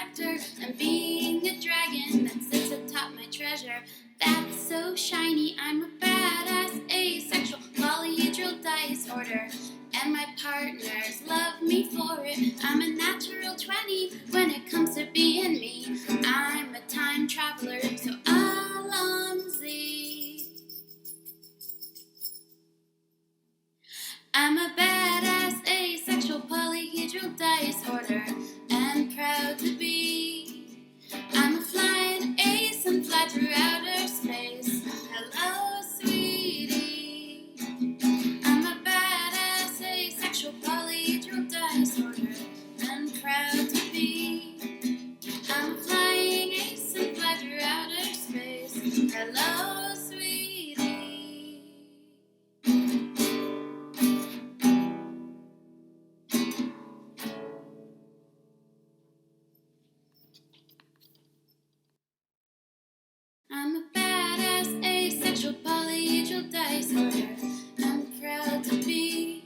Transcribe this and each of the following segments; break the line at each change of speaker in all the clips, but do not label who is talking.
collector and being a dragon that sits atop my treasure. That's so shiny, I'm a badass asexual polyhedral disorder, and my partners love me for it. I'm a natural 20 when it comes to being me. I'm a time traveler, so Alonzi. I'm a badass asexual polyhedral disorder, and proud to be. I'm a flying ace and fly through outer space. Hello, sweetie. I'm a badass asexual polyhedral disorder, and proud to be. I'm a flying ace and fly through outer space. Hello, sweetie. I'm a badass asexual polyhedral disorder, I'm proud to be.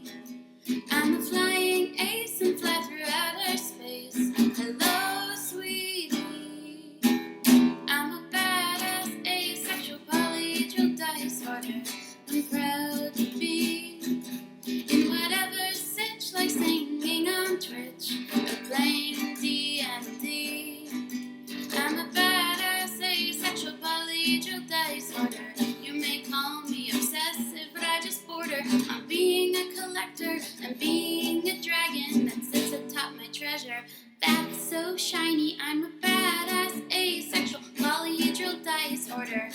I'm a flying ace and fly through outer space. Hello, sweetie. I'm a badass asexual polyhedral disorder, I'm proud to be. In whatever sitch, like singing on Twitch or playing D&D. I'm a badass asexual polyhedral disorder. You may call me obsessive, but I just border on being a collector and being a dragon that sits atop my treasure. That's so shiny, I'm a badass asexual polyhedral disorder,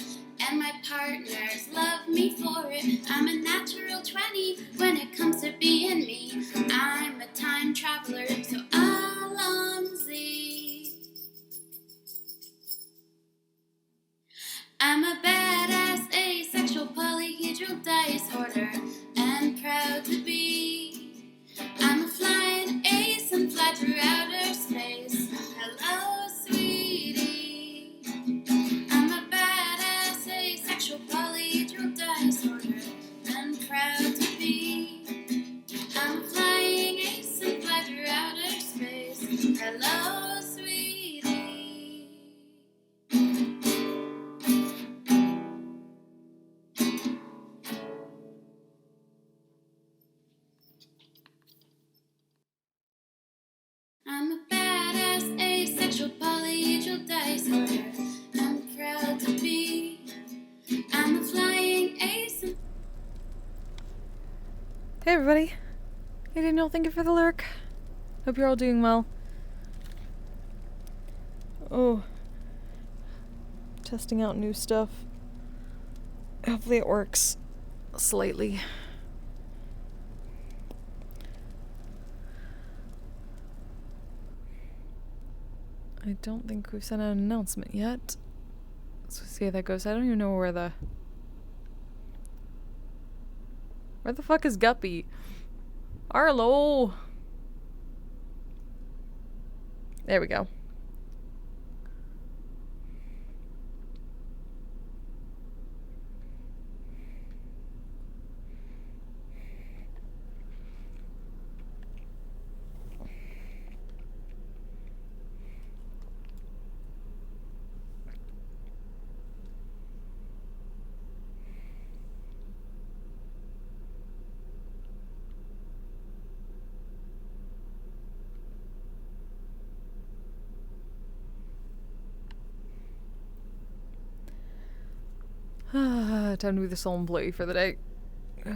and my partners love me for it. I'm a natural 20 when it comes to being me. I'm a time traveler, so Alonzi. I'm a badass asexual polyhedral disorder, and proud to be. I'm a flying ace and fly through outer space. Hello, sweetie. I'm a badass asexual polyhedral disorder, and proud to be. I'm a flying ace and fly through outer space. Hello, sweetie. I'm a badass asexual polyhedral disorder, I'm proud to be. I'm a flying ace.
Hey everybody. Hey Daniel, thank you for the lurk. Hope you're all doing well. Oh. Testing out new stuff. Hopefully it works slightly. I don't think we've sent out an announcement yet. Let's see how that goes. I don't even know where the fuck is Guppy? Arlo! There we go. Time to be the sole employee for the day. I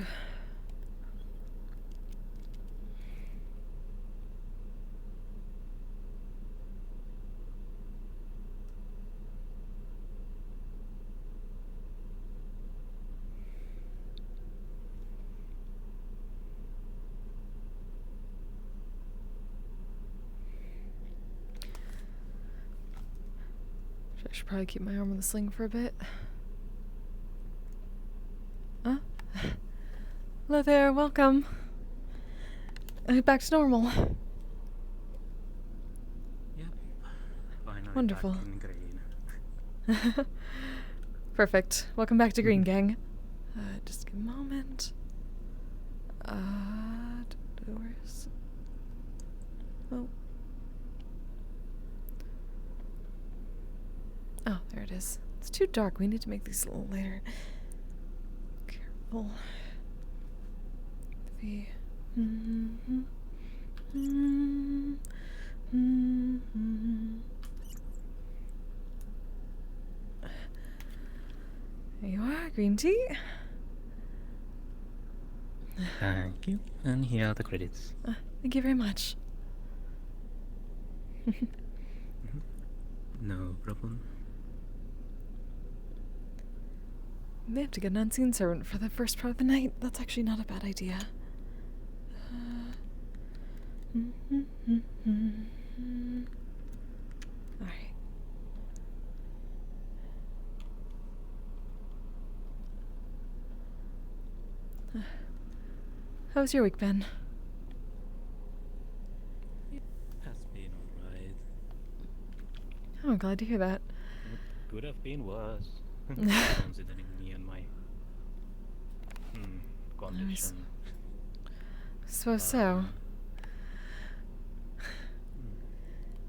should probably keep my arm in the sling for a bit. Huh? Hello there, welcome. Back to normal.
Yep. Finally
Wonderful.
back in green.
Perfect. Welcome back to Green Gang. Just a moment. Where's... Oh. Oh, there it is. It's too dark. We need to make these a little later. Careful. The... There you are, green tea.
Thank you. And here are the credits.
Thank you very much.
No problem.
May have to get an unseen servant for the first part of the night. That's actually not a bad idea. Alright. How's your week been?
Has been alright.
Oh, I'm glad to hear that.
It could have been worse. Considering me and my condition.
Suppose so.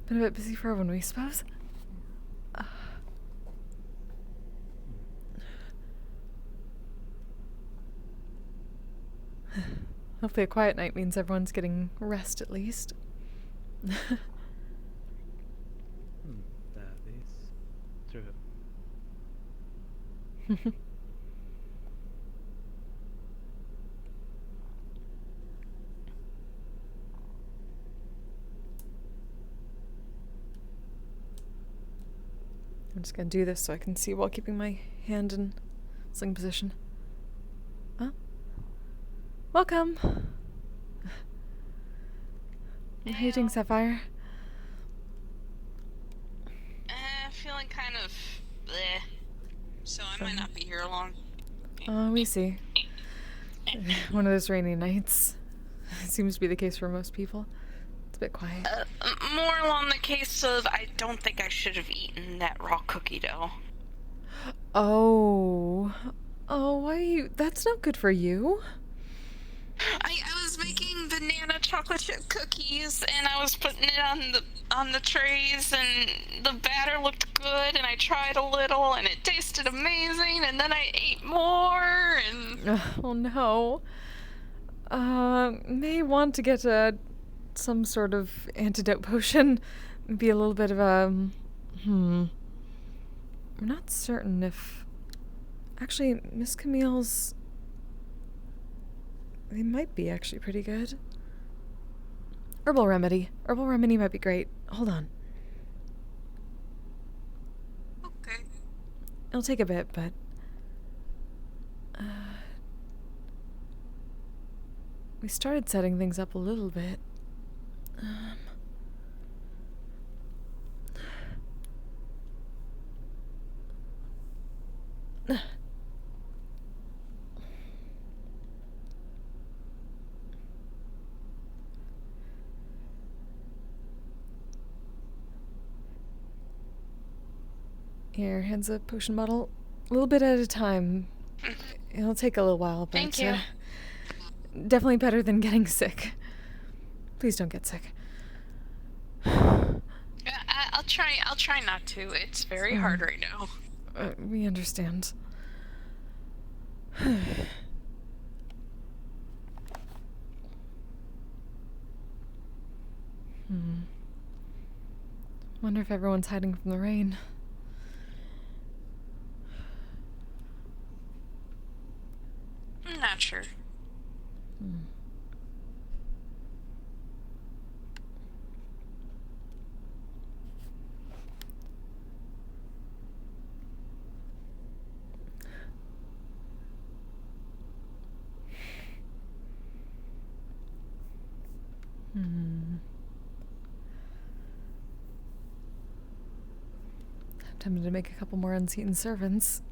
Been a bit busy for everyone, we suppose. Hopefully a quiet night means everyone's getting rest at least.
That is true.
I'm just gonna do this so I can see while keeping my hand in sling position. Huh? Welcome! How you doing, Sapphire?
Feeling kind of bleh. So I might not be here long.
Oh, we see. One of those rainy nights. Seems to be the case for most people. It's a bit quiet.
More along the case of I don't think I should have eaten that raw cookie dough.
Oh. Oh, why are you... That's not good for you.
I was making banana chocolate chip cookies and I was putting it on the trays and the batter looked good and I tried a little and it tasted amazing and then I ate more and...
Oh, no. May want to get some sort of antidote potion. Be a little bit of a... I'm not certain if... Actually, Miss Camille's... They might be actually pretty good. Herbal remedy. Herbal remedy might be great. Hold on.
Okay.
It'll take a bit, but... we started setting things up a little bit. Here, here's a potion bottle. A little bit at a time. It'll take a little while, but
Thank you.
Definitely better than getting sick. Please don't get sick.
I'll try not to. It's very hard right now.
We understand. Wonder if everyone's hiding from the rain.
I'm not sure.
I'm tempted to make a couple more unseen servants.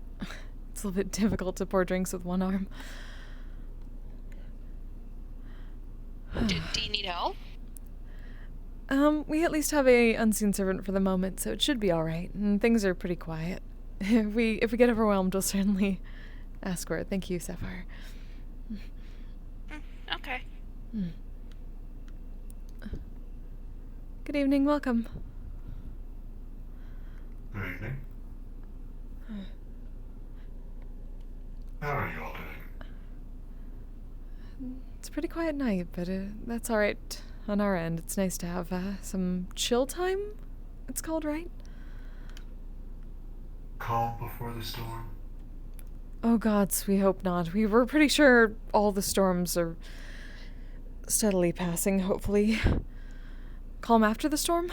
It's a little bit difficult to pour drinks with one arm.
Do you need help?
We at least have a unseen servant for the moment, so it should be all right. And things are pretty quiet. If we get overwhelmed, we'll certainly ask for it. Thank you, Sapphire.
Okay.
Good evening. Welcome.
Good evening. How are you all doing?
It's a pretty quiet night, but that's alright on our end. It's nice to have some chill time, it's called, right?
Calm before the storm?
Oh gods, we hope not. We were pretty sure all the storms are steadily passing, hopefully. Calm after the storm?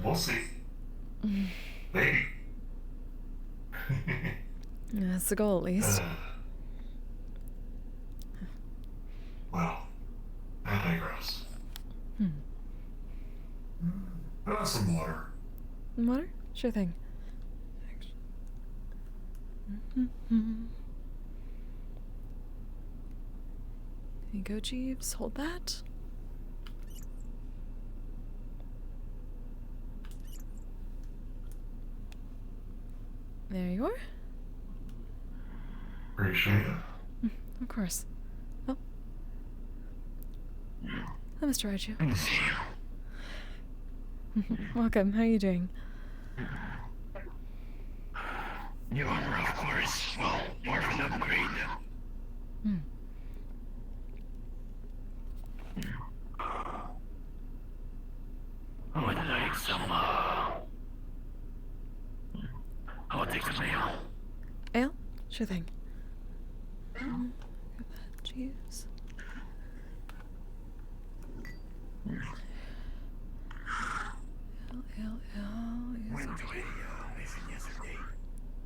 We'll see. Maybe.
Yeah, that's the goal, at least.
Well, I digress. Some water.
Water? Sure thing. Here you go, Jeeves. Hold that. There you are.
Appreciate it.
Of course. Oh. Hi, Mr. Raju.
Good to see you.
Welcome. How are you doing?
New armor, of course. Well, more of an upgrade. Oh, would like some, I'll take some ale.
Ale? Sure thing. Get that, Jeeves. Ale. Yes,
Went
okay.
to a mission yesterday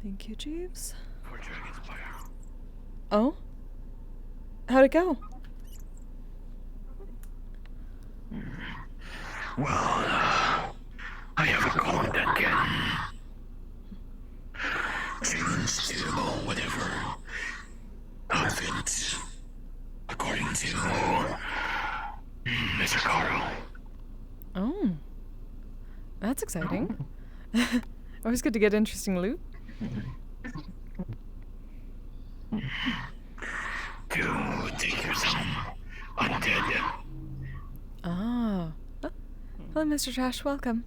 Thank you, Jeeves.
for Dragonspire.
Oh? How'd it go?
Well, I have a code that can change to whatever outfit according to Mr. Carl.
Oh. That's exciting. Always good to get interesting loot.
To take care of some undead.
Ah. Oh. Hello, Mr. Trash. Welcome.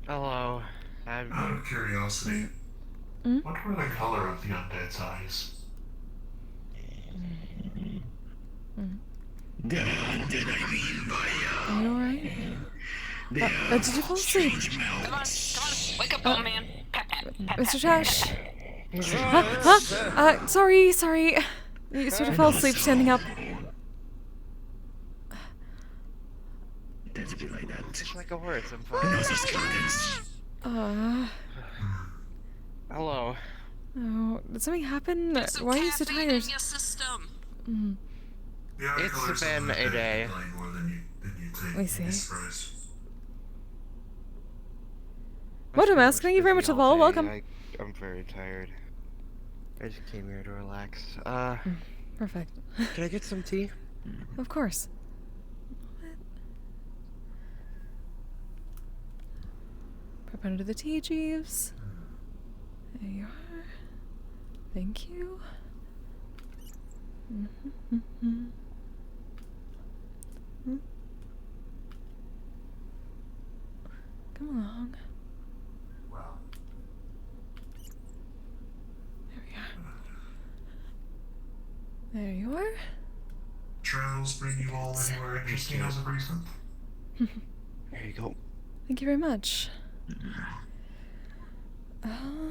Hello.
Out of curiosity, what were the color of the undead's eyes?
The undead, I mean by,
Are you alright?
the,
Did you fall asleep?
strange
Come on,
mouths.
wake up, old man. Pat, pat, pat,
Mr.
pat,
Trash?
pat.
Sorry. You sort of fell asleep standing up.
It tends to be like that.
Just like a horse, I'm
And
fine.
also skeletons.
Hello.
Oh, did something happen?
Get some
Why are you so
caffeine
tired?
in your system.
The eye
It's
colors of
been
the
a
undead
day.
lie more than you think.
We see.
Miss Rose.
Motomask, thank you very much for the follow. Welcome.
I'm very tired. I just came here to relax.
Perfect.
Can I get some tea?
Of course. Prep under the tea, Jeeves. There you are. Thank you. Come along.
Wow.
There we are. There you are.
Trails bring you all anywhere interesting as of recent?
Here you go.
Thank you very much.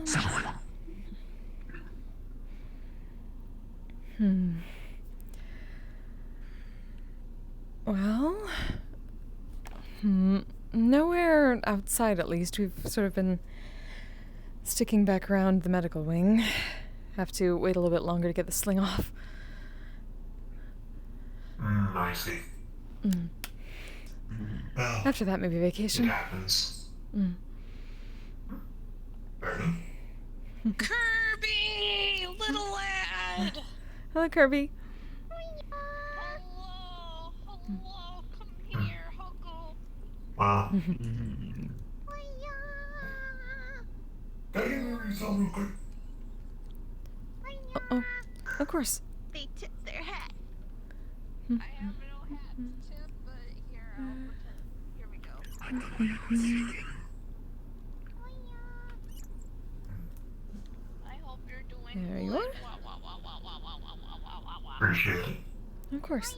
Someone.
Well, nowhere outside at least. We've sort of been sticking back around the medical wing. Have to wait a little bit longer to get the sling off.
I see. Well,
After that, maybe
it
vacation.
happens. Bernie?
Kirby, little lad.
Hello, Kirby.
Hello, come here, Huggle.
Wow. Can you hear me real quick?
Oh, of course.
They tip their hat.
I have no hat to tip, but here, I'll pretend. Here we go.
I don't know what you're thinking.
I hope you're doing
There you are.
Appreciate it.
Of course.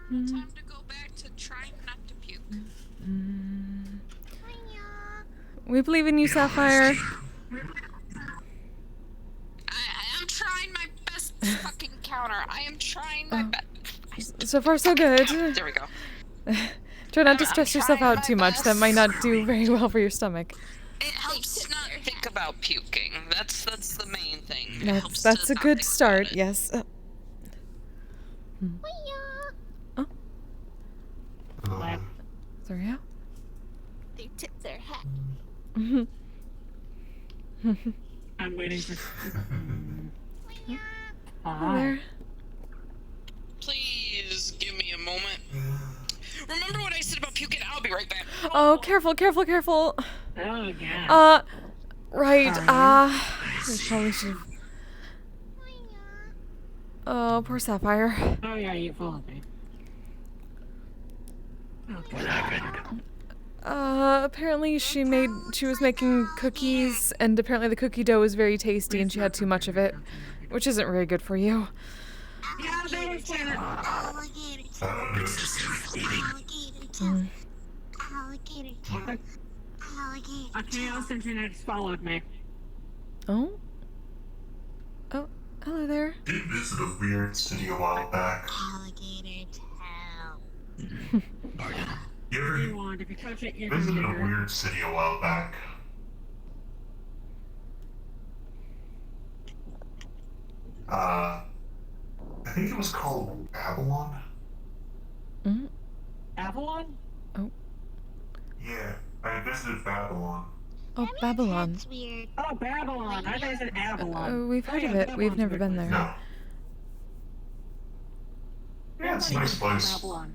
Time to go back to trying not to puke.
We believe in you, Sapphire.
I am trying my best to fucking counter. I am trying my best.
So far, so good.
There we go.
Try not to
I'm
stress yourself
trying
out
my
too much. That
best.
might not do very well for your stomach.
It helps to not think about puking. That's the main thing. It helps
That's
to
a
not
good
think
start.
about it.
Yes. Sorry. Yeah.
They tip their hat.
I'm waiting for.
Hello there.
Please give me a moment. Remember what I said about puking? I'll be right back.
Oh, careful, careful, careful.
Oh yeah.
Right. We probably should have. Oh, poor Sapphire.
Oh yeah, you fooled me.
What happened?
Apparently she was making cookies, and apparently the cookie dough was very tasty, and she had too much of it, which isn't very good for you.
Yeah, they were saying it.
It's just eating.
A chaos engineer followed me.
Oh? Oh, hello there.
Did visit a weird city a while back.
Pardon?
You
You
ever
want if you touch it, you're
visited a
gonna
weird city a while back? I think it was called Babylon.
Mm.
Avalon?
Yeah, I visited Babylon.
Oh, Babylon.
That's weird.
Oh, Babylon. I thought you said Avalon.
We've heard of it. We've never been there.
No. Yeah, it's a nice place.
Babylon.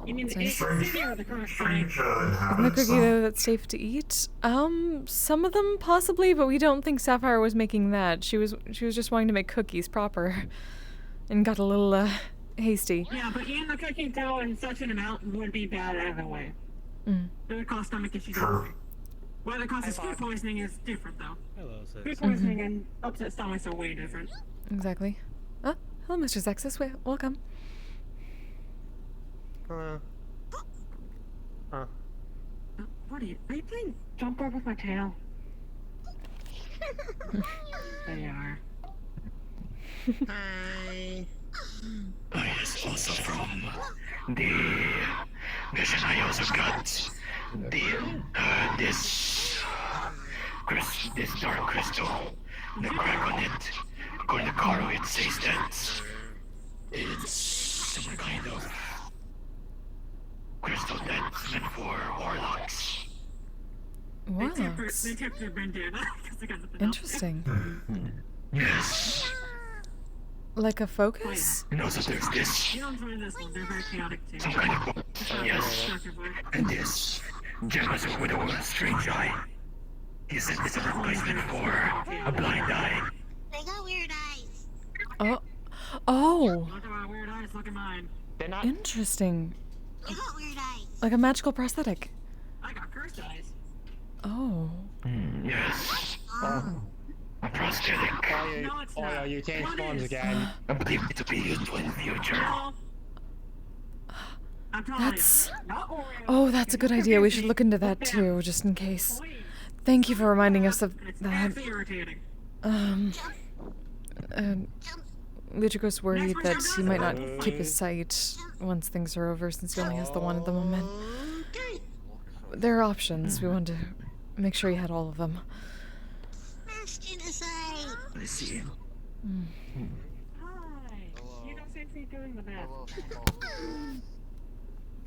You mean the
Sounds-
ancient city or the current city?
Strange
Isn't the
inhabitants.
cookie dough that's safe to eat? Some of them possibly, but we don't think Sapphire was making that. She was just wanting to make cookies proper, and got a little hasty.
Yeah, but eating the cookie dough in such an amount would be bad either way.
Mm.
It would cause stomach issues.
Sure.
What it causes food poisoning is different, though.
Hello, sis.
Food poisoning and upset stomachs are way different.
Exactly. Oh, hello, Mr. Zexus. Welcome.
What are you playing jump rope with my tail? There you are.
Hi.
I is also from the mission I also got. This dark crystal. The crack on it. According to Caro, it says that it's some kind of crystal that's meant for warlocks.
Warlocks.
They tipped their bandana because they got nothing
Interesting.
Yes.
Like a focus?
And also there's this.
You don't join this one, they're very chaotic too.
Some kind of yes.
Destructively.
And this Gemas with a strange eye. He said it's a replacement for a blind eye.
They got weird eyes.
Oh,
Look at my weird eyes, look at mine.
interesting.
They got weird eyes.
Like a magical prosthetic.
I got cursed eyes.
Oh.
Yes. A prosthetic.
No, it's
Oh,
not.
yeah, you changed
What
forms
is?
again.
I believe it to be useful in the future.
No. I'm telling
That's-
you. Not Oreo.
Oh, that's a good idea. We should look into that
Look
too, just in case.
Please.
Thank you for reminding us of
It's
that.
actually irritating.
Luchiko's worried that he might not keep his sight once things are over, since he only has the one at the moment.
Okay.
There are options. We want to make sure he had all of them.
Mass genocide.
I see.
Hi. You don't seem to be doing the best.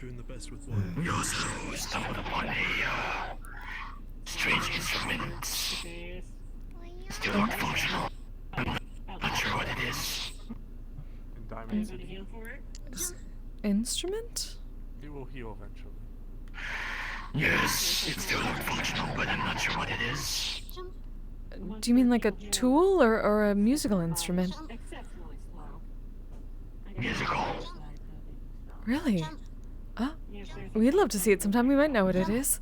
Doing the best with one.
We also stumbled upon a strange instrument.
Jeez.
Still not functional. I'm not sure what it is.
And diamonds,
Gonna heal for it?
Instrument?
it will heal eventually.
Yes, it's still not functional, but I'm not sure what it is.
Do you mean like a tool or a musical instrument?
Exceptionally slow. I
musical.
Really? Oh, we'd love to see it sometime. We might know what it is.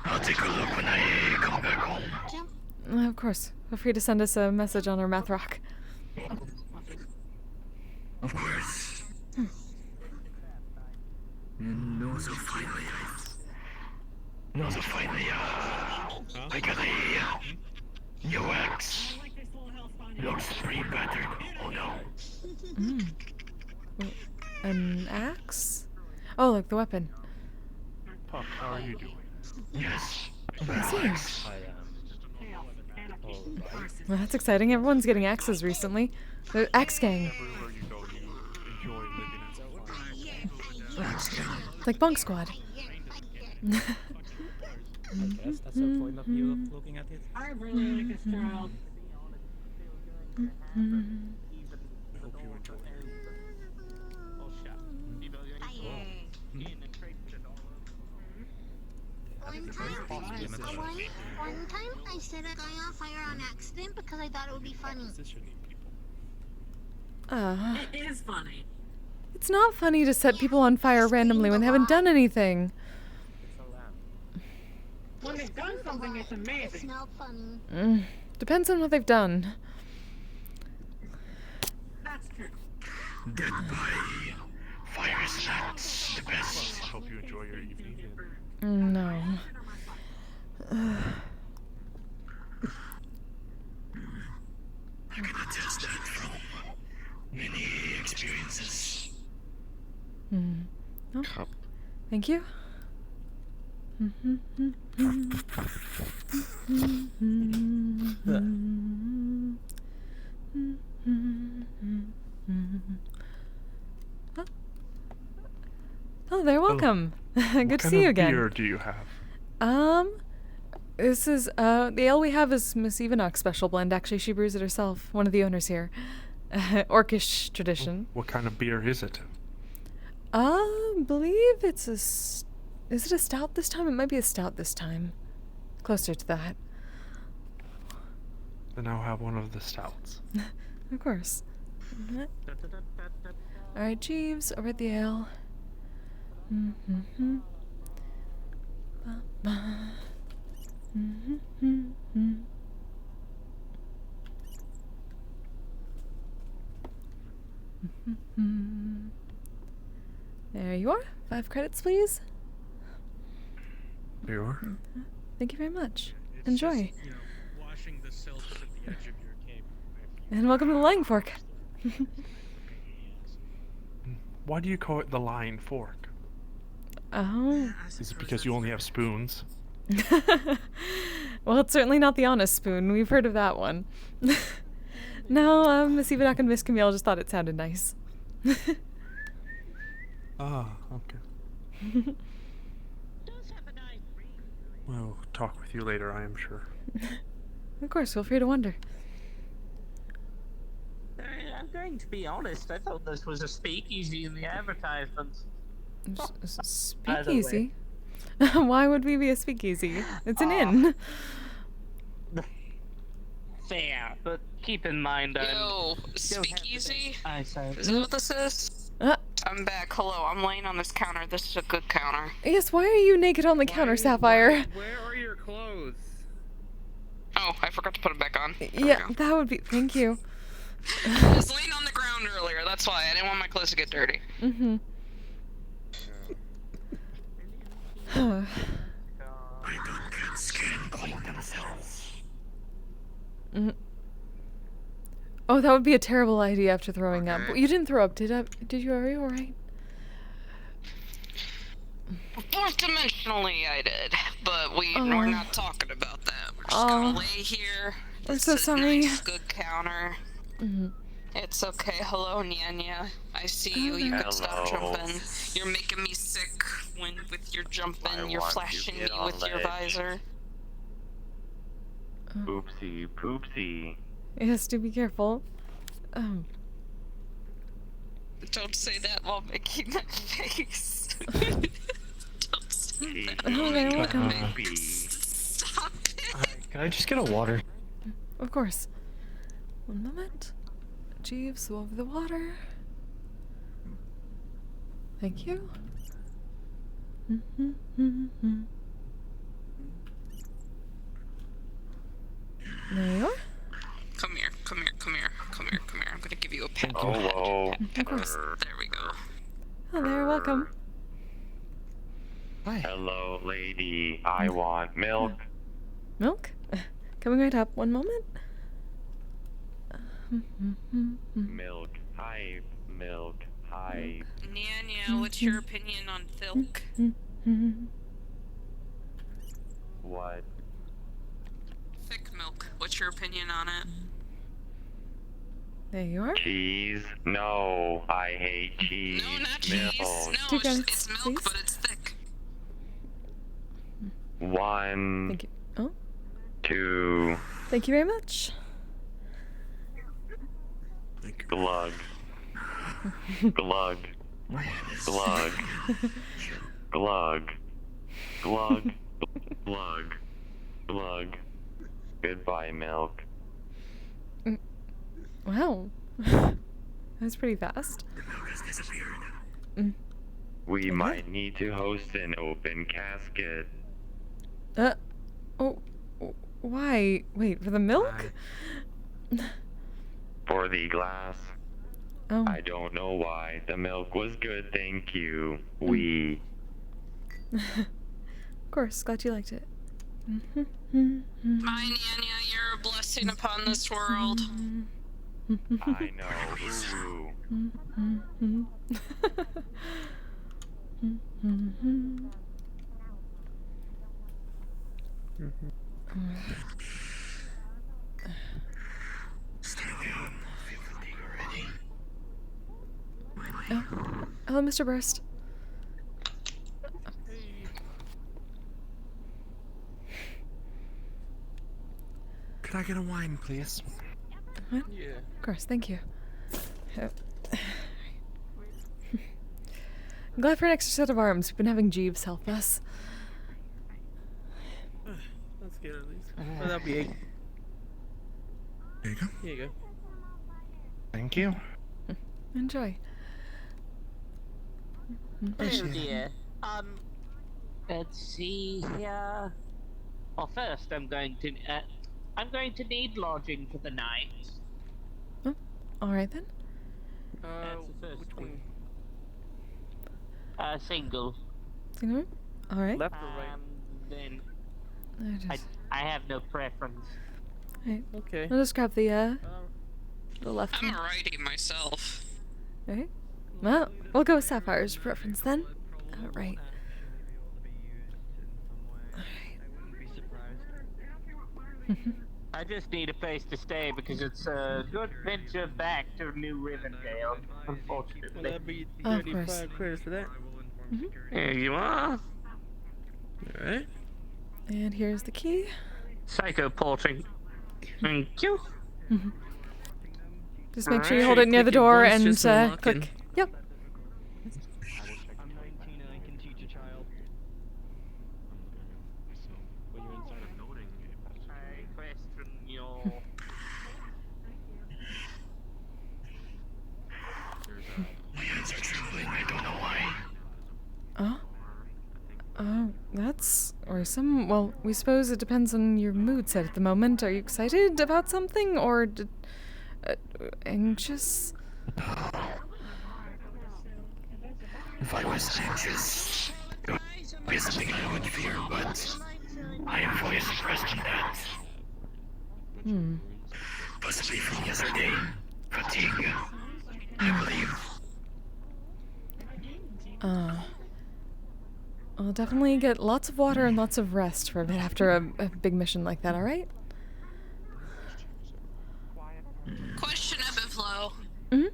I'll take a look when I come back home.
Of course. Feel free to send us a message on our math rock.
Of course. And also finally, I got a new axe. Looks pretty battered. Oh no.
Wait, an axe? Oh, like the weapon.
Puck, how are you doing?
Yes.
I see.
I am. Alright.
Well, that's exciting. Everyone's getting axes recently. The axe gang.
Everywhere you go, you enjoy living as a fire.
Like Bunk Squad.
I guess that's the point of view of looking at it.
I really like this child.
Hope you enjoy it.
One time I set a guy on fire on accident because I thought it would be funny.
It is funny.
It's not funny to set people on fire randomly when they haven't done anything.
When they've done something, it's
It's
amazing.
not funny.
Depends on what they've done.
That's true.
Dead by fire is not the best.
I hope you enjoy your evening.
No.
I can attest that from many experiences.
Oh. Thank you. Oh, they're welcome. Good to see you again.
What kind of beer do you have?
This is the ale we have is Miss Evenock's special blend. Actually, she brews it herself. One of the owners here. Orcish tradition.
What kind of beer is it?
Believe it's is it a stout this time? It might be a stout this time. Closer to that.
Then I'll have one of the stouts.
Of course. Alright, Jeeves, over at the ale. There you are. 5 credits, please.
Beer?
Thank you very much. Enjoy.
You know, washing the silks at the edge of your cape.
And welcome to the Lying Fork.
Why do you call it the lying fork?
Oh.
Is it because you only have spoons?
Well, it's certainly not the honest spoon. We've heard of that one. No, Miss Evenock and Miss Camille just thought it sounded nice.
Ah, okay. We'll talk with you later, I am sure.
Of course, feel free to wonder.
I'm going to be honest, I thought this was a speakeasy in the advertisements.
Speakeasy? Why would we be a speakeasy? It's an inn.
Fair, but keep in mind
Yo, speakeasy?
I said.
Is that what this is? I'm back. Hello, I'm laying on this counter. This is a good counter.
Yes, why are you naked on the counter, Sapphire?
Where are your clothes?
Oh, I forgot to put them back on. There we
Yeah,
go.
that would be. Thank you.
I was laying on the ground earlier, that's why. I didn't want my clothes to get dirty.
Mm-hmm.
I don't get skin clean themselves.
Oh, that would be a terrible idea after throwing up. You didn't throw up, did you? Are you alright?
Fourth dimensionally, I did, but we're not talking about that. We're just gonna lay here.
I'm
This
so
is a
sorry.
Nice, good counter. It's okay. Hello, Nyanya. I see you. You can stop jumping. You're making me sick with your jumping. You're flashing me with your visor.
Oopsie poopsie.
Yes, do be careful.
Don't say that while making that face. Don't say that.
Oh, they're welcome.
Stop it.
Can I just get a water?
Of course. One moment. Jeeves over the water. Thank you. There you are.
Come here, come here, come here, come here, come here. I'm gonna give you a pat.
Oh, whoa.
Of course.
There we go.
Oh, there, welcome.
Hi.
Hello, lady. I want milk.
Milk? Coming right up. One moment.
Milk. Hype. Milk. Hype.
Nya, what's your opinion on Thilk?
What?
Thick milk. What's your opinion on it?
There you are.
Cheese? No, I hate cheese.
No, not
Milk.
cheese. No,
2
it's
credits,
milk,
please.
but it's thick.
1,
Thank you. Oh,
2,
thank you very much.
glug. Glug. Glug. Glug. Glug. Glug. Glug. Goodbye, milk.
Wow. That's pretty fast.
We might need to host an open casket.
Oh, why? Wait, for the milk?
For the glass.
Oh.
I don't know why. The milk was good, thank you.
Of course, glad you liked it.
My Nya, you're a blessing upon this world.
I know. Ooh.
Oh, hello, Mr. Burst.
Could I get a wine, please?
What?
Yeah.
Of course, thank you. I'm glad for an extra set of arms. We've been having Jeeves help us.
That's good at least. Oh, that'll be 8.
There you go.
Here you go.
Thank you.
Enjoy.
Oh dear. Let's see here. Well, first I'm going to need lodging for the night.
Oh, all right then.
That's the first
Which
thing.
one?
Single.
Single room? All right.
Left or right?
Then
I just,
I have no preference.
right.
Okay.
I'll just grab the left
I'm
one.
a righty myself.
Okay. Well, we'll go with Sapphire's preference then. Right.
I just need a place to stay because it's a good venture back to New Rivendell,
Will
unfortunately.
that be
Of course.
35 credits for that?
Here you are.
Alright.
And here's the key.
Psycho porting. Thank you.
Just make sure you hold it
Alright.
near the
Click it
door
once
and
just to unlock
click.
it.
Yep.
I'm 19 and I can teach a child. So, when you're inside a building,
I question your...
there's
My hands are trembling, I don't know why.
Oh. Oh, that's worrisome. Well, we suppose it depends on your mood set at the moment. Are you excited about something or anxious?
If I was anxious, it would be something I would fear, but I am fully suppressed in that. Possibly from yesterday. Fatigue, I believe.
I'll definitely get lots of water and lots of rest for a bit after a big mission like that, alright?
Question, Ebiflow.
Mm-hmm.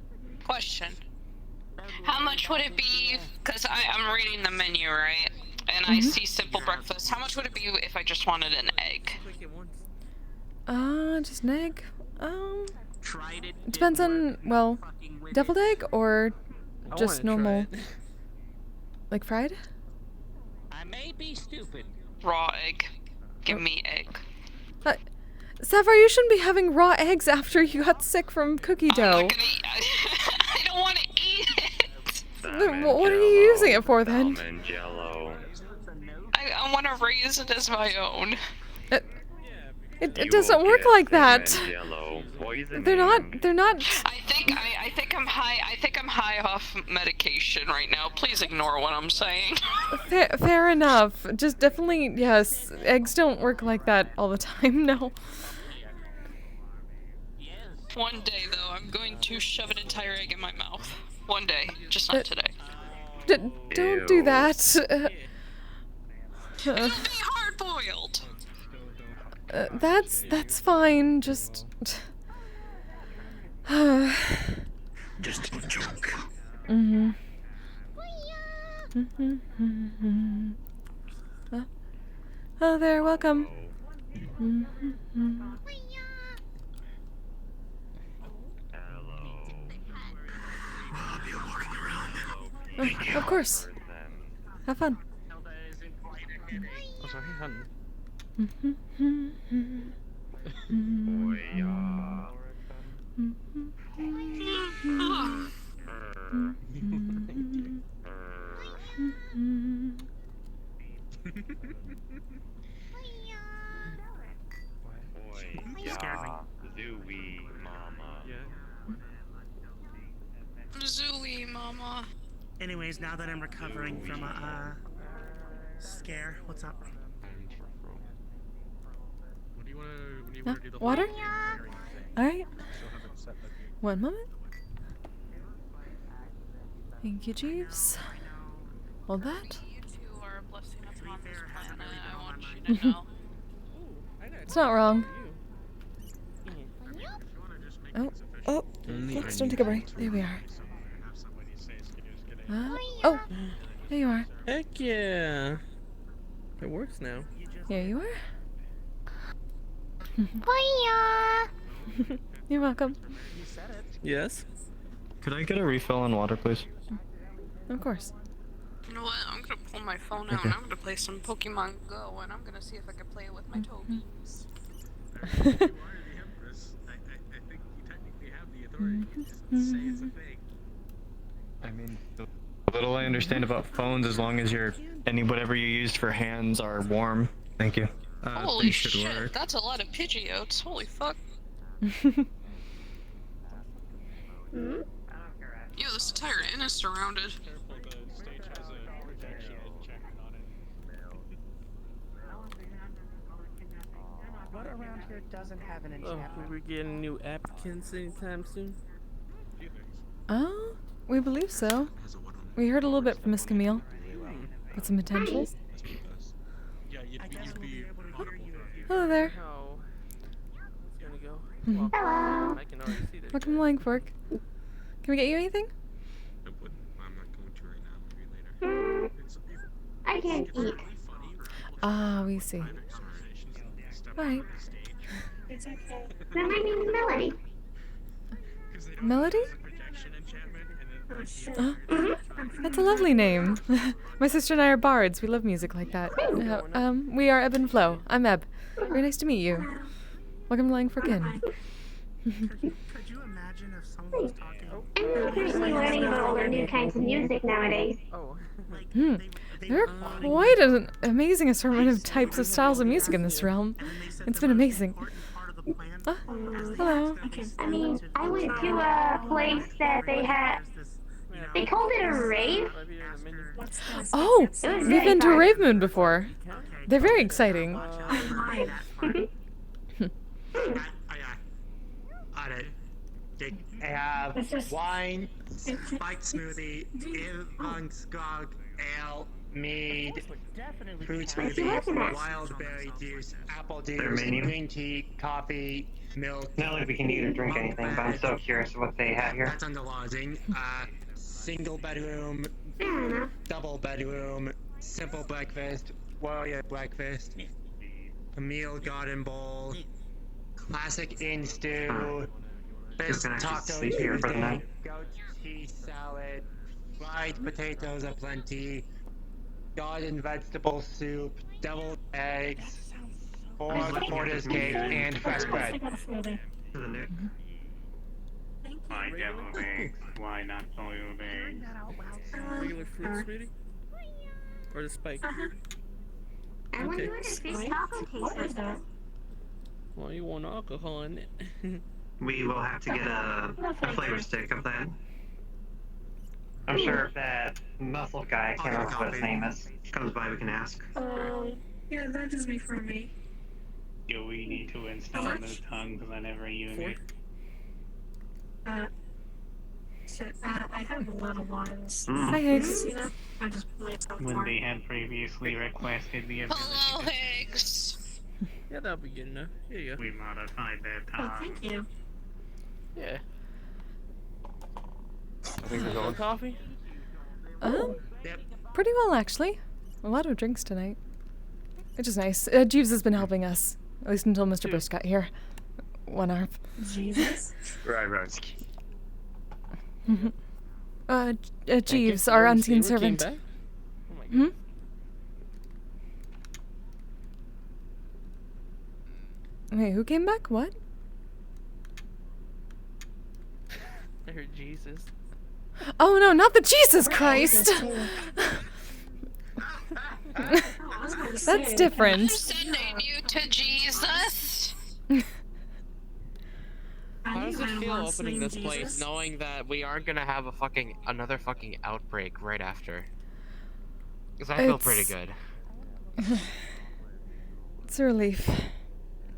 Question. How much would it be? Because I'm reading the menu, right? And I see simple breakfast. How much would it be if I just wanted an egg?
Click it once.
Just an egg.
Tried it.
It depends on, well, deviled egg or
I
just
wanna try
normal,
it.
like fried?
I may be stupid.
Raw egg. Give me egg.
Sapphire, you shouldn't be having raw eggs after you got sick from cookie dough.
I don't want to eat it.
What are you using it for then?
I want to raise it as my own.
It doesn't work like that. They're not.
I think I'm high. I think I'm high off medication right now. Please ignore what I'm saying.
Fair enough. Just definitely, yes. Eggs don't work like that all the time. No.
One day, though, I'm going to shove an entire egg in my mouth. One day, just not today.
Don't do that.
It'll be hard-boiled.
That's fine. Just
a joke.
Oh, there. Welcome. Of course. Have fun.
Oh, sorry, hun.
Scared me.
Zooey, mama.
Zooey, mama.
Anyways, now that I'm recovering from a scare, what's up?
What do you want to do?
Water? Alright. 1 moment. Thank you, Jeeves. Hold that.
You two are a blessing upon this planet. I want you to know.
It's not wrong. Oh, Flex, don't take a break. There we are. Oh, there you are.
Heck yeah. It works now.
Here you are.
Hiya!
You're welcome.
Yes?
Could I get a refill on water, please?
Of course.
You know what? I'm gonna pull my phone out and I'm gonna play some Pokemon Go and I'm gonna see if I can play it with my toes.
I think you technically have the authority. Just say it's a thing.
I mean, the little I understand about phones, as long as whatever you used for hands are warm. Thank you.
Holy shit, that's a lot of Pidgeots. Holy fuck. Yo, this entire inn is surrounded.
What around here doesn't have an enchantment?
Oh, we're getting new applicants anytime soon?
Oh, we believe so. We heard a little bit from Miss Camille. Got some potentials. Hello there.
How it's gonna go?
Mhm.
Well, I can already see that.
Welcome to Langfork. Can we get you anything?
I'm not going to right now. Maybe later.
I can't eat.
Ah, we see. Alright.
It's okay. Then my name's Melody.
Melody? That's a lovely name. My sister and I are bards. We love music like that. We are Ebb and Flow. I'm Ebb. Very nice to meet you. Welcome to Langfork Inn.
Could you imagine if someone was talking?
I'm currently learning about all the new kinds of music nowadays.
Oh.
There are quite an amazing assortment of types of styles of music in this realm. It's been amazing. Hello.
I mean, I went to a place that they called it a rave.
Oh,
It was
we've
very
been to a
fun.
rave moon before. They're very exciting.
I have wine, spiked smoothie, Ivang Skog, ale, mead, fruit smoothie, wild berry juice, apple juice, green tea, coffee, milk.
Not like we can eat or drink anything, but I'm so curious what they have here.
That's on the lodging. Single bedroom, double bedroom, simple breakfast, warrior breakfast, a meal garden bowl, classic inn stew,
Just gonna have to sleep here for the night.
goat cheese salad, fried potatoes aplenty, garden vegetable soup, deviled eggs, Porter's cake and fresh bread.
To the Nick.
Why deviled eggs? Why not boiled eggs?
Regular fruit smoothie? Or the spike?
I wonder what his fish taco tastes like.
Well, you want alcohol in it.
We will have to get a flavor stick of that. I'm sure if that muscle guy, I can't remember what his name is, comes by, we can ask.
Yeah, that does me for me.
Do we need to install a new tongue because I never use it?
I have a lot of ones.
Hi, Higgs.
I just play it
When they had previously requested the ability
Hello,
to...
Higgs.
Yeah, that'll be good enough. Here you go.
We modified that tongue.
Oh, thank you.
Yeah.
I think we're going.
Coffee?
Pretty well, actually. A lot of drinks tonight. Which is nice. Jeeves has been helping us. At least until Mr. Brisk got here. One arm.
Jesus.
Right.
Jeeves, our unseen servant.
Oh my God.
Wait, who came back? What?
I heard Jesus.
Oh no, not the Jesus Christ! That's different.
I'm sending you to Jesus.
How does it feel opening this place knowing that we aren't gonna have another fucking outbreak right after? Because I feel pretty good.
It's a relief.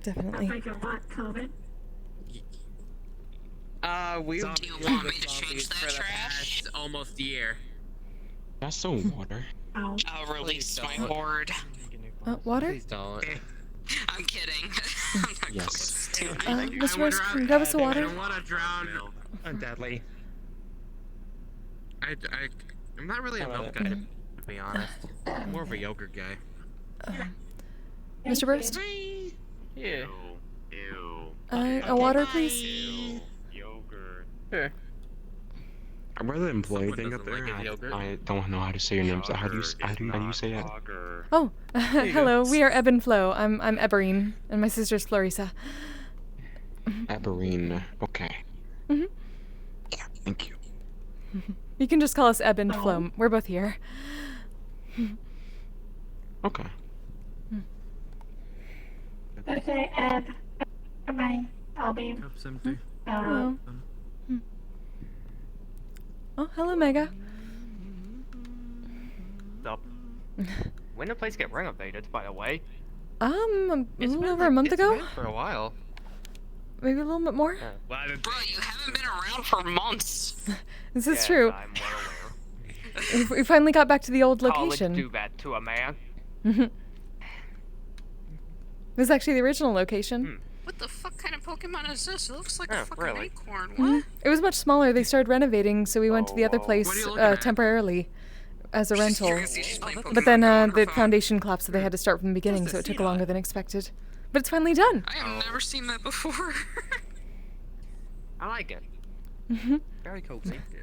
Definitely.
COVID?
We've
Do you want me to change that
for the
trash?
past almost year.
That's some water.
I'll release my horde.
Water?
Please don't.
I'm kidding. I'm not
Yes.
Mr. Rose, can you grab us a water?
I don't want to drown.
I'm deadly.
I'm not really a milk guy, to be honest. I'm more of a yogurt guy.
Mr. Burst?
Yeah.
Ew.
A water, please?
Ew. Yogurt.
Sure.
I'm rather employee
Someone
thing up
doesn't
there.
like his yogurt.
I don't know how to say your name. So how do you say that?
Lager.
Oh,
you
hello.
go.
We are Ebb and Flo. I'm Eberine, and my sister's Florisa.
Aberine. Okay.
Mhm.
Yeah, thank you.
You can just call us Ebb and Flo. We're both here.
Okay.
Okay, Ed. Bye. I'll be.
Cup's empty.
Hello. Oh, hello, Mega.
Up. When did the place get renovated, by the way?
A little over a month ago?
For a while.
Maybe a little bit more?
Bro, you haven't been around for months.
This is true.
I'm well aware.
We finally got back to the old location.
College do that to a man.
This is actually the original location.
What the fuck kind of Pokemon is this? It looks like
Oh,
a fucking
really?
acorn.
Mhm.
What?
It was much smaller. They started renovating, so we went to the other place
What are you looking at?
temporarily as a rental.
You're gonna see she's playing
But then
Pokemon Go on
the
her phone.
foundation collapsed, so they had to start from the beginning, so it took longer than expected. But it's finally done.
I have never seen that before.
I like it.
Mhm.
Very cozy.
Yeah.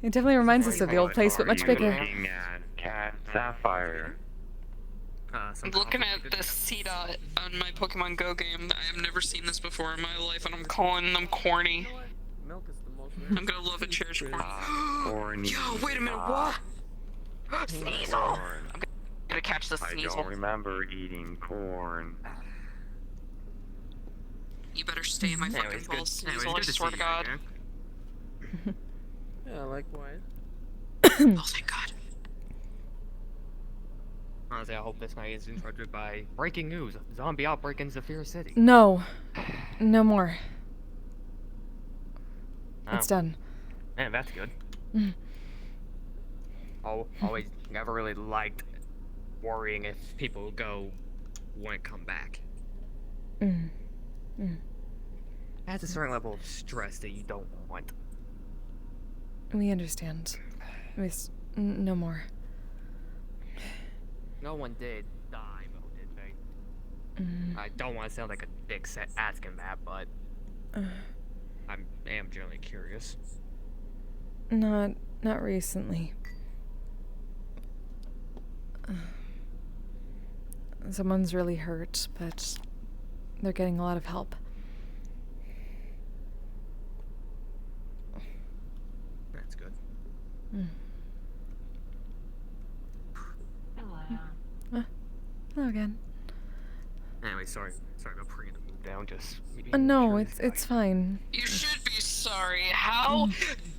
It definitely reminds us of the old place, but much bigger.
Looking at Cat Sapphire.
I'm looking at the C-Dot on my Pokemon Go game. I have never seen this before in my life, and I'm calling them corny.
Milk is the most
I'm gonna love and cherish corn.
Corny.
Yo, wait a minute, what? Sneasel! I'm gonna catch the
I don't
Sneasel.
remember eating corn.
You better stay in my fucking
Anyways, good.
balls,
Anyways,
Sneasel, I
good to
swear
see
to
you
God.
again.
Yeah, likewise.
Oh, thank God.
Honestly, I hope this night is interrupted by breaking news. Zombie outbreak in Zephyr City.
No. No more.
Oh.
It's done.
Man, that's good.
Mm.
Always never really liked worrying if people go won't come back.
Mm. Mm.
That's a certain level of stress that you don't want.
We understand. No more.
No one did die, though, did they?
Mm.
I don't want to sound like a dick asking that, but I am generally curious.
Not recently. someone's really hurt, but they're getting a lot of help.
That's good.
Hello again.
Anyway, sorry about bringing the move down. Just
No, it's fine.
You should be sorry. How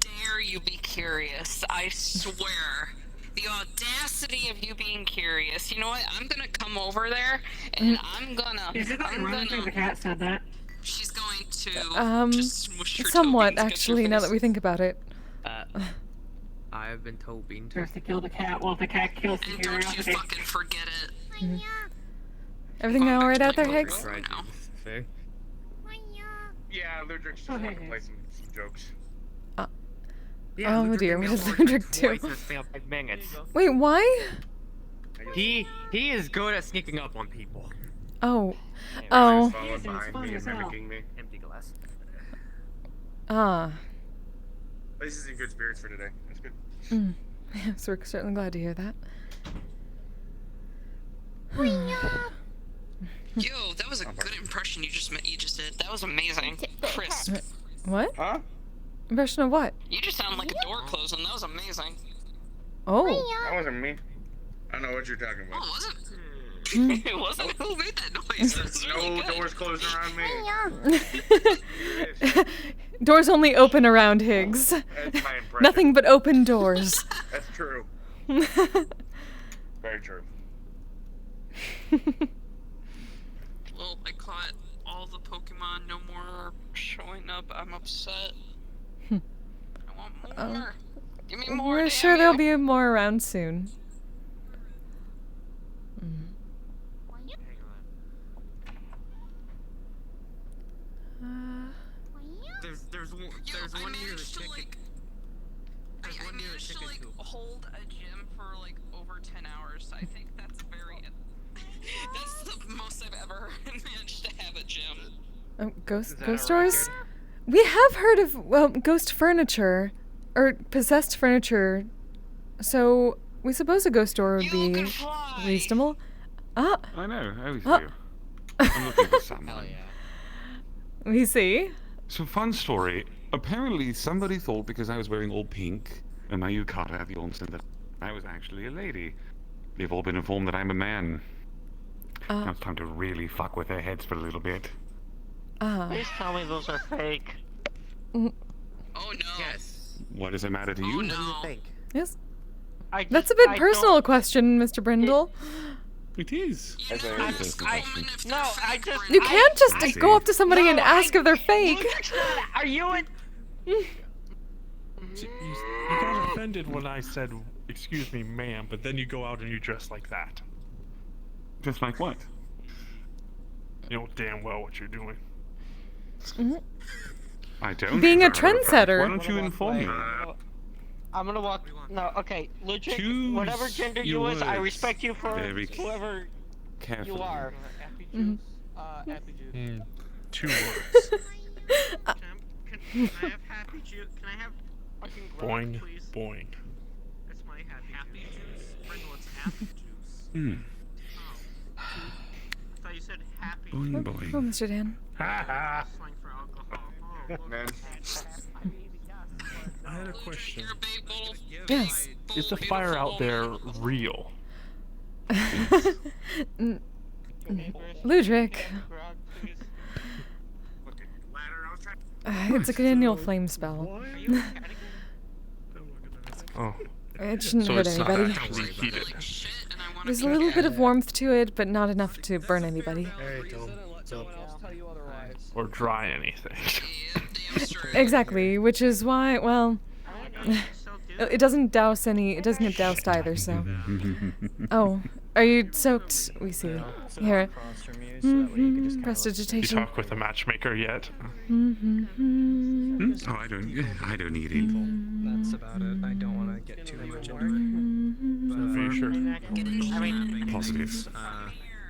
dare you be curious? I swear. The audacity of you being curious. You know what? I'm gonna come over there and I'm gonna.
Is it ironic that the cat said that?
She's going to just smush her
Somewhat,
toe beans against her
actually, now that
face.
we think about it.
I've been told being
We have to kill the cat. Well, if the cat kills the curiosity.
Don't you fucking forget it.
Everything all right out there, Higgs?
Right. Fair.
Yeah, Ludric's just wanted to play some jokes.
Oh dear, what did Ludric do? Wait, why?
He is good at sneaking up on people.
Oh.
Followed behind me and mimicking me.
Empty glass.
Ah.
At least he's in good spirits for today. That's good.
So we're certainly glad to hear that.
Yo, that was a good impression you just did. That was amazing. Crisp.
What?
Huh?
Impression of what?
You just sound like a door closing. That was amazing.
Oh.
That wasn't me. I don't know what you're talking about.
Oh, was it? It wasn't? Who made that noise?
There's no doors closing around me.
Doors only open around Higgs.
That's my impression.
Nothing but open doors.
That's true. Very true.
Well, I caught all the Pokemon. No more showing up. I'm upset. I want more. Give me more.
We're sure there'll be more around soon.
There's one near the chicken.
I managed to like hold a gym for like over 10 hours. I think that's very. That's the most I've ever managed to have a gym.
Ghost doors? We have heard of ghost furniture, or possessed furniture. So we suppose a ghost door would be reasonable. Ah.
I know. How are you? I'm looking for someone.
We see.
So fun story. Apparently somebody thought because I was wearing all pink and my yukata at the onset that I was actually a lady. They've all been informed that I'm a man. Now it's time to really fuck with their heads for a little bit.
Please tell me those are fake.
Oh no.
Yes.
What does it matter to you?
Oh no.
Yes. That's a bit personal question, Mr. Brindle.
It is.
You can't just go up to somebody and ask if they're fake.
Are you in?
You got offended when I said, "Excuse me, ma'am," but then you go out and you dress like that.
Just like what?
You know damn well what you're doing.
I don't.
Being a trendsetter.
Why don't you inform me?
I'm gonna walk. No, okay, Ludwig. Whatever gender you is, I respect you for whoever you are.
Happy juice.
2 words.
Can I have happy juice? Can I have fucking
Boing,
please?
boing.
That's my happy juice. Brindle, it's happy juice. I thought you said happy.
Boing, boing.
Oh, Mr. Dan.
Slang for alcohol. Oh,
Man.
I had a question.
Yes.
Is the fire out there real?
Ludric. It's a continual flame spell.
Oh.
It shouldn't
So
hurt
it's not
anybody.
actually heated.
There's a little bit of warmth to it, but not enough to burn anybody.
Or dry anything.
Exactly, which is why, well, it doesn't douse any, it doesn't get doused either, so. Oh, are you soaked? We see. Here.
You
Prestidigitation.
talk with a matchmaker yet?
Oh, I don't need it.
That's about it. I don't want to get too much into it.
Are you sure?
Positive.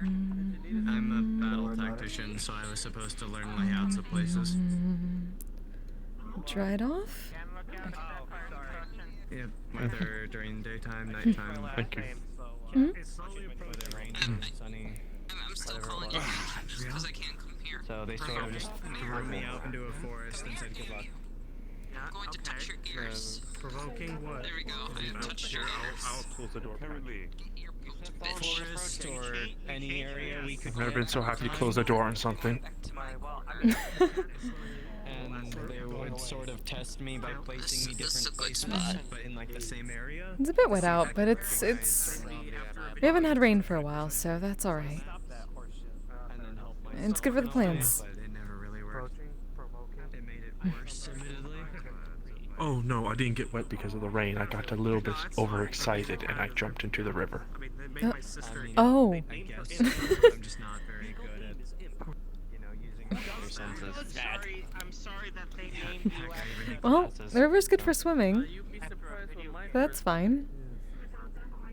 I'm a battle tactician, so I was supposed to learn layouts of places.
Dry it off?
Yeah, whether during daytime, nighttime.
Thank you.
I'm still calling you just because I can't come here.
So they sort of just threw me out into a forest and said good luck.
I'm going to touch your ears.
Provoking what?
There we go. I touched your ears.
I'll close the door.
Apparently.
Forest or any area we could
I've never been so happy to close the door on something.
and they would sort of test me by placing me different places, but in like the same area.
It's a bit wet out, but it's we haven't had rain for a while, so that's all right. It's good for the plants.
But it never really worked. It made it worse, admittedly.
Oh no, I didn't get wet because of the rain. I got a little bit overexcited and I jumped into the river.
Oh.
I guess I'm just not very good at, using my other senses.
I'm sorry that they named you
Well, the river's good for swimming. That's fine.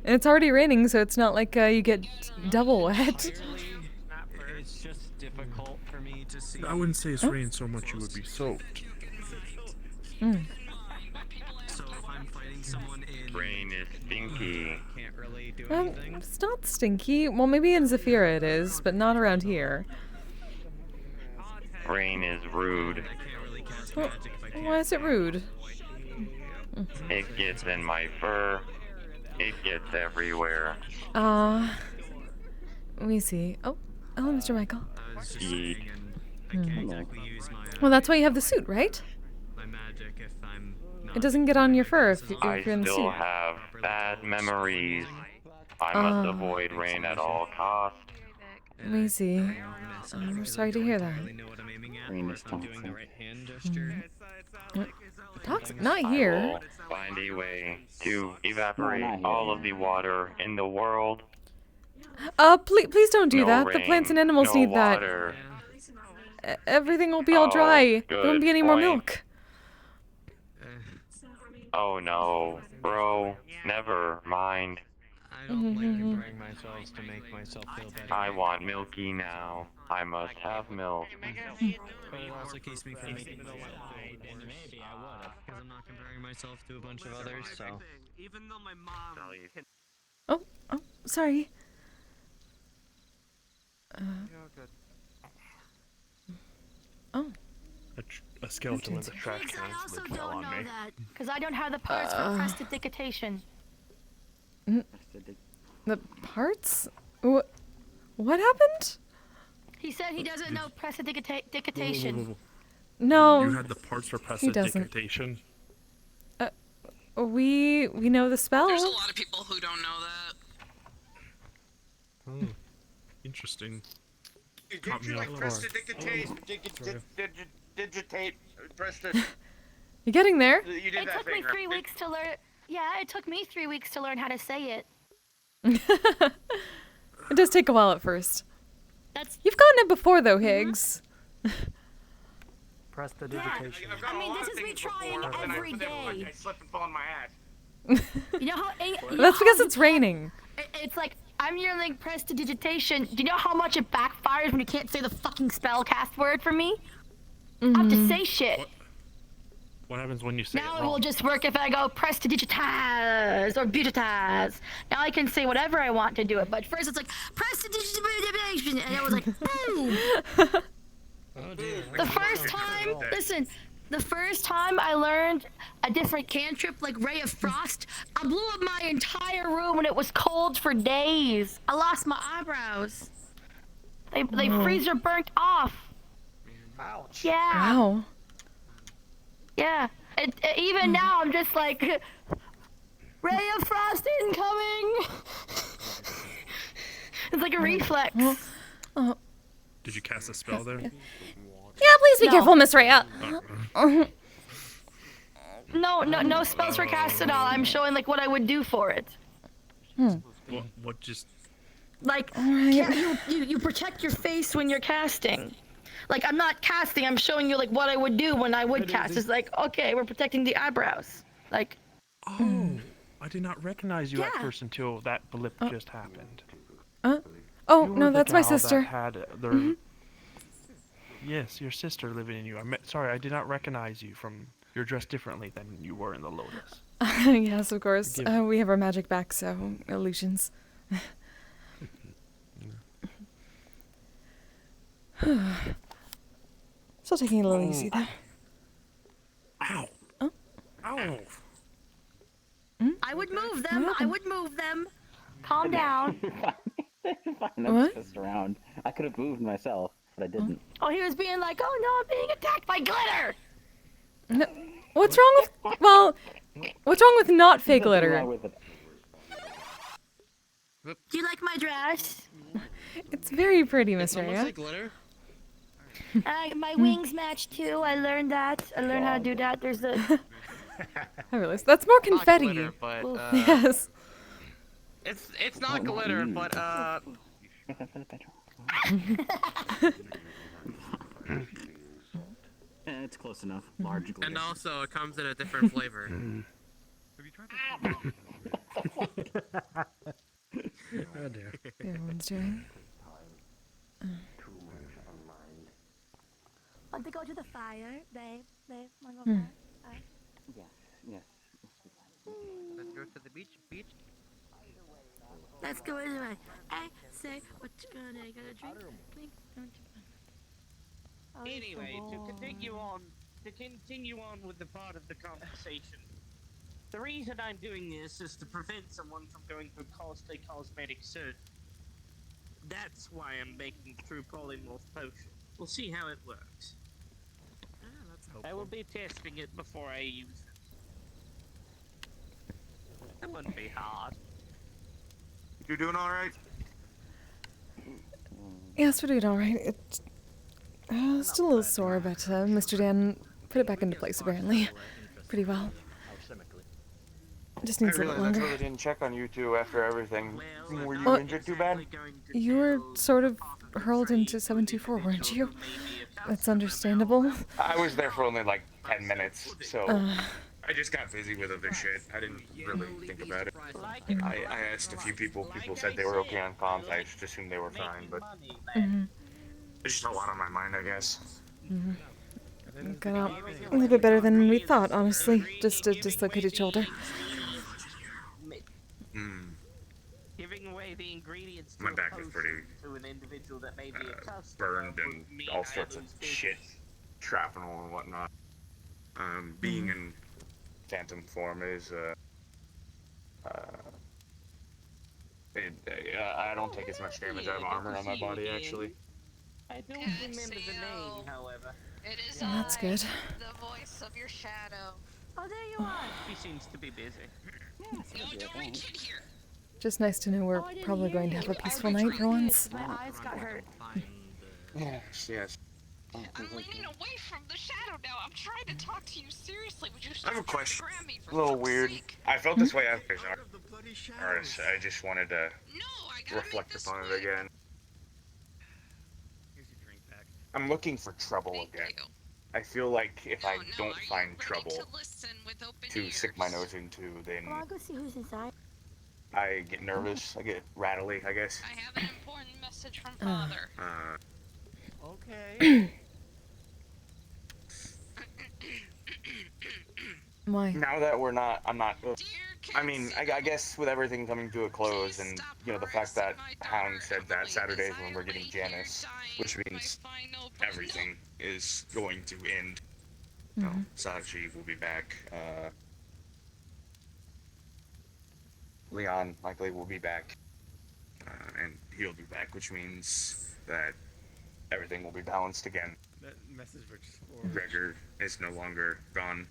And it's already raining, so it's not like you get double wet.
It's just difficult for me to see.
I wouldn't say it's rained so much you would be soaked.
So if I'm fighting someone in
Rain is stinky.
can't really do anything.
It's not stinky. Well, maybe in Zafira it is, but not around here.
Rain is rude.
Well, why is it rude?
It gets in my fur. It gets everywhere.
Let me see. Oh, hello, Mr. Michael.
Yeet.
Well, that's why you have the suit, right?
My magic if I'm
It doesn't get on your fur if
I
you're in the
still
suit.
have bad memories. I must avoid rain at all costs.
Let me see. I'm sorry to hear that.
Rain is toxic.
Toxic? Not
I
here.
will find a way to evaporate all of the water in the world.
Please don't do
No
that. The
rain,
plants and animals
no
need
water.
that. Everything will be all dry. There won't
good
be any more
point.
milk.
Oh no, bro. Never mind.
I don't like comparing myself to make myself feel better.
I want milky now. I must have milk.
But it also keeps me from making myself feel better. Maybe I would have, because I'm not comparing myself to a bunch of others, so.
Even though my mom can...
Oh, sorry. Oh.
A skeleton with a trash can slid fell on me.
Because I don't have the parts for prestidigitation.
The parts? What happened?
He said he doesn't know prestidigitation.
No.
You had the parts for
he doesn't.
prestidigitation.
We know the spell.
There's a lot of people who don't know that.
Interesting.
Did
Caught
you
me
like
off
digitate,
You're getting there.
You did
It
that
took me
finger.
3 weeks to learn. Yeah, it took me 3 weeks to learn how to say it.
It does take a while at first.
That's.
You've gotten it before, though, Higgs.
Prestidigitation.
I mean, this is me trying every day.
I slipped and fell on my ass.
You know how?
That's because it's raining.
It's like I'm yelling prestidigitation. Do you know how much it backfires when you can't say the fucking spellcast word for me? I have to say shit.
What happens when you say
Now
it
it
wrong?
will just work if I go prestidigitize or beautitize. Now I can say whatever I want to do it. But first it's like prestidigitation, and it was like boom. The first time, listen, the first time I learned a different cantrip like Ray of Frost, I blew up my entire room and it was cold for days. I lost my eyebrows. They freeze or burnt off.
Ouch.
Yeah.
Wow.
Yeah. Even now I'm just like, Ray of Frost incoming. It's like a reflex.
Did you cast a spell there?
Yeah, please be careful, Miss Rhea.
No spells were cast at all. I'm showing like what I would do for it.
What just...
Like, you protect your face when you're casting. Like, I'm not casting, I'm showing you like what I would do when I would cast. It's like, okay, we're protecting the eyebrows. Like.
Oh, I did not recognize you at
Yeah.
first until that blip just happened.
Oh,
You
no,
were the
that's my
gal that
sister.
had their... Yes, your sister living in you. Sorry, I did not recognize you from... You're dressed differently than you were in the Lotus.
Yes, of course. We have our magic back, so illusions. Still taking it a little easy though.
Ow.
Oh.
Ow.
I would move them. I would move them. Calm down.
I'm
What?
just around. I could have moved myself, but I didn't.
Oh, he was being like, "Oh no, I'm being attacked by glitter."
No. What's wrong with? Well, what's wrong with not fake
Nothing
glitter?
wrong with it.
Do you like my dress?
It's very pretty, Miss
Almost
Rhea.
like glitter.
My wings match too. I learned that. I learned how to do that. There's the.
I realize that's more
Not
confetti.
glitter, but,
Yes.
It's not glitter, but
It's close enough. Large glitter.
and also it comes in a different flavor.
Have you tried
Oh dear.
Everyone's doing.
Want to go to the fire, babe? Babe, want to go fire?
Yes, yes.
Let's go to the beach.
Let's go anyway. I say, what you gonna get a drink? Drink, don't you? Oh, it's so
Anyway,
warm.
to continue on with the part of the conversation. The reason I'm doing this is to prevent someone from going through costly cosmetic surgery. That's why I'm making True Polymorph Potion. We'll see how it works. I will be testing it before I use it. That wouldn't be hard.
You doing all right?
Yes, we're doing all right. It's still a little sore, but Mr. Dan put it back into place apparently. Pretty well. Just needs a little
I
longer.
really didn't check on you two after everything. Were you
Well,
injured too bad?
You were sort of hurled into 724, weren't you? That's understandable.
I was there for only like 10 minutes, so
Uh.
I just got busy with other shit. I didn't really think about it. I asked a few people. People said they were okay on comms. I just assumed they were fine, but
Mm-hmm.
there's just a lot on my mind, I guess.
Mm-hmm. Got out a little bit better than we thought, honestly. Just a dislocated shoulder.
Giving away the ingredients to
My
a
back is
potion
pretty
to an individual that may be a customer
burned
would
and
mean
all
I
sorts of
lose
shit, shrapnel and whatnot. Being in phantom form is I don't take as much damage out of armor on my body actually.
I don't remember the name, however.
It is
That's good.
the voice of your shadow.
Oh, there you are.
She seems to be busy.
Don't bring kid here.
Just nice to know we're probably going to have a peaceful night for once.
My eyes got hurt.
Yes, yes.
I'm leaning away from the shadow now. I'm trying to talk to you seriously. Would you
I
stop
have a
trying to
question.
grab me for
A little
fuck's
weird.
sake?
I felt this way after Artis. I just wanted to reflect upon it again.
Here's your drink back.
I'm looking for trouble again. I feel like if I don't find trouble to stick my nose into, then
Come on, go see who's inside.
I get nervous. I get rattly, I guess.
I have an important message from Father.
Okay.
Why?
Now that I'm not. I mean, I guess with everything coming to a close, and you know the fact that Hound said that Saturday's when we're getting Janice, which means everything is going to end. You know, Sachi will be back. Leon likely will be back, and he'll be back, which means that everything will be balanced again.
That message for
Gregor is no longer gone.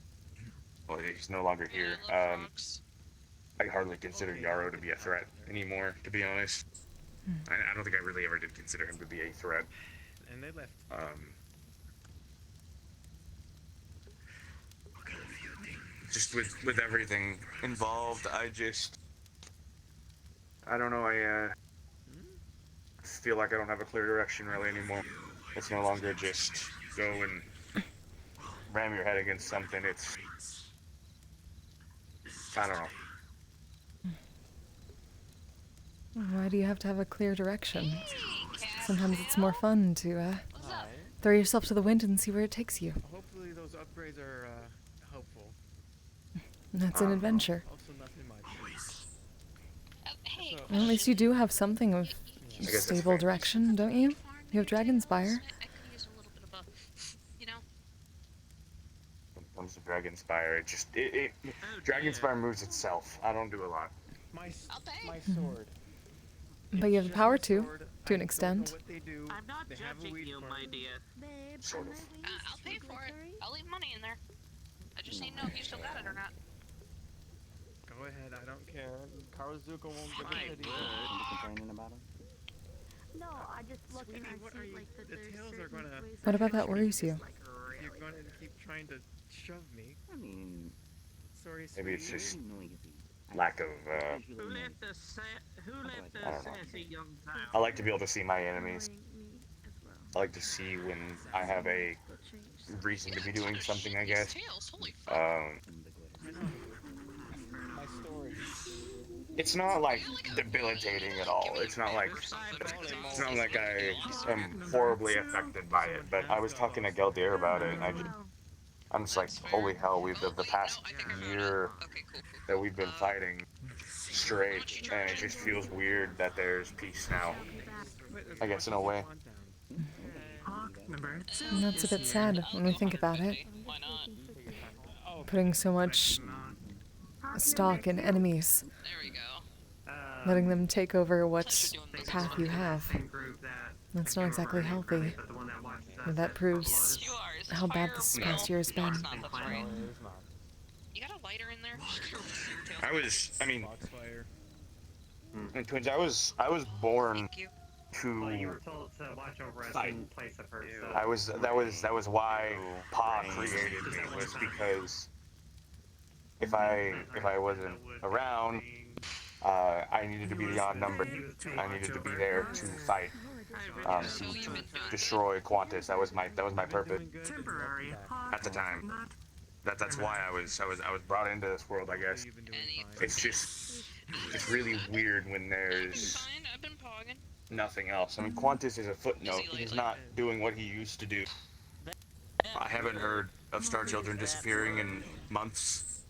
Well, he's no longer here. I hardly consider Yarrow to be a threat anymore, to be honest. I don't think I really ever did consider him to be a threat.
And they left.
Just with everything involved, I don't know, I feel like I don't have a clear direction really anymore. It's no longer just go and ram your head against something. It's, I don't know.
Why do you have to have a clear direction? Sometimes it's more fun to throw yourself to the wind and see where it takes you.
Hopefully those upgrades are helpful.
That's an adventure.
Also nothing much.
Hey,
So,
Well, at least you do have something of
guess that's
stable
fair.
direction, don't you? You have Dragonspire.
I could use a little bit of a, you know.
When it comes to Dragonspire, Dragonspire moves itself. I don't do a lot.
My
Mm-hmm.
sword.
But you have the power to an extent.
I'm not judging you, my dear.
Sort of.
I'll pay for it. I'll leave money in there. I just need to know if you still got it or not.
Go ahead, I don't care. Karazuka won't give
Fine.
it to you.
Complaining about him?
No, I just look and I
what
see
are you?
like that
The
there's
tails are
certain
gonna.
ways
What
of
about that
treating
worries you?
this like a
You're gonna keep trying to shove me.
I mean,
Sorry,
Maybe it's
sweetie.
just
noisy.
lack of.
Who let the
I don't know.
sassy young child?
I like to be able to see my enemies. I like to see when I have a reason to be doing something, I guess.
My story.
It's not like debilitating at all. It's not like I am horribly affected by it. But I was talking to Geldir about it, and I'm just like, holy hell! The past year that we've been fighting straight, and it just feels weird that there's peace now. I guess in a way.
And that's a bit sad when we think about it. Putting so much stock in enemies. Letting them take over what path you have. That's not exactly healthy. And that proves how bad this past year has been.
You got a lighter in there?
And Twins, I was born to
Well, you were told to watch over us
fight.
in place of her, so...
That was why Pa created me, was because if I wasn't around, I needed to be the odd number. I needed to be there to fight, to destroy Qantas. That was my purpose at the time. That's why I was brought into this world, I guess. It's just really weird when there's nothing else. I mean, Qantas is a footnote. He's not doing what he used to do. I haven't heard of Star Children disappearing in months.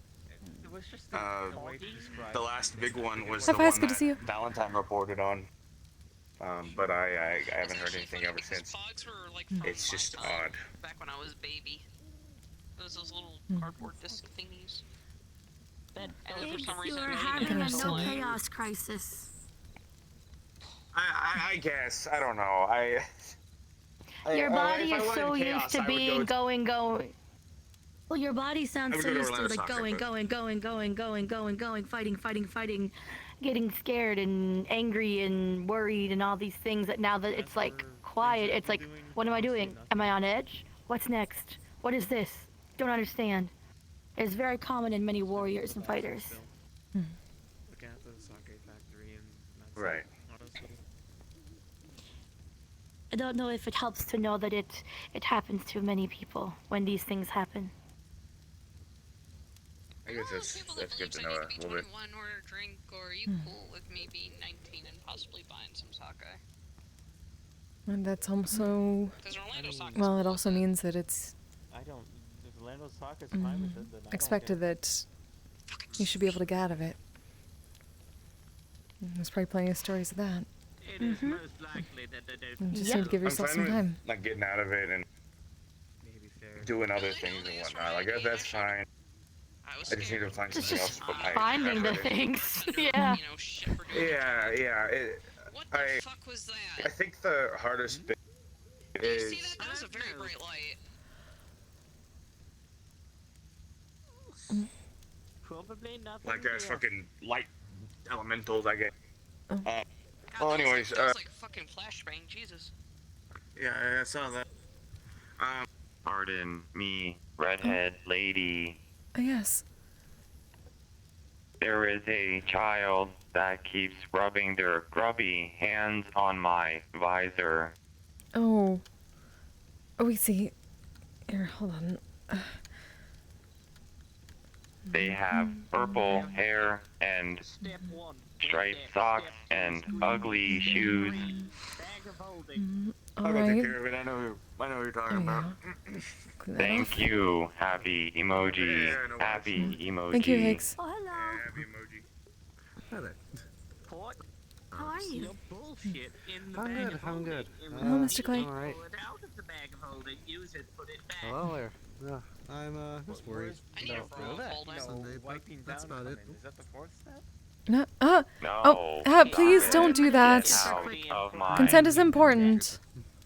The last big one was the one that Valentine reported on. But I haven't heard anything ever since. It's just odd.
Back when I was a baby. Those little cardboard disc thingies. And then for some
You
reason,
are
I
having
didn't
a
get
no
it.
chaos crisis.
I guess. I don't know.
Your body
if I
is
wanted
so
chaos,
used to
I would
being
go
going. Well, your body
I
sounds
would
so
go to
used to
Orlando
like
Soccer,
going, fighting, getting scared and angry and worried and all these things that now that it's like quiet, it's like, what am I doing? Am I on edge? What's next? What is this? Don't understand. It's very common in many warriors and fighters.
Look at the sake factory and that's
Right.
Honestly.
I don't know if it helps to know that it happens to many people when these things happen.
I guess that's good to know a little bit.
Order a drink, or are you cool with me being 19 and possibly buying some sake?
And that's also... Well, it also means that it's
I don't. If Orlando Soccer's fine with it, then I don't
expected
care.
that you should be able to get out of it. There's probably plenty of stories of that.
It is most likely that they don't.
You just need to give yourself some time.
Like getting out of it and doing other things and whatnot. Like that's fine. I just need to find something else to put my
Finding the
effort in.
things, yeah.
Yeah. I think the hardest bit is
That was a very bright light.
Probably nothing.
like fucking light elementals, I guess.
God,
Well, anyways,
that was like fucking flashbang, Jesus.
yeah, I saw that.
Pardon me, redhead lady.
Yes.
There is a child that keeps rubbing their grubby hands on my visor.
Oh. Oh, we see. Here, hold on.
They have purple hair and striped socks and ugly shoes.
I'll go take care of it. I know what you're talking about.
Thank you, happy emoji.
Yeah, no
Happy emoji.
Thank you, Higgs.
Oh, hello.
Happy emoji.
Port.
How are you?
Your bullshit in the
I'm
bag
good,
of
I'm
holding.
good.
And
Hello,
when
Mr.
you
Clay.
Alright.
pull it out of the bag of holding, use it, put it back.
Hello there. Yeah, I'm just worried
I need a
about
bra folding.
Sunday, but
wiping
that's
down
about it.
plumbing. Is that the fourth step?
No,
No.
please don't do that.
Out of my
Consent is important.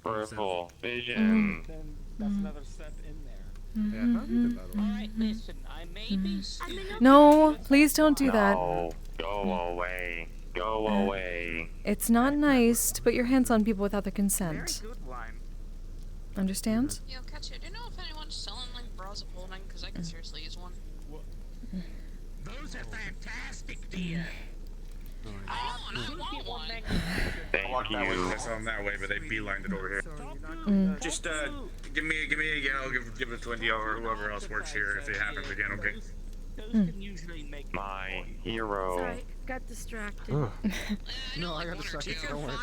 peripheral vision.
Then that's another step in there.
Yeah, how have you been, by the way?
Alright, listen, I may be sick.
No, please don't do that.
No. Go away. Go away.
It's not nice to put your hands on people without their consent.
Very good line.
Understand?
Yo, Katya, do you know if anyone's selling like bras of holding? Because I could seriously use one.
Those are fantastic, dear.
I want one.
Thank you.
I saw them that way, but they beelined it over here. Just give me a yell, give it to Wendy or whoever else works here if it happens again, okay?
Those can usually make
My hero.
Sorry, got distracted.
No, I got distracted. Don't worry.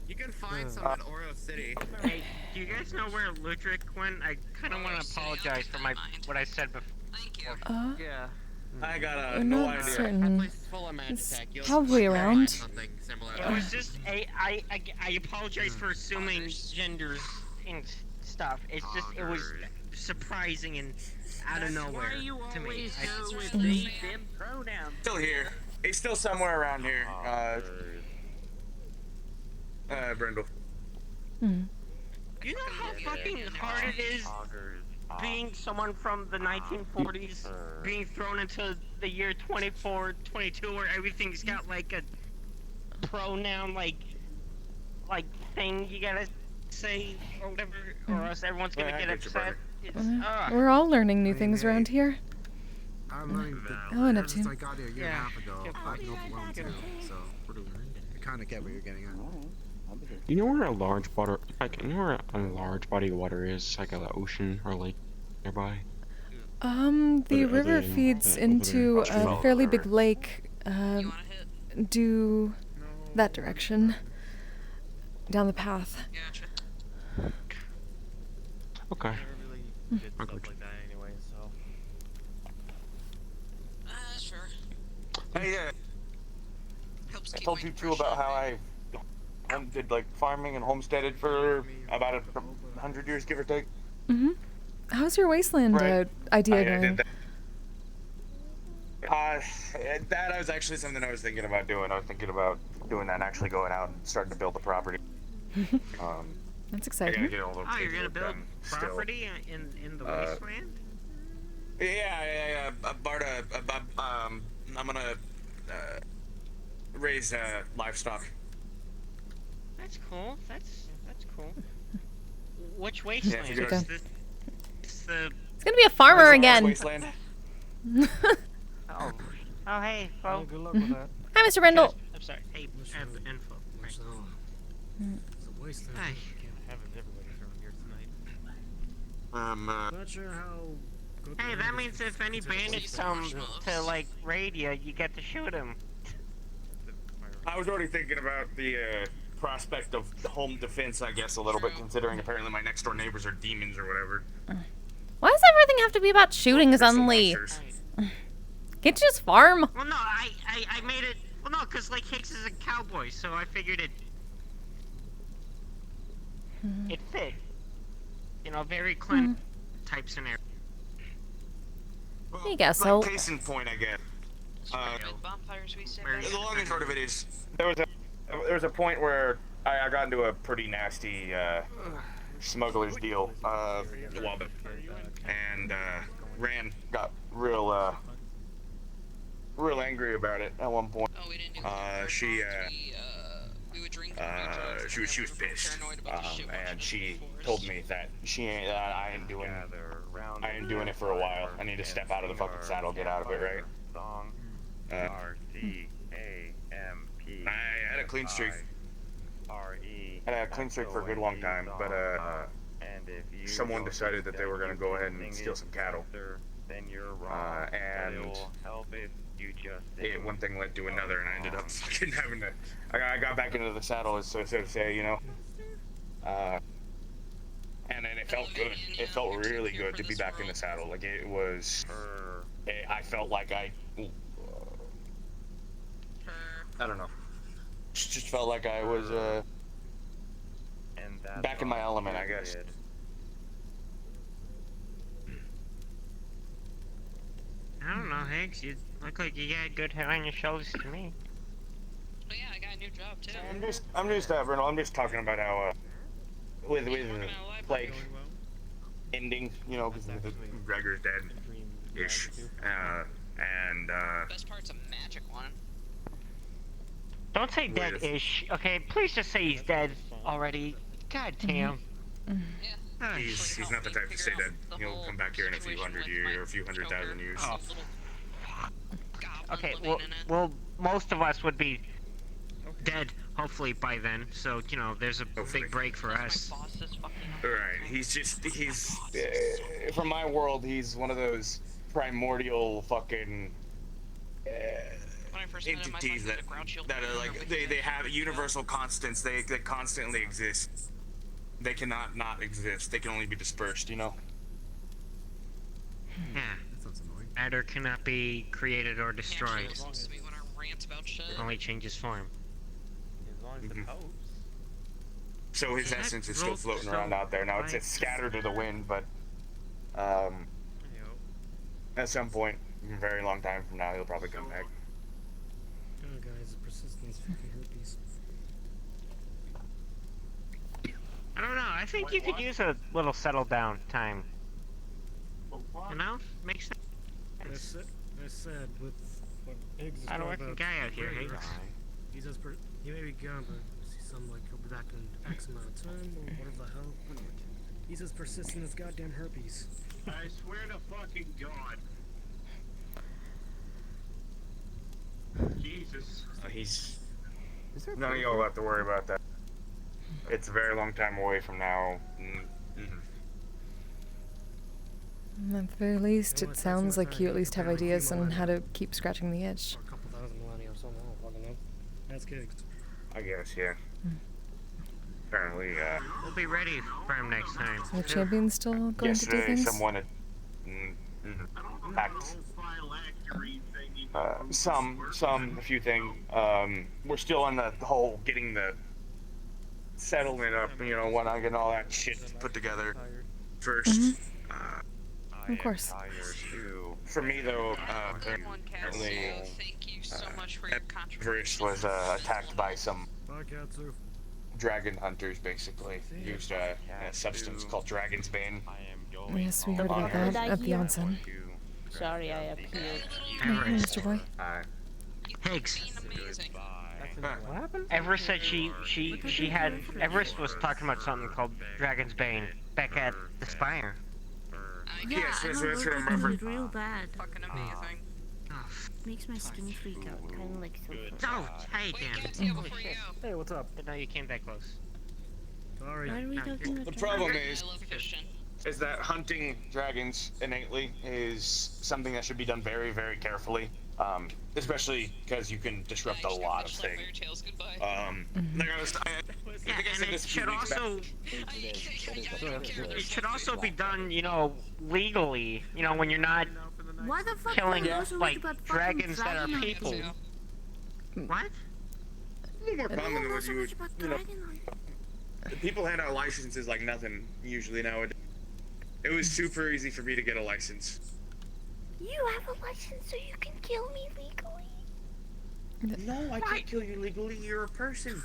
You can find some at Oreo City.
Hey, do you guys know where Ludwig went? I kind of want to apologize for what I said before.
Thank you.
Yeah. I got
I'm
no
not
idea.
certain.
It's full of magic
It's
tech. You'll
probably
find
around.
something similar.
It was just I apologize for assuming genders and stuff. It's just it was surprising and out of nowhere
why you
to me.
always go with
Mm.
them pronouns.
Still here. He's still somewhere around here. Brindle.
You know how fucking hard it is being someone from the 1940s being thrown into the year 2422 where everything's got like a pronoun like thing you gotta say or whatever or else everyone's gonna
Yeah, I
get
get you,
upset.
brother.
We're all learning new things around here.
I'm learning
Oh, and
ever
up
since
to.
I got here a year and a half ago. I've been overwhelmed too. So I kind of get what you're getting at.
You know where a large water, like, you know where a large body of water is, like a ocean or lake nearby?
The
Other
river
than-
feeds
over
into
there.
a fairly big lake, due that direction. Down the path.
Okay.
Did stuff like that anyway, so.
Sure.
Hey,
Helps
I
keep
told
my
you too
depression
about how
away.
I did like farming and homesteaded for about 100 years, give or take.
How's your wasteland
Right.
idea
I
going?
did that. That was actually something I was thinking about doing. I was thinking about doing that and actually going out and starting to build the property.
That's
I gotta
exciting.
get all the
Oh, you're gonna
paperwork
build
done still.
property in the wasteland?
Yeah. I'm gonna raise livestock.
That's cool. That's cool. Which wasteland?
if you
Is
go-
this the
It's gonna be a farmer again.
Wasteland.
oh hey, folks.
Good luck with that.
Hi, Mr. Brindle.
I'm sorry. Hey, info. Right.
It's a wasteland.
Hi.
Having everybody around here tonight.
Not sure how good.
Hey, that means if any bandits come to like raid you, you get to shoot them.
I was already thinking about the prospect of home defense, I guess, a little bit, considering apparently my next door neighbors are demons or whatever.
Why does everything have to be about shooting suddenly? Can't you just farm?
Well, no, I made it. Well, no, because like Hicks is a cowboy, so I figured it fit. You know, very Clint type scenario.
I guess
Like,
so.
case in point, I guess.
Vampires we say.
The long and short of it is, there was a point where I got into a pretty nasty smuggler's deal a while back, and Ran got real angry about it at one point.
Oh, we didn't do
She was pissed, and she told me that I ain't doing it for a while. I need to step out of the fucking saddle, get out of it, right? I had a clean streak. I had a clean streak for a good long time, but someone decided that they were gonna go ahead and steal some cattle. And one thing led to another, and I ended up fucking having to. I got back into the saddle, so to say, you know. And then it felt good. It felt really good to be back in the saddle. Like I felt like
I don't know. Just felt like I was back in my element, I guess.
I don't know, Higgs. You look like you got good head on your shoulders to me.
Oh yeah, I got a new job too.
I'm just Bruno, I'm just talking about how with plague ending, you know, because Gregor's dead-ish, and
Best part's a magic one.
Don't say dead-ish, okay? Please just say he's dead already. God damn.
he's not the type to say that he'll come back here in a few hundred years or a few 100,000 years.
Oh. Okay, well, most of us would be dead, hopefully, by then. So, you know, there's a big break for us.
Right, he's from my world, he's one of those primordial fucking entities that are like, they have universal constants, they constantly exist. They cannot not exist, they can only be dispersed, you know?
Yeah. Matter cannot be created or destroyed. It only changes form.
So his essence is still floating around out there. Now it's scattered to the wind, but at some point, a very long time from now, he'll probably come back.
Oh, guys, the persistence fucking herpes.
I don't know, I think you could use a little settle down time. You know? Makes sense.
I said with what Higgs is
Hard working guy out here, Higgs.
He says he may be gone, but he sounds like he'll be back in X amount of time or whatever the hell. He says persistent as goddamn herpes.
I swear to fucking God. Jesus.
None of y'all have to worry about that. It's a very long time away from now.
At the very least, it sounds like you at least have ideas on how to keep scratching the itch.
A couple thousand millennia or something, I don't fucking know. That's Higgs.
I guess, yeah. Apparently,
We'll be ready for him next time.
Are the champions still going to do
yesterday
things?
someone had packed a few things. We're still on the whole getting the settlement up, you know, when I get all that shit put together first.
Of course.
For me, though, apparently, Everest was attacked by some dragon hunters, basically. Used a substance called dragon's bane.
Yes, we heard about that at the onsen.
Sorry, I appeared.
Mr. Boy.
Higgs.
What happened?
Everest said she had. Everest was talking about something called Dragon's Bane back at the Spire.
Yeah,
yes,
I
that's
remember
what I
it
remember.
was real bad.
Fucking amazing.
Makes my skin freak out, kind of like so.
Oh, hey, Dan.
Hey, what's up?
Didn't know you came that close.
Sorry.
Why are we talking about
The
dragons?
problem is that hunting dragons innately is something that should be done very, very carefully. Especially because you can disrupt a lot of things. Like I think I said this a few weeks back.
It should also be done, you know, legally. You know, when you're not
Why the fuck
killing
do you know so much
like
about
dragons that are
dragon
people.
hunting?
What?
A little more common than what you would, you know. People hand out licenses like nothing usually nowadays. It was super easy for me to get a license.
You have a license so you can kill me legally?
No, I can't kill you legally. You're a person.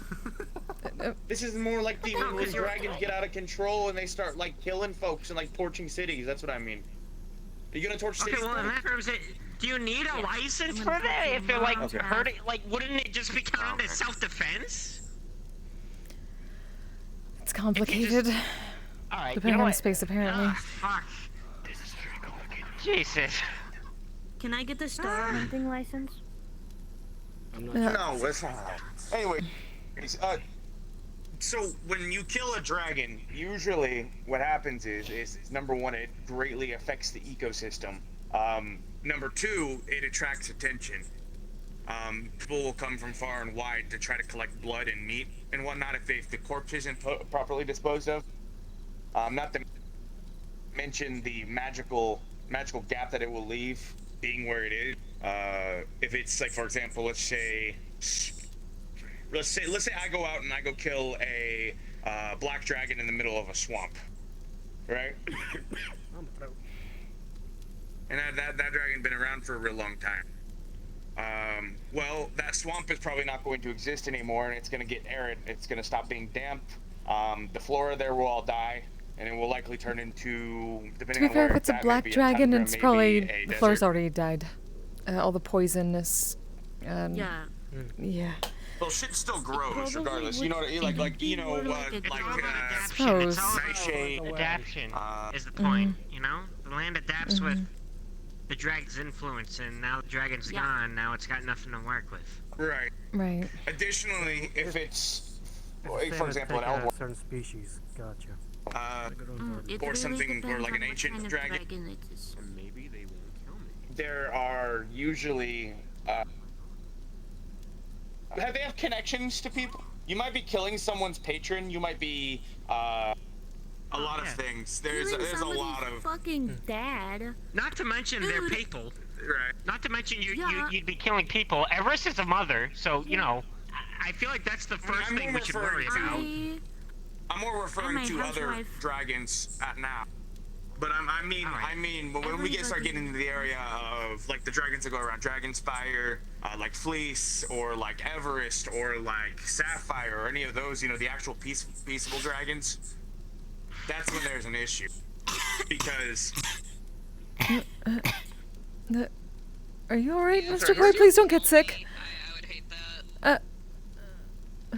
This is more like the when dragons get out of control and they start like killing folks and like torching cities. That's what I mean. Are you gonna torch
Okay,
cities?
well, in that terms, do you need a license for that? If they're like hurting, like, wouldn't it just be counted as self-defense?
It's complicated.
Alright,
Depending
you know
on
what?
space, apparently.
Fuck. This is very complicated. Jesus.
Can I get the star hunting license?
No, it's not. Anyway, so when you kill a dragon, usually what happens is number one, it greatly affects the ecosystem. Number two, it attracts attention. People will come from far and wide to try to collect blood and meat and whatnot if the corpse isn't properly disposed of. Not to mention the magical gap that it will leave being where it is. If it's like, for example, let's say let's say I go out and I go kill a black dragon in the middle of a swamp, right? And that dragon been around for a real long time. Well, that swamp is probably not going to exist anymore, and it's going to get arid. It's going to stop being damp. The flora there will all die, and it will likely turn into, depending
To be
on
fair,
where
if it's a
at,
black
maybe
dragon,
tundra,
it's
maybe
probably
a
the floor's
desert.
already died. All the poisonous.
Yeah.
Yeah.
Well, shit still grows
Probably
regardless. You know,
would
like you know,
adaptation.
Suppose.
Adaptation is the
Mm-hmm.
point, you know? The land adapts with the dragon's influence, and now the dragon's gone, now it's got nothing to work with.
Right.
Right.
Additionally, if it's,
It's
for example, an elf,
certain species. Gotcha.
or something, or like an ancient dragon,
Maybe they won't kill me.
there are usually they have connections to people. You might be killing someone's patron. You might be a lot of things. There's a lot of
fucking dad.
Not to mention they're people.
Right.
Not to mention you'd be killing people. Everest is a mother, so, you know, I feel like that's the first thing we should worry about.
I'm more referring to other
housewife.
dragons at now. But I mean, when we start getting into the area of like the dragons that go around Dragonspire, like Fleece, or like Everest, or like Sapphire, or any of those, you know, the actual peaceable dragons, that's when there's an issue. Because
Are you alright,
Sorry,
Mr. Coy? Please don't get sick.
I would hate that. Or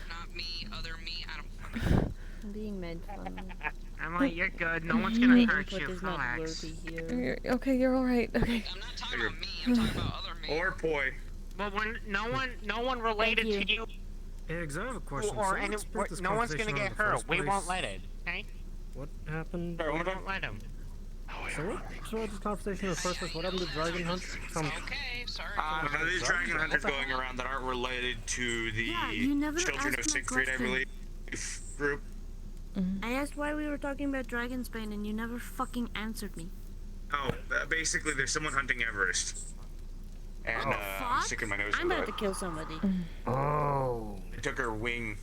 not me, other me, I don't.
I'm being made fun of.
Emily, you're good. No one's gonna hurt you.
Is not
Relax.
worthy here.
Okay, you're alright. Okay.
I'm not talking about me, I'm talking about other me.
Or Poi.
Well, when no one related to you,
Eggs, I have a question.
or
So
any,
let's break this
no one's gonna
conversation
get
around the
hurt.
first
We
place.
won't let it. Okay?
What happened?
We won't let him.
So what? So this conversation in the first place. What happened to Dragon Hunt?
Okay, sorry.
There's dragon hunters going around that aren't related to the
you never
Children of
asked my
Siegfried, I
question.
believe, group.
I asked why we were talking about Dragonsbane and you never fucking answered me.
Oh, basically, there's someone hunting Everest. And I'm sticking my nose
I'm
into
about
it.
to kill somebody.
Oh.
They took her wing,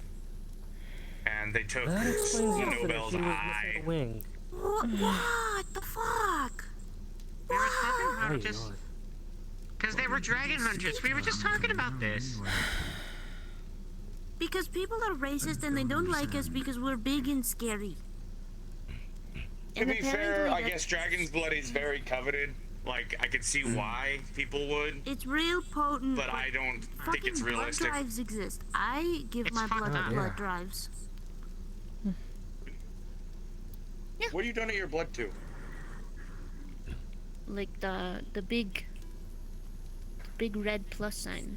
and they took
That explains it.
Nobel's
She was
eye.
missing a wing.
What the fuck?
They were talking about
Ay,
just
ay.
because they were dragon hunters. We were just talking about this.
Because people are racist and they don't like us because we're big and scary.
To be fair, I guess dragon's blood is very coveted. Like, I could see why people would,
It's real potent.
but I don't think
fucking
it's
blood
realistic.
drives exist. I give my blood to blood drives.
What are you donate your blood to?
Like the big red plus sign.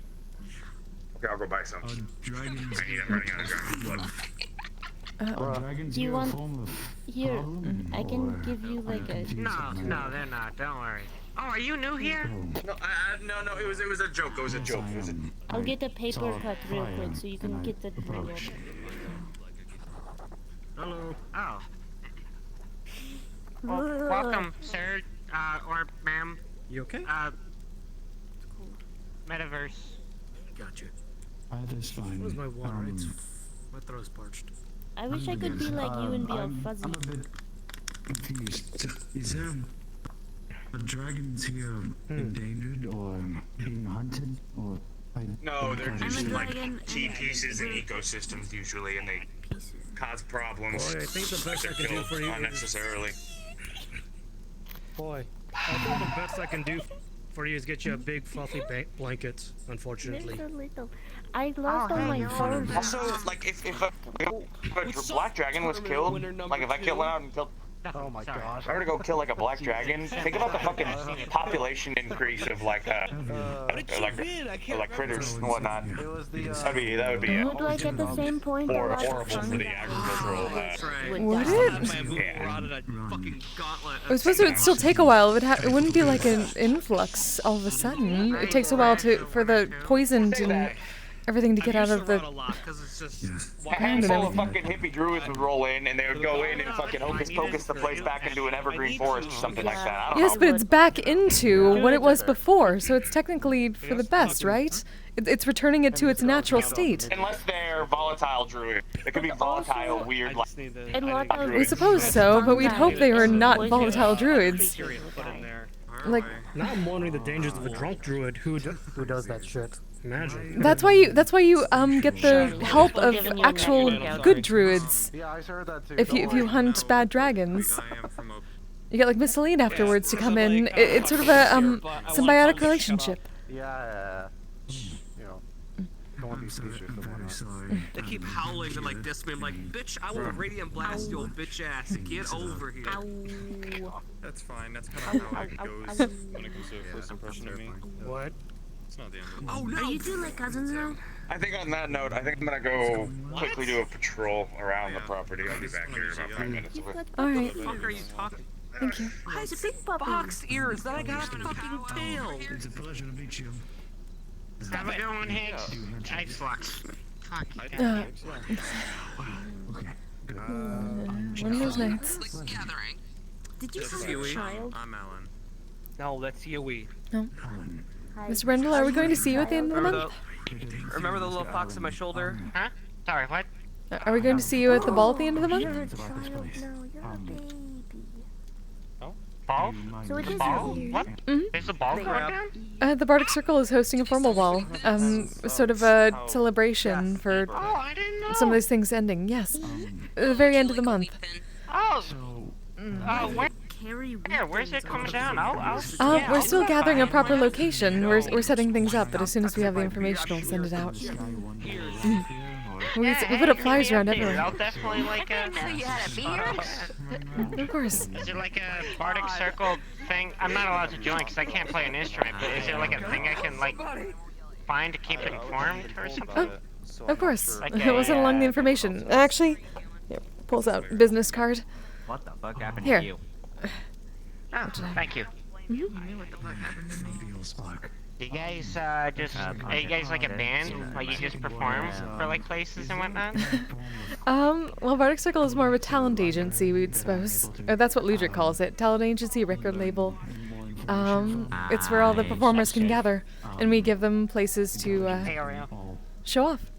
Okay, I'll go buy some.
Dragons.
I need it running out of dragon's blood.
Dragons
Do you want-
a form of
Here,
problem,
I can
or
give you
am I
like a.
confused
No,
about
no,
that?
they're not. Don't worry. Oh, are you new here?
No, no, it was a joke. It was a joke. It was a.
I'll get a paper cut real quick so you can get the real.
Hello. Oh. Well, welcome, sir, or ma'am.
You okay?
Metaverse.
Gotcha.
That's fine.
Where's my water? My throat's parched.
I wish I could be like you and be all
I'm
fuzzy.
a bit confused. Is are dragons here endangered or being hunted or?
No, they're
I'm
just
a
like
dragon
key
and
pieces in ecosystems usually, and they cause problems.
Boy, I think the best I can do
Kill
for you is-
unnecessarily.
Boy, I think the best I can do for you is get you a big fluffy blanket. Unfortunately.
They're so little. I lost all my fur.
Also, like if a black dragon was killed, like if I went out and killed.
Oh my god.
If I were to go kill like a black dragon, think about the fucking population increase of like critters and whatnot. That would be
Would like at the same point a lot of
horrible
fun.
for the agricultural.
Would it?
Yeah.
I suppose it would still take a while. It wouldn't be like an influx all of a sudden. It takes a while for the poison to everything to get out
used
of
to
the.
run a lot because it's just
A handful of fucking hippie druids would roll in, and they would go in and fucking hocus pocus the place back into an evergreen forest or something like that. I don't
Yes,
know.
but it's back into what it was before, so it's technically for the best, right? It's returning it to its natural state.
Unless they're volatile druid. They could be volatile, weird, like.
We suppose so, but we'd hope they were not volatile druids. Like,
now I'm wondering the dangers of a drunk druid who does that shit. Imagine.
that's why you get the help of actual good druids.
Yeah, I heard that too.
If you hunt bad dragons, you get like Miss Celine afterwards to come in. It's sort of a symbiotic relationship.
Yeah. You know, don't want to be speechless and whatnot.
they keep howling and like this me. I'm like, bitch, I will radiant blast your bitch ass. Get over here.
That's fine. That's kind of how it goes when it comes to a first impression of me.
What?
It's not the end of
Oh
Are
no!
you two like cousins now?
I think on that note, I think I'm gonna go quickly do a patrol around the property. I'll be back here in about 5 minutes.
All right.
What the fuck are you talking?
Thank you.
Why is a big puppy?
Boxed ears that I got a fucking tail.
It's a pleasure to meet you.
Have a good one, Hicks. Icebox. Fuck.
One of those nights.
Did you
This is
have a
Huey.
child?
I'm Alan.
No, that's Yui.
No. Mr. Brendel, are we going to see you at the end of the month?
Remember the little fox on my shoulder?
Huh? Sorry, what?
Are we going to see you at the ball at the end of the month?
You're a child now. You're a baby.
Ball?
So it is
Ball?
weird.
What? There's a ball going down?
The Bardic Circle is hosting a formal ball. Sort of a celebration for
Oh, I didn't know.
some of those things ending. Yes. At the very end of the month.
Oh. Where's it coming down?
We're still gathering a proper location. We're setting things up, but as soon as we have the information, we'll send it out. We put up flyers around everywhere.
I'll definitely like a...
You had a beard?
Of course.
Is it like a Bardic Circle thing? I'm not allowed to join because I can't play an instrument, but is there like a thing I can like find to keep informed or something?
Of course.
Like
It wasn't along the information. Actually, here, pulls out business card.
What the fuck happened
Here.
to you?
Oh, thank you. You guys are you guys like a band? Like you just perform for like places and whatnot?
Well, Bardic Circle is more of a talent agency, we'd suppose. Or that's what Ludric calls it. Talent agency, record label. It's where all the performers can gather, and we give them places to show off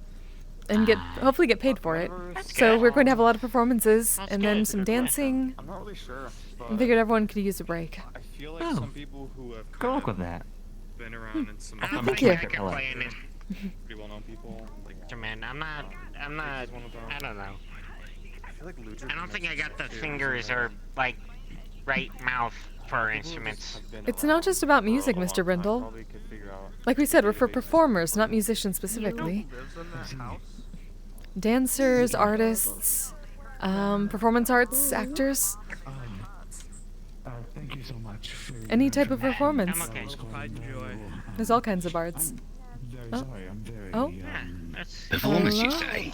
and hopefully get paid for it. So we're going to have a lot of performances and then some dancing.
I'm not really sure.
I figured everyone could use a break.
I feel like some people who have
Good luck with that.
been around in some
Thank you.
pretty well-known people. Like,
Man, I'm not, I don't know.
I feel like Ludric
I don't think I got the
mentioned
fingers or, like, right mouth for instruments.
It's not just about music, Mr. Brindle.
probably could figure out.
Like we said, we're for performers, not musicians specifically. Dancers, artists, performance arts, actors.
Thank you so much.
Any type of performance.
I'm okay.
There's all kinds of bards.
Very
Oh.
sorry. I'm very.
Oh.
Performance,
you say?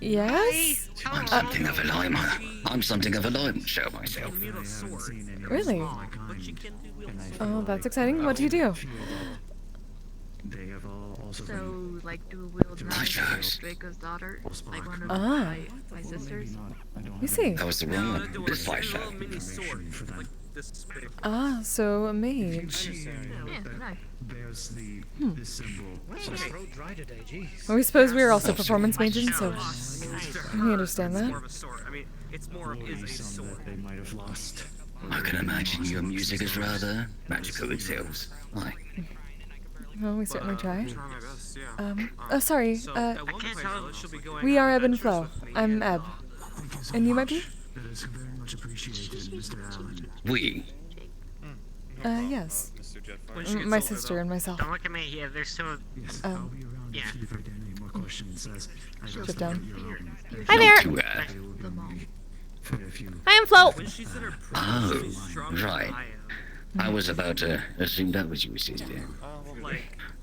Yes?
I'm something of a lime. I'm something of a lime show myself.
Really? Oh, that's exciting. What do you do?
They have also
So, like, do a wheel drive Draco's daughter, like one of my sisters.
You see.
That was the wrong one. This fly show.
Ah, so a mage.
There's the this symbol.
Throat dry today, jeez.
Well, we suppose we are also performance mages, so we understand that.
I mean, it's more is a sword.
That they might have lost.
I can imagine your music is rather magical itself. Aye.
Well, we certainly try.
Try my best, yeah.
Oh, sorry. We are Ebb and Flow. I'm Ebb. And you might be?
That is very much appreciated, Mr. Allen.
We.
Yes. My sister and myself.
Don't look at me. Yeah, there's two.
Yes, I'll be around if you've heard any more questions. As I
Sit down.
Hi there.
I am Flo.
Oh, right. I was about to assume that was you, sister.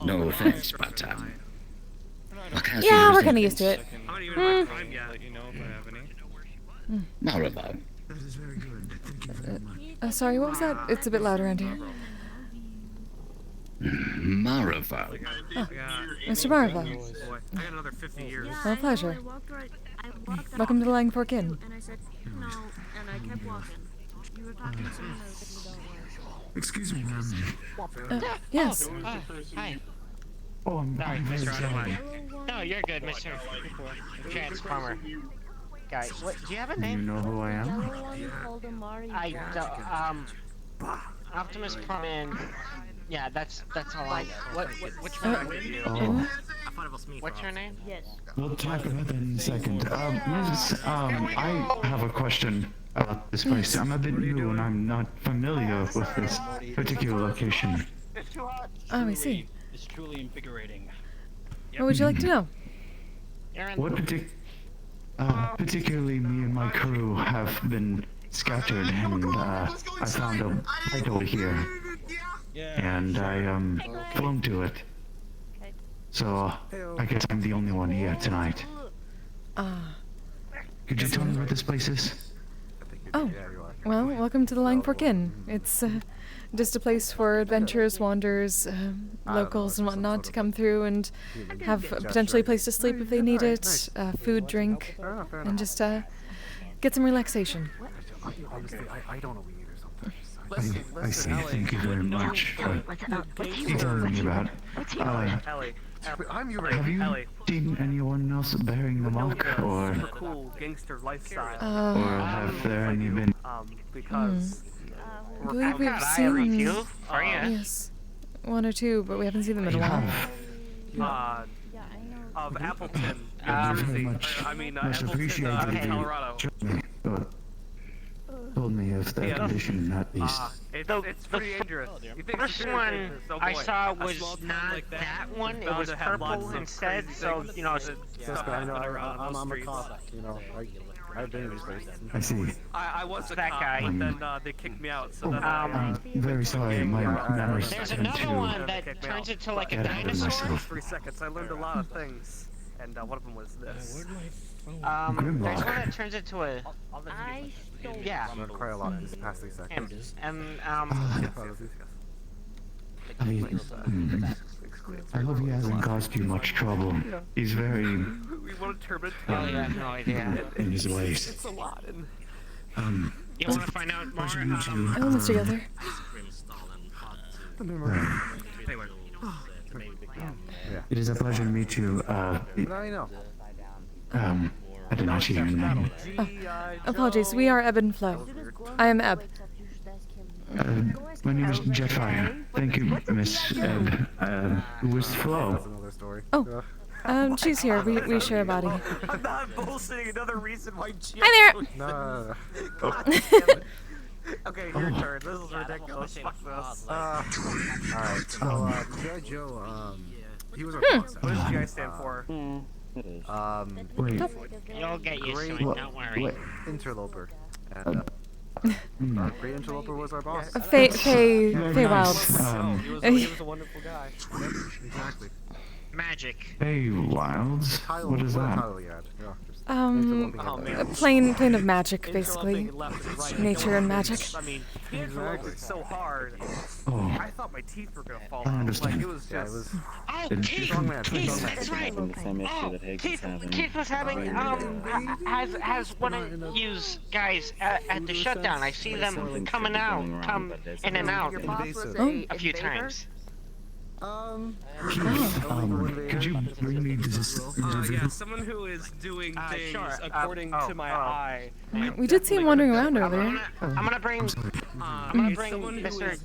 No offense, but I can't see
Yeah, we're
everything.
kind of used to it.
Not about.
That is very good. Thank you very much.
Sorry, what was that? It's a bit loud around here.
Marava.
Oh, Mr. Marva.
Boy, I got another 50 years.
Well, pleasure. Welcome to the Lang Fork Inn.
And I said, no, and I kept walking. You were talking to someone else and you don't work.
Excuse me, ma'am.
Yes.
Hi.
Oh, I'm
Sorry,
very
Mr.
sorry.
Otherwise. No, you're good, Mr. Transformer. Guy, what? Do you have a
Do you
name?
know who I am?
I don't, Optimus Prime and yeah, that's all I know. Which one are you?
Oh.
What's your name? Yes.
We'll talk about that in a second. Miss, I have a question about this place. I'm a bit new and I'm not familiar with this particular location.
Oh, I see.
It's truly invigorating.
What would you like to know?
What particularly me and my crew have been scattered, and I found a light over here, and I flown to it. So I guess I'm the only one here tonight. Could you tell me where this place is?
Oh, well, welcome to the Lang Fork Inn. It's just a place for adventurers, wanderers, locals and whatnot to come through and have potentially a place to sleep if they need it, food, drink, and just get some relaxation.
I don't know weed or something.
I see. Thank you very much for telling me about. Have you seen anyone else bearing the mark, or
Cool gangster lifestyle.
or have there any been?
Because
I believe we've seen yes, one or two, but we haven't seen them in a while.
Of Appleton,
Very
Jersey.
much,
I mean,
much
Appleton,
appreciated.
Colorado.
Told me of their condition at least.
It's pretty dangerous. You think it's
First
very
one
dangerous, oh
I
boy.
saw
A
was
small town
not
like
that one. It
bound
was
to have lots
purple
of
instead.
crazy
So
things
you know.
Jessica, I know. I'm a cop. You know, I've been in these places.
I see.
I was a
that
cop,
guy.
but then they kicked me out. So then
I'm very sorry. My manners
There's
tend
another
to
one that turns into like a
get ahead of
dinosaur.
myself.
3 seconds, I learned a lot of things, and one of them was this.
There's one that turns into a. Yeah.
I'm gonna cry a lot these past 3 seconds.
And
I hope he hasn't caused you much trouble. He's very
We want to turn it.
I have no idea.
in his ways.
It's a lot. And
You want to find out more?
Almost together.
It is a pleasure to meet you.
Now you know.
I did not see your name.
Apologies, we are Ebb and Flow. I am Ebb.
My name is Jetfire. Thank you, Miss Ebb. Who is Flo?
Another story.
Oh, she's here. We share a body.
I'm not bullshitting. Another reason why.
Hi there.
No.
Okay, your turn. This is ridiculous. Fuck this.
Alright, so, G.I. Joe, he was our boss.
What does GI stand for?
Wait.
You'll get used to it.
What?
Don't worry.
What?
Interloper. And, our great interloper was our boss.
Feywild.
He was a wonderful guy.
Exactly.
Magic.
Hey, Wilds. What is that?
Title you had. Yeah, just
A plane of magic, basically. Nature and magic.
I mean, interloper so hard.
Oh.
I thought my teeth were gonna fall
I
out.
understand.
Like, it was just.
Oh,
It-
Keith, that's right. Oh, Keith was having has one of yous guys at the shutdown. I see them come in and out a few times.
Could you bring me this?
Yeah, someone who is doing things according to my eye.
We did see him wandering around earlier.
I'm gonna bring Mr.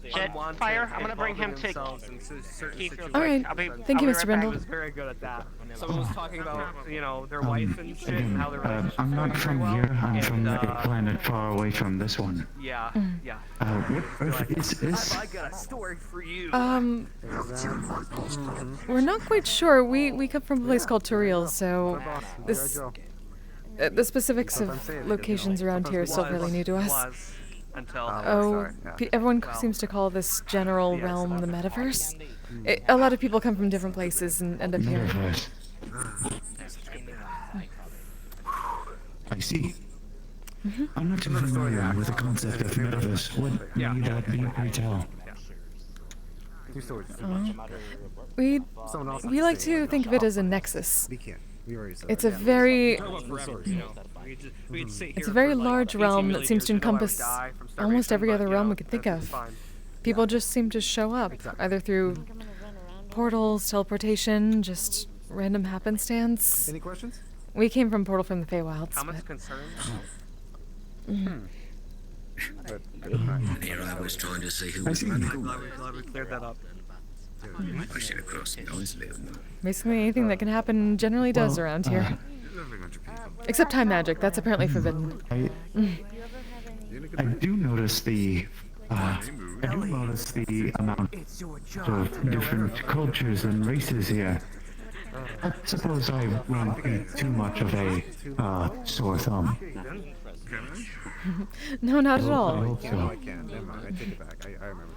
Jetfire. I'm gonna bring him to Keith real quick.
All right. Thank you, Mr. Brindle.
I was very good at that. Someone was talking about, their wife and shit and how their relationship
I'm not from here. I'm from a planet far away from this one.
Yeah, yeah.
What Earth is this?
I got a story for you.
We're not quite sure. We come from a place called Turiel, so this the specifics of locations around here is still really new to us. Everyone seems to call this general realm the metaverse. A lot of people come from different places and end up here.
Metaverse. I see. I'm not too familiar with the concept of metaverse. What may that be? Retell.
2 stories.
We
Someone else
we
has
like
to say
to think of it as a nexus.
We can't. We already said
It's
that.
a very
We
it's a very large realm that seems to encompass almost every other realm we could think of. People just seem to show up, either through portals, teleportation, just random happenstance.
Any questions?
We came from Portal from the Feywilds.
Comments, concerns?
Here I was trying to see who
I
was
see.
running.
Glad we cleared that up.
I should have crossed the noise a little more.
Basically, anything that can happen generally does around here. Except time magic, that's apparently forbidden.
I do notice the amount of different cultures and races here. I suppose I won't be too much of a sore thumb.
No, not at
I
all.
hope so.
No, I can't. Never mind. I take it back. I remember.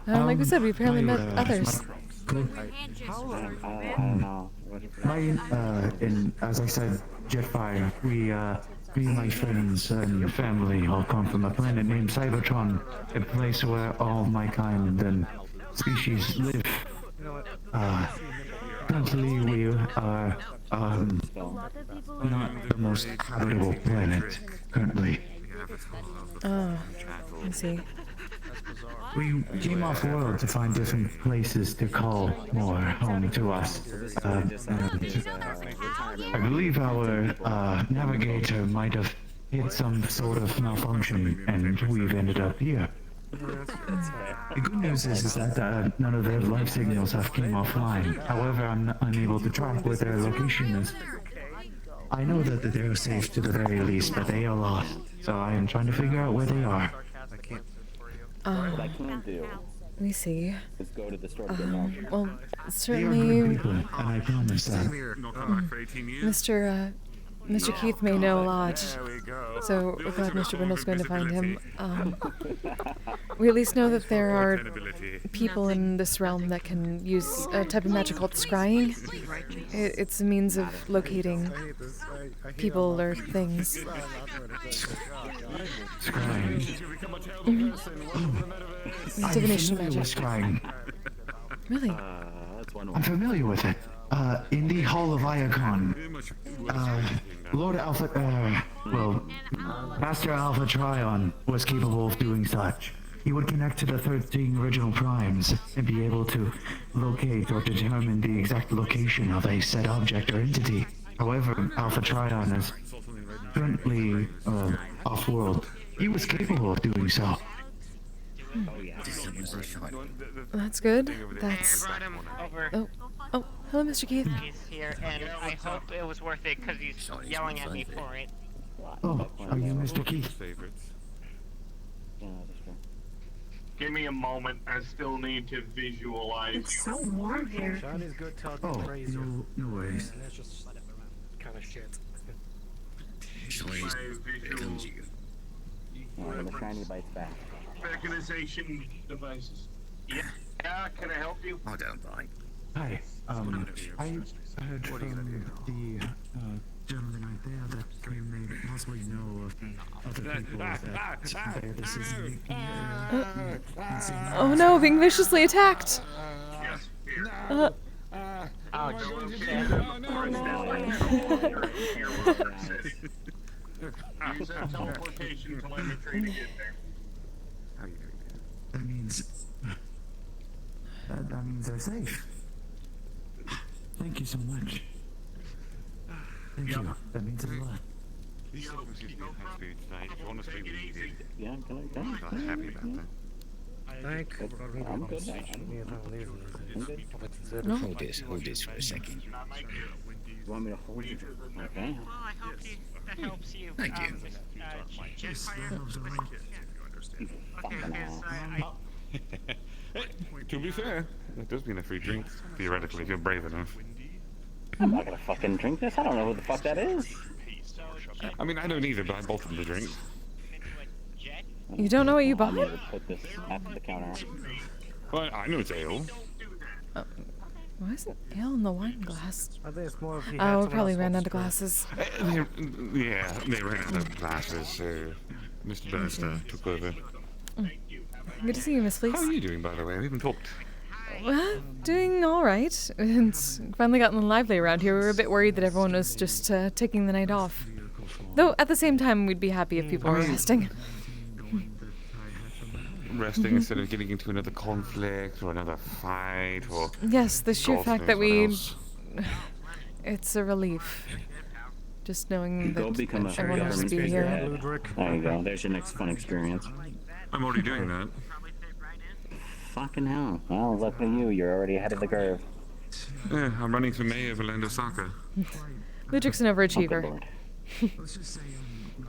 Like we said, we apparently met others.
And as I said, Jetfire, me and my friends and family all come from a planet named Cybertron, a place where all my kind and species live. Currently, we are not the most habitable planet, currently.
Oh, I see.
We came off world to find different places to call more home to us. And I believe our navigator might have hit some sort of malfunction, and we've ended up here. The good news is that none of their life signals have came offline. However, I'm unable to track where their location is. I know that they're safe to the very least, but they are lost. So I am trying to figure out where they are.
What I can do
Let me see.
is go to the store to get milk.
Well,
They are
certainly,
good people, and I promise that.
Mr. Keith may know a lot, so we're glad Mr. Brindle's going to find him. We at least know that there are people in this realm that can use a type of magic called scrying. It's a means of locating people or things.
Scrying.
Divination
I'm familiar
magic.
with scrying.
Really?
I'm familiar with it. In the Hall of Iacon, Lord Alpha, Master Alpha Trion was capable of doing such. He would connect to the 13 original primes and be able to locate or determine the exact location of a said object or entity. However, Alpha Trion is currently off-world. He was capable of doing so.
That's good. That's.
I brought him over.
Oh, hello, Mr. Keith.
He's here, and I hope it was worth it because he's yelling at me for it.
Oh, are you Mr. Keith?
Give me a moment. I still need to visualize.
It's so warm here.
Johnny's good talking
Oh,
crazy.
no worries.
And that's just kind of shit.
The shiny bites back.
Mechanization devices. Yeah, can I help you?
I don't mind.
Hi, I heard from the gentleman right there that you may possibly know of other people that this is
Oh no, being viciously attacked.
Use that teleportation telemetry to get there.
That means they're safe. Thank you so much. Thank you. That means a lot.
These items seem to be high food tonight. Honestly, we needed.
Yeah, I'm
I'm happy about that.
I'm good.
Hold this for a second.
You want me to hold you? Okay.
Well, I hope that helps you.
Thank you.
To be fair, that does mean a free drink, theoretically, if you're brave enough.
I'm not gonna fucking drink this. I don't know who the fuck that is.
I mean, I don't either, but I bought them the drink.
You don't know what you bought?
I'm gonna put this at the counter.
Well, I know it's ale.
Why isn't ale in the wine glass?
I think it's more of he had
Oh, we
someone
probably
else
ran
hold
out of
the
glasses.
Yeah, they ran out of glasses, so Mr. Burster took over.
Good to see you, Miss Fleece.
How are you doing, by the way? We haven't talked.
Doing all right. It's finally gotten lively around here. We were a bit worried that everyone was just taking the night off. Though at the same time, we'd be happy if people were resting.
Resting instead of getting into another conflict or another fight or...
Yes, the sheer
God
fact
knows
that
what
we...
else.
It's a relief. Just knowing
Go
that
become a
everyone has to be
government
here.
head. There you go. There's your next fun experience.
I'm already doing that.
Fucking hell. Well, look at you. You're already ahead of the curve.
Yeah, I'm running for mayor of the land of Saka.
Ludric's an overachiever.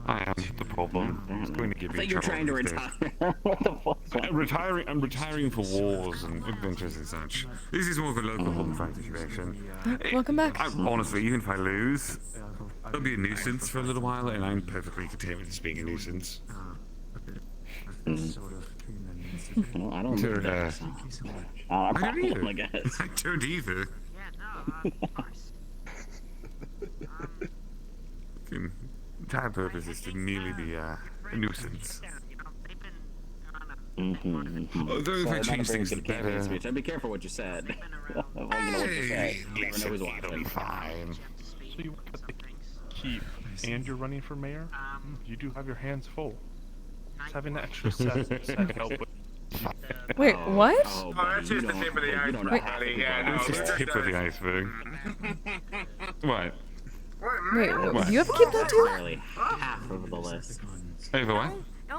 I am the problem. It's going to give me
You're
trouble
trying to
these days.
retire. What the fuck?
I'm retiring for wars and adventures and such. This is more of a local fight situation.
Welcome back.
Honestly, even if I lose, I'll be a nuisance for a little while, and I'm perfectly content with just being a nuisance.
Well, I don't
So,
know that.
I don't either.
I guess.
I don't either. Entire purpose is to merely be a nuisance. Although if I change things to better...
Speech. I'd be careful what you said. Well, you know what you say. You never know who's watching.
Fine.
So you work at the keep, and you're running for mayor? You do have your hands full. Just having that extra set help with...
Wait, what?
Oh, that's just the tip of the iceberg, buddy. Yeah, no,
It's just the tip of the iceberg. What?
Wait,
What?
do you have a keep now too?
Barely half of the list.
Over what?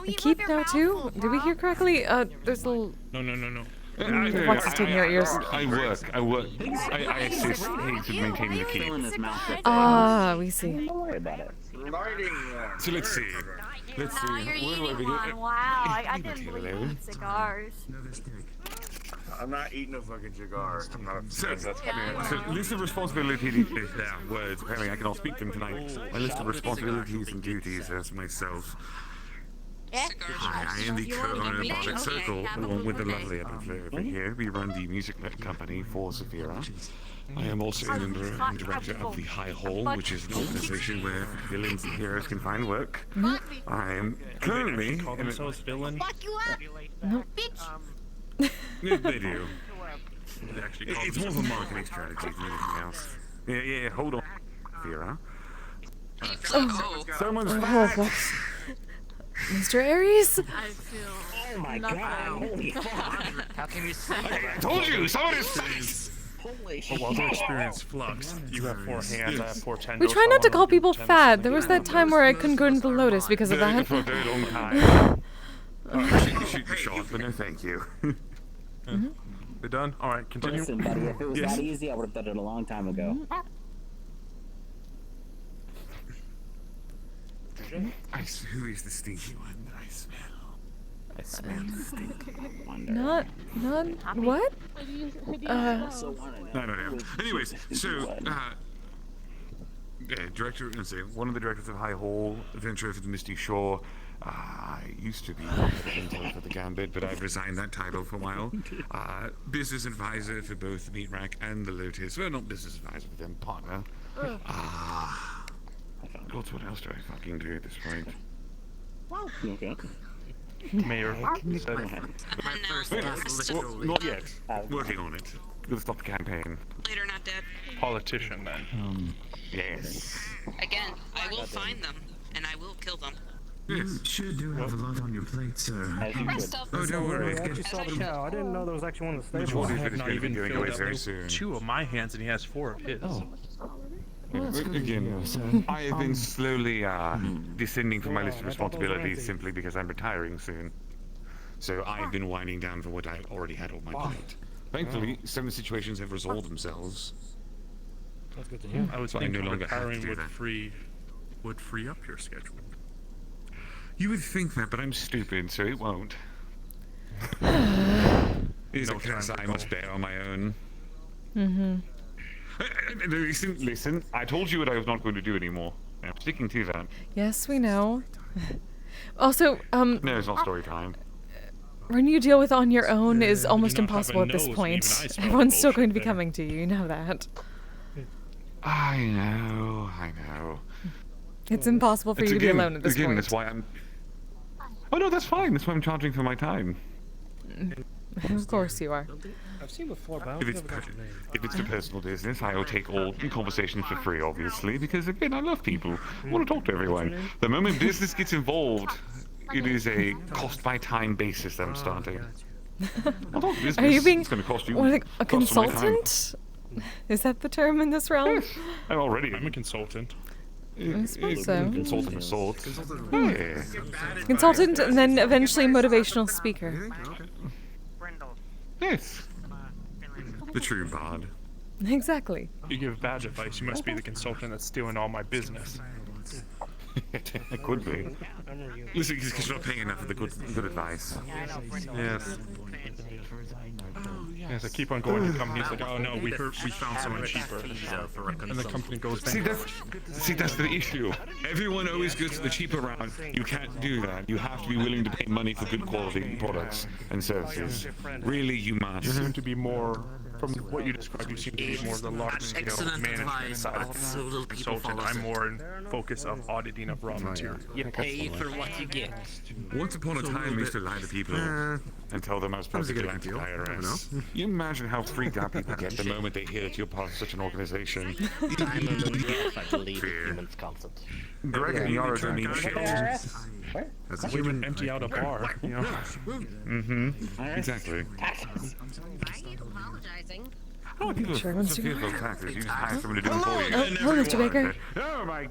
A keep now too? Did we hear correctly? There's a little...
No.
The fox is taking our ears.
I work. I assist Higgs in maintaining the keep.
Ah, we see.
Don't worry about it.
So let's see. Let's see.
You're
Where do I
eating
begin?
one. Wow, I didn't believe you eat cigars.
I'm not eating a fucking cigar. I'm not
So, list of responsibilities. Words. Apparently, I cannot speak them tonight. My list of responsibilities and duties as myself. I am the co-owner of Bardic Circle, along with the lovely Edward over here. We run the music company for Zafira. I am also a member and director of the High Hall, which is an organization where villains and heroes can find work. I am currently...
Call themselves villain?
Fuck you up,
no.
bitch.
They do. It's more of a marketing strategy than anything else. Yeah, hold on, Zafira. Someone's back!
Mr. Aries?
I feel.
Oh my god, holy fuck.
How can you say that?
I told you, someone is face!
Holy
shit. While they experience flux, you have 4 hands, I have 4 tendrils.
We try not to call people fat. There was that time where I couldn't go into the Lotus because of that.
For a very long time. You shoot the shot, but no thank you.
We're done? Alright, continue.
Listen, buddy, if it was
Yes.
that easy, I would have done it a long time ago.
Who is the stinky one that I smell? I smell the stinky.
Not, what?
I don't know. Anyways, so, director, one of the directors of High Hall, Adventure for the Misty Shore. I used to be confidential for the Gambit, but I've resigned that title for a while. Business advisor for both the Meat Rack and the Lotus. Well, not business advisor for them, partner. God, what else do I fucking do at this point?
Okay.
Mayor.
Not yet. Working on it. Gotta stop the campaign.
Later, not dead.
Politician, then.
Yes.
Again, I will find them, and I will kill them.
You sure do have a lot on your plate, sir.
Oh, don't worry.
I actually saw the cow. I didn't know there was actually one in the stable.
I have not even
going
filled
away
up
very soon.
2 of my hands, and he has 4 of his.
Again, I have been slowly descending from my list of responsibilities simply because I'm retiring soon. So I've been winding down for what I already had on my plate. Thankfully, some situations have resolved themselves.
That's good to hear.
I would
So I
think
no longer have to
retiring
do
would
that.
free up your schedule.
You would think that, but I'm stupid, so it won't. Is a curse I must bear on my own. Listen, I told you what I was not going to do anymore. I'm sticking to that.
Yes, we know. Also,
No, it's not story time.
running you deal with on your own is almost impossible at this point. Everyone's still going to be coming to you, you know that.
I know.
It's impossible for you to be alone at this point.
That's why I'm... Oh no, that's fine. That's why I'm charging for my time.
Of course you are.
I've seen before, but I
If
don't
it's,
think I've got your name.
if it's for personal business, I will take all conversations for free, obviously, because again, I love people. I want to talk to everyone. The moment business gets involved, it is a cost by time basis that I'm starting. I'll talk business.
Are you being
It's going to cost you
a
cost of my time.
consultant? Is that the term in this realm?
Yes, I'm
a consultant.
I suppose so.
Consultant of sorts. Yeah.
Consultant and then eventually motivational speaker.
Yes. The true bard.
Exactly.
You give bad advice, you must be the consultant that's stealing all my business.
It could be. Listen, because you're not paying enough of the good advice. Yes.
Yes, I keep on going to companies like, oh no, we found someone cheaper. And the company goes bankrupt.
See, that's the issue. Everyone always goes to the cheaper route. You can't do that. You have to be willing to pay money for good quality products and services. Really, you must.
You seem to be more, from what you described, you seem to be more the large, management side of the consultant. I'm more in focus of auditing of raw material.
You pay for what you get.
Once upon a time, we used to lie to people and tell them I was perfectly anti-IRS. You imagine how freaked out people get the moment they hear that you're part of such an organization.
I'm a yes, I believe in humans' consent.
Greg and Yara don't mean shit.
That's a human empty out a bar, you know?
Mm-hmm. Exactly. How are people
Sure,
to feel those taxes? You just hire someone to do them for you.
Hello, Mr. Baker.
Oh my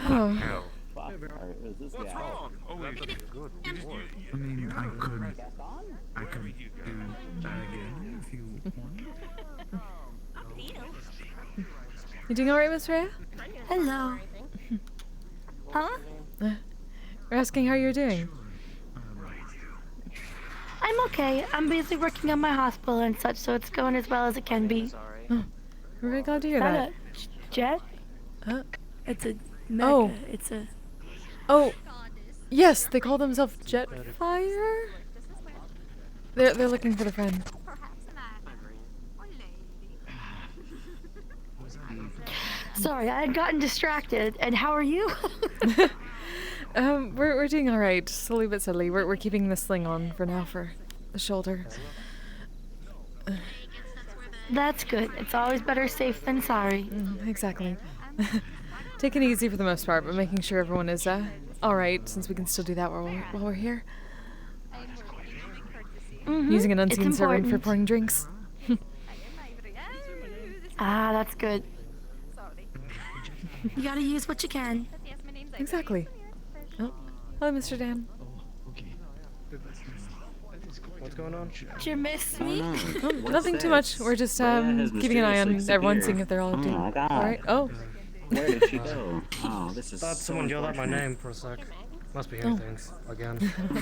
Oh.
hell.
What's
wrong?
I mean, I could do that again if you want.
You doing alright, Miss Rhea?
Hello. Huh?
We're asking how you're doing.
I'm okay. I'm busy working on my hospital and such, so it's going as well as it can be.
Oh, we're very glad to hear
Is
that.
a jet? It's a mecha.
Oh.
It's a...
Oh, yes, they call themselves Jetfire? They're looking for the friend.
Sorry, I had gotten distracted. And how are you?
We're doing all right, slowly but steadily. We're keeping the sling on for now for the shoulder.
That's good. It's always better safe than sorry.
Exactly. Taking it easy for the most part, but making sure everyone is all right, since we can still do that while we're here. Using an unseen servant for pouring drinks.
Ah, that's good. You gotta use what you can.
Exactly. Oh, hello, Mr. Dan.
What's going on?
Did you miss me?
Oh, nothing too much. We're just keeping an eye on everyone, seeing if they're all doing all right. Oh.
Where did she go? Oh, this is.
Thought someone yelled out my name for a sec. Must be hearing things again.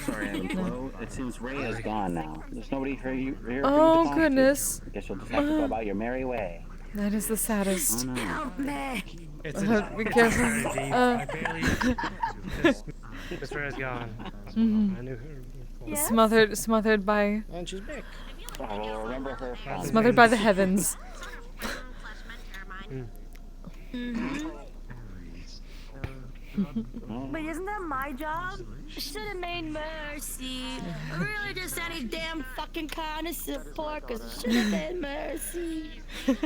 Sorry, Adam Flo. It seems Ray is gone now. There's nobody here for you to
Oh,
talk
goodness.
to. Guess you'll just have to go about your merry way.
That is the saddest.
Oh, no.
Help me.
Be careful.
Mr. Ray's gone. I knew her.
Yes?
Smothered by.
And she's back.
I'll remember her from.
Smothered by the heavens.
Wait, isn't that my job? Should have made mercy. Really, just any damn fucking kind of support, cause it should have been mercy. Is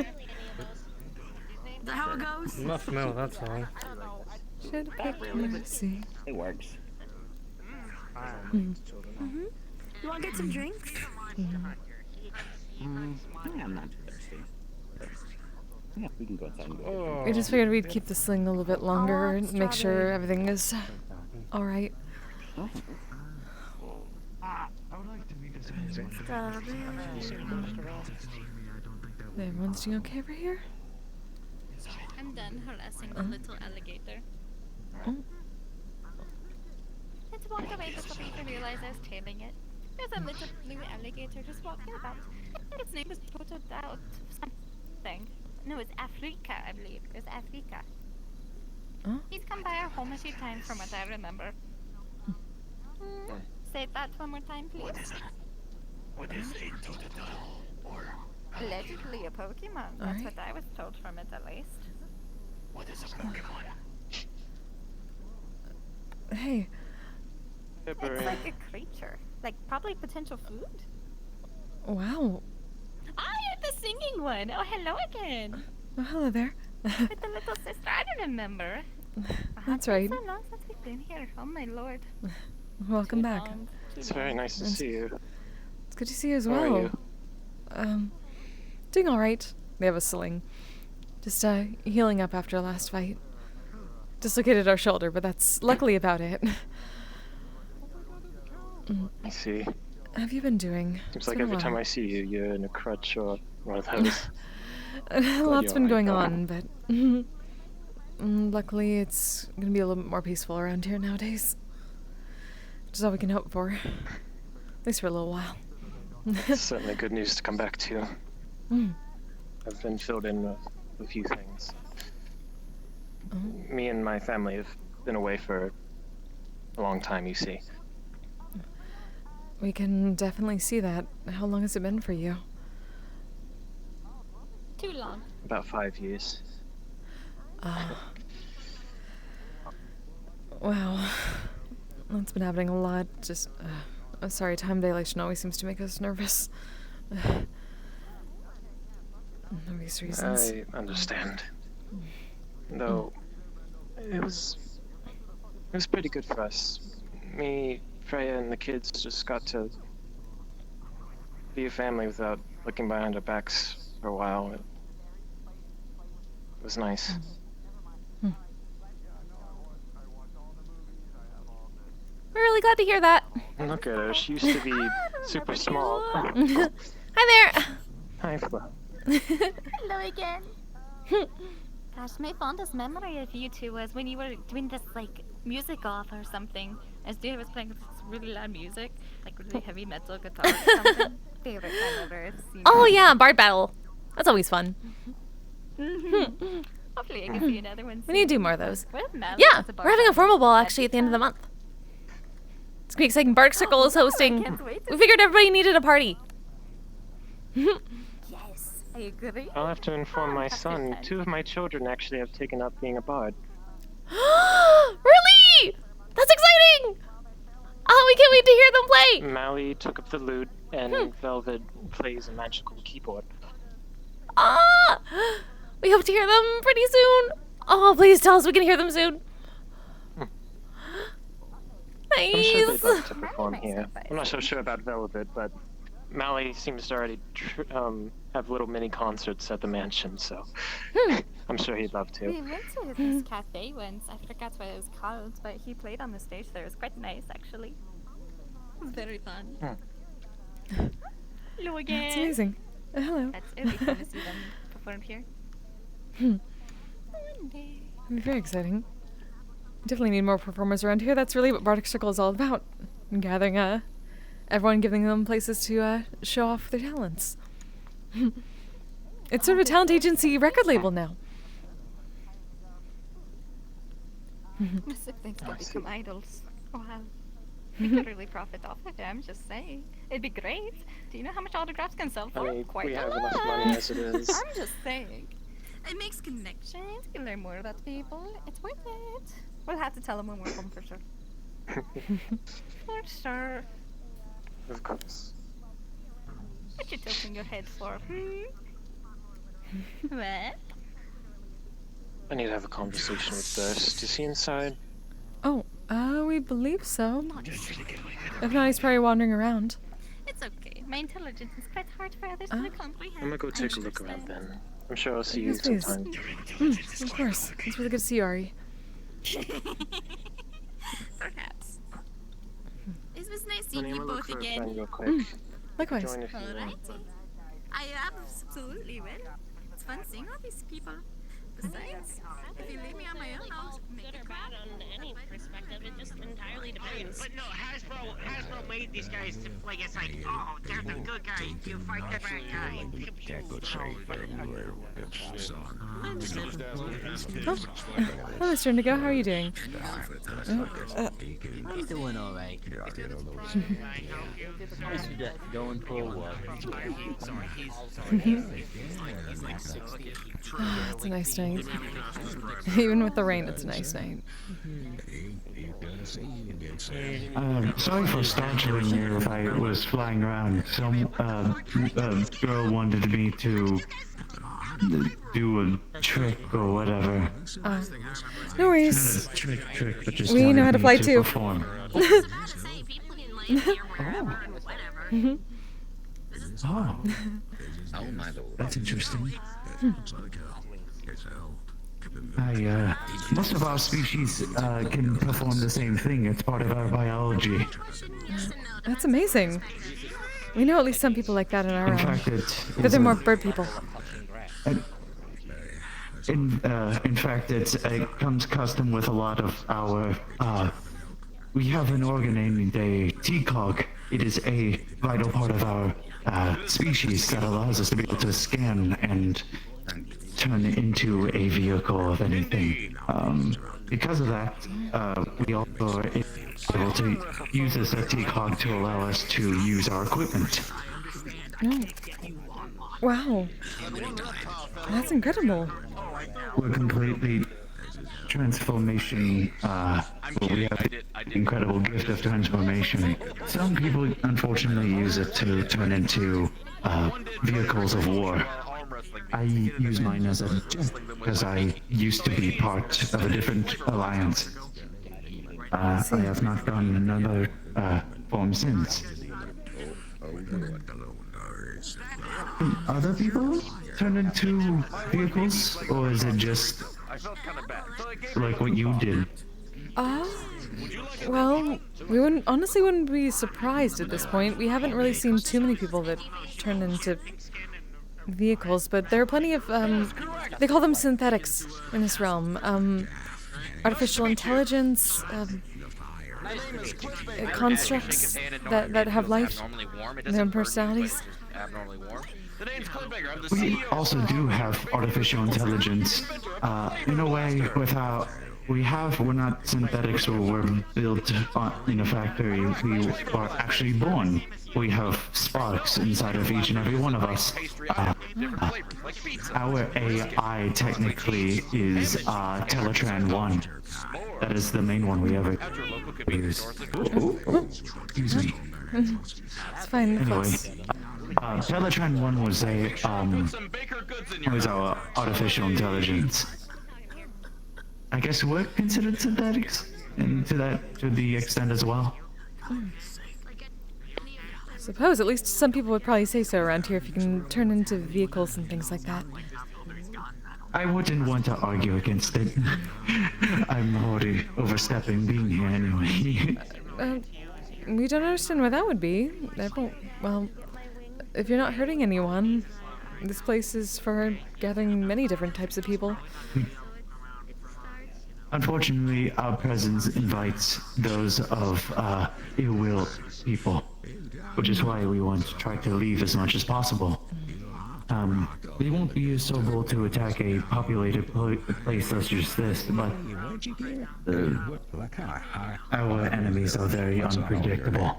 that how it goes?
I'm not familiar with that song.
Should have been mercy.
It works.
You wanna get some drinks?
I'm not too thirsty. Yeah, we can go outside and go.
We just figured we'd keep the sling a little bit longer and make sure everything is all right. Everyone's doing okay over here?
I'm done harassing the little alligator. It walked away before we even realized I was tailing it. There's a little blue alligator just walking about. I think its name was Toto Doubt something. No, it's Africa, I believe. It's Africa.
Huh?
He's come by our home a few times from what I remember. Say that one more time, please.
What is a Totodile, or
Allegedly a Pokemon. That's what I was told from it, at least.
what is a Pokemon?
Hey.
It's like a creature. Like, probably potential food?
Wow.
Ah, you're the singing one. Oh, hello again.
Oh, hello there.
With the little sister, I don't remember.
That's right.
It's so long since we've been here. Oh my lord.
Welcome back.
It's very nice to see you.
It's good to see you as
How
well.
are you?
Doing all right. They have a sling. Just healing up after last fight. Dislocated our shoulder, but that's luckily about it.
I see.
How have you been doing?
Seems like every time I see you, you're in a crutch or one of those.
Lots been going on, but luckily it's gonna be a little bit more peaceful around here nowadays. Which is all we can hope for. At least for a little while.
It's certainly good news to come back to. I've been filled in with a few things. Me and my family have been away for a long time, you see.
We can definitely see that. How long has it been for you?
Too long.
About 5 years.
Wow. That's been happening a lot. Just, sorry, time dilation always seems to make us nervous. Obvious reasons.
I understand. Though, it was pretty good for us. Me, Freya, and the kids just got to be a family without looking behind our backs for a while. It was nice.
We're really glad to hear that.
Look at her. She used to be super small.
Hi there.
Hi, Flo.
Hello again. Gosh, my fondest memory of you two was when you were doing this, like, music off or something. As Dana was playing this really loud music, like really heavy metal guitar or something. Favorite time ever I've seen.
Oh yeah, Bard Battle. That's always fun.
Hopefully I can see another one soon.
We need to do more of those.
What if Mel
Yeah,
has a
we're having a formal ball actually at the end of the month. It's gonna be exciting. Bardic Circle is hosting. We figured everybody needed a party.
Yes, I agree.
I'll have to inform my son. 2 of my children actually have taken up being a bard.
Really? That's exciting! Oh, we can't wait to hear them play!
Mally took up the lute, and Velvet plays a magical keyboard.
Ah! We hope to hear them pretty soon. Oh, please tell us we can hear them soon. Nice.
I'm sure they'd like to perform here. I'm not so sure about Velvet, but Mally seems to already have little mini concerts at the mansion, so I'm sure he'd love to.
We went to this cafe once. I forgot what it was called, but he played on the stage there. It was quite nice, actually. It was very fun. Hello again.
That's amazing. Hello.
It'll be fun to see them perform here.
It'll be very exciting. Definitely need more performers around here. That's really what Bardic Circle is all about. Gathering everyone, giving them places to show off their talents. It's sort of a talent agency record label now.
As if things could become idols. Wow. We could really profit off of it, I'm just saying. It'd be great. Do you know how much autographs can sell for? Quite
we
a
have
lot.
enough money as it is.
I'm just saying. It makes connections. You can learn more about people. It's worth it. We'll have to tell them when we're home for sure. For sure.
Of course.
What you tilting your head for? What?
I need to have a conversation with Durst. Is he inside?
Oh, we believe so. If not, he's probably wandering around.
It's okay. My intelligence is quite hard for others to comprehend.
I'm gonna go take a look around then. I'm sure I'll see you
Yes, please.
sometime.
Of course. It's really good to see you, Ari.
Perhaps. It was nice
Honey,
seeing
I'm
you
gonna look
both
for a
again.
friend real quick.
Likewise.
Join if you want.
Alrighty. I absolutely will. It's fun seeing all these people. Besides, if you leave me on my own, I'll make
Good
it
or bad on any perspective, it just entirely depends.
But no, Hasbro made these guys to, like, it's like, oh, they're the good guys, you fight the bad guy.
Hello, Mr. Indigo. How are you doing?
I'm doing alright. Going for a walk.
It's a nice night. Even with the rain, it's a nice night.
sorry for startling you if I was flying around. Some girl wanted me to do a trick or whatever.
No worries.
Not a trick, but just
We know how to fly
wanted me
too.
perform. Oh.
Oh my lord.
That's interesting. Most of our species can perform the same thing. It's part of our biology.
That's amazing. We know at least some people like that in our
In
realm.
fact,
But they're more bird people.
In fact, it comes custom with a lot of our. We have an organ named a TCOG. It is a vital part of our species that allows us to be able to scan and turn into a vehicle of anything. Because of that, we also are able to use this TCOG to allow us to use our equipment.
Oh. Wow. That's incredible.
We're completely transformation. We have the incredible gift of transformation. Some people unfortunately use it to turn into vehicles of war. I use mine as a jet because I used to be part of a different alliance. I have not done another form since. Other people turn into vehicles, or is it just like what you did?
Well, we wouldn't be surprised at this point. We haven't really seen too many people that turn into vehicles, but there are plenty of, they call them synthetics in this realm. Artificial intelligence, constructs that have life, their personalities.
We also do have artificial intelligence. In a way, we're not synthetics or we're built in a factory. We are actually born. We have sparks inside of each and every one of us. Our AI technically is Teletran 1. That is the main one we ever use. Excuse me.
It's fine.
Anyway, Teletran 1 was our artificial intelligence. I guess we're considered synthetics, and to the extent as well.
Suppose at least some people would probably say so around here if you can turn into vehicles and things like that.
I wouldn't want to argue against it. I'm already overstepping being here anyway.
We don't understand why that would be. Well, if you're not hurting anyone, this place is for gathering many different types of people.
Unfortunately, our presence invites those of ill will people, which is why we want to try to leave as much as possible. We won't be so bold to attack a populated place such as this, but our enemies are very unpredictable.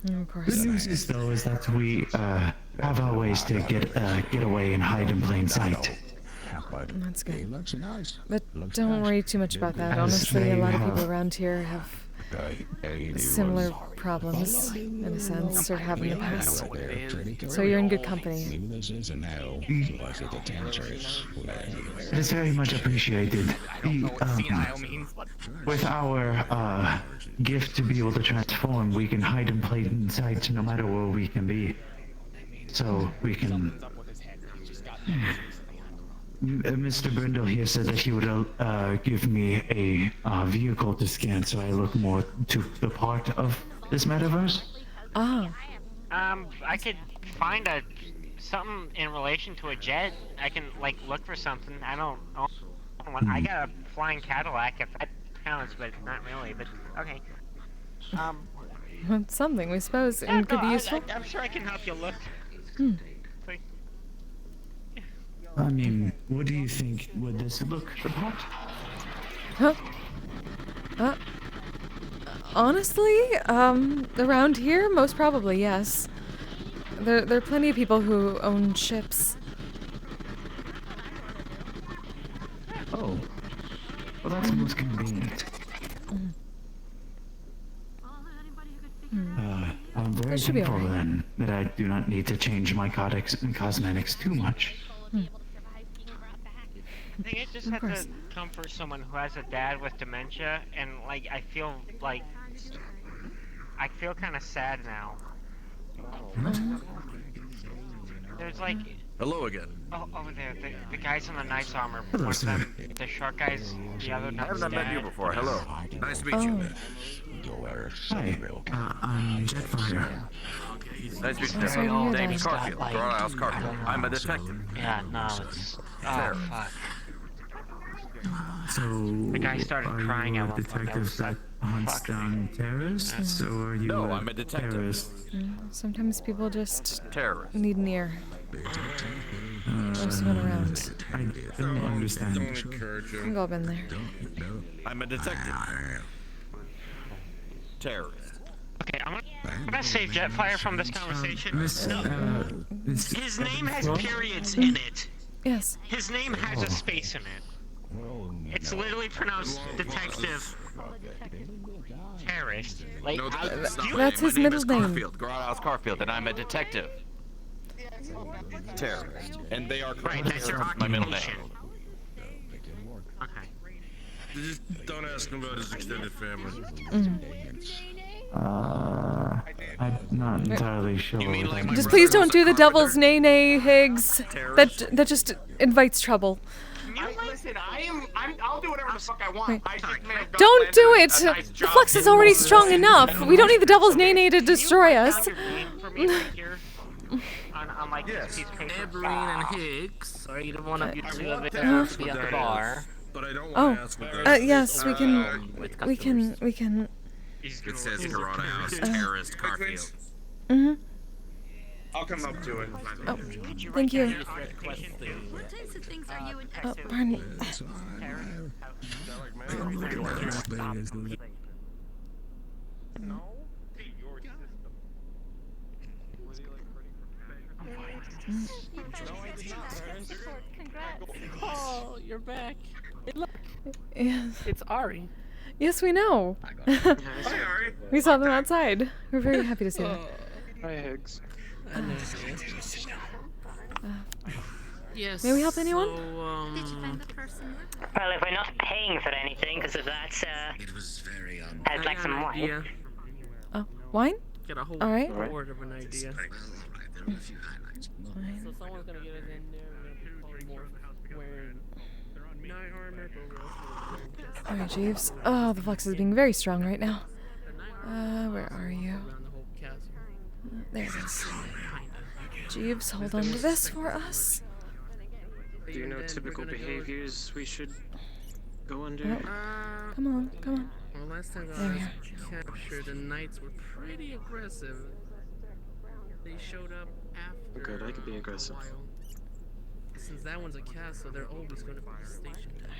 Of course.
The news is, though, is that we have our ways to get away and hide in plain sight.
That's good. But don't worry too much about that. Honestly, a lot of people around here have similar problems, in a sense, or have in the past. So you're in good company.
It is very much appreciated. With our gift to be able to transform, we can hide in plain sight no matter where we can be. So we can... Mr. Brindle here said that he would give me a vehicle to scan, so I look more to the part of this metaverse.
Ah.
I could find something in relation to a jet. I can look for something. I don't know. I got a flying Cadillac if that counts, but not really. But okay.
It's something, we suppose, and could be useful.
I'm sure I can help you look.
I mean, what do you think? Would this look the part?
Huh? Honestly, around here, most probably, yes. There are plenty of people who own ships.
Oh. Well, that's most convenient. very
should be
thankful
alright.
then that I do not need to change my cosmetics too much.
I think I just had to comfort someone who has a dad with dementia, and like I feel kind of sad now. There's like.
Hello again.
Oh, over there, the guys in the knight's armor.
Hello,
One of
sir.
them, the short guys, the other
I
not
have not met you before. Hello. Nice to meet you.
Hi, I'm Jetfire.
Nice to meet
Oh, sorry to
you.
hear
David
that.
Carfield, House Carfield. I'm a detective.
Yeah, no, it's. Oh, fuck.
So,
The guy started
are
crying
you
at
a
one point.
detective that hunts down terrorists, or are you
No, I'm a detective.
terrorist?
Sometimes people just
Terrorist.
need an ear. Or someone around.
I don't understand.
We've all been there.
I'm a detective. Terrorist.
Okay, I'm gonna save Jetfire from this conversation. His name has periods in it.
Yes.
His name has a space in it. It's literally pronounced detective terrorist. Like,
No, that's not
That's
my
his
name
middle
is
name.
Carfield, House Carfield, and I'm a detective. Terrorist. And they are
right, that's your
my middle name.
occupation. Okay.
Just don't ask him about his extended family.
I'm not entirely sure.
Just please don't do the devil's nay, Higgs. That just invites trouble.
Listen, I'll do whatever the fuck I want. I just may have
Don't do it! The flux is already strong enough. We don't need the devil's nay to destroy us.
On like
Yes.
piece of paper.
Eberine and Higgs, are either one of you two of it to be at the bar?
But I don't
Oh,
want to ask what that is.
yes, we can.
It says Karate House Terrorist Carfield.
I'll come up to it.
Oh, thank you.
What types of things are you in?
Oh, pardon.
Congrats.
Oh, you're back. Hey, look.
Yes.
It's Ari.
Yes, we know. We saw them outside. We're very happy to see them.
Hi, Higgs.
Yes.
May we help anyone?
Did you find the person?
Well, if we're not paying for anything, because of that, I'd like some wine.
Oh, wine?
Get a whole
All right.
board of an idea. So someone's gonna get us in there. We're gonna be wearing knight armor, but we're also wearing
Alright, Jeeves. Oh, the flux is being very strong right now. Where are you? There it is. Jeeves, hold on to this for us.
Do you know typical behaviors we should go under?
Oh, come on, come on.
Well, last time
There we
I
are.
was captured, the knights were pretty aggressive. They showed up after.
Good, I could be aggressive.
a while. Since that one's a castle, they're always going to be stationed there.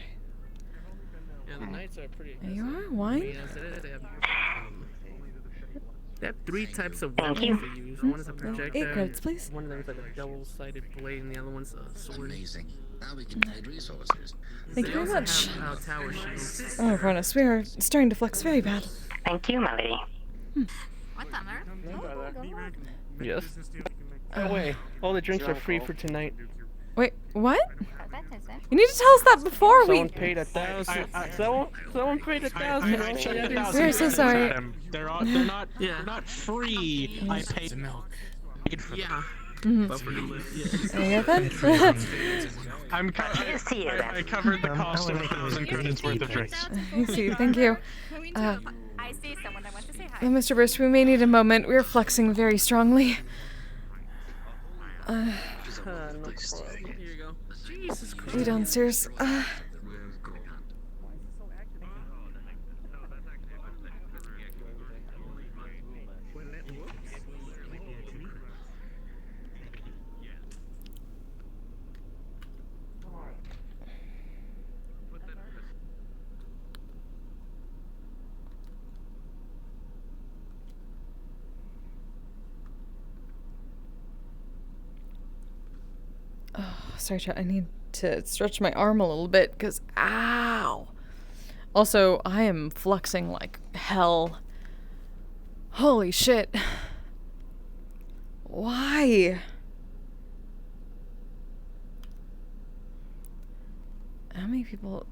Yeah, the knights are pretty
There
aggressive.
you are, wine.
Yes, it is. They have three types of weapons they use. One is a projectile.
8 credits, please.
One of them is like a double-sided blade, and the other one's a sword.
Amazing. Now we can trade resources.
Thank you very much.
Tower shields.
Oh, Cronus, we are starting to flex very bad.
Thank you, my lady.
What the
Yes. Oh wait, all the drinks are free for tonight.
Wait, what?
That is it.
You need to tell us that before
Someone
we.
paid 1,000. Someone paid 1,000.
I checked it out.
We're so sorry.
They're not free. I paid milk.
Yeah.
There you go then.
I covered the cost of 1,000 credits worth of drinks.
I see, thank you.
I see someone I want to say hi.
Mr. Burst, we may need a moment. We're flexing very strongly.
No problem. Here you go. Jesus Christ.
We downstairs. Sorry, chat. I need to stretch my arm a little bit because ow. Also, I am fluxing like hell. Holy shit. Why? How many people...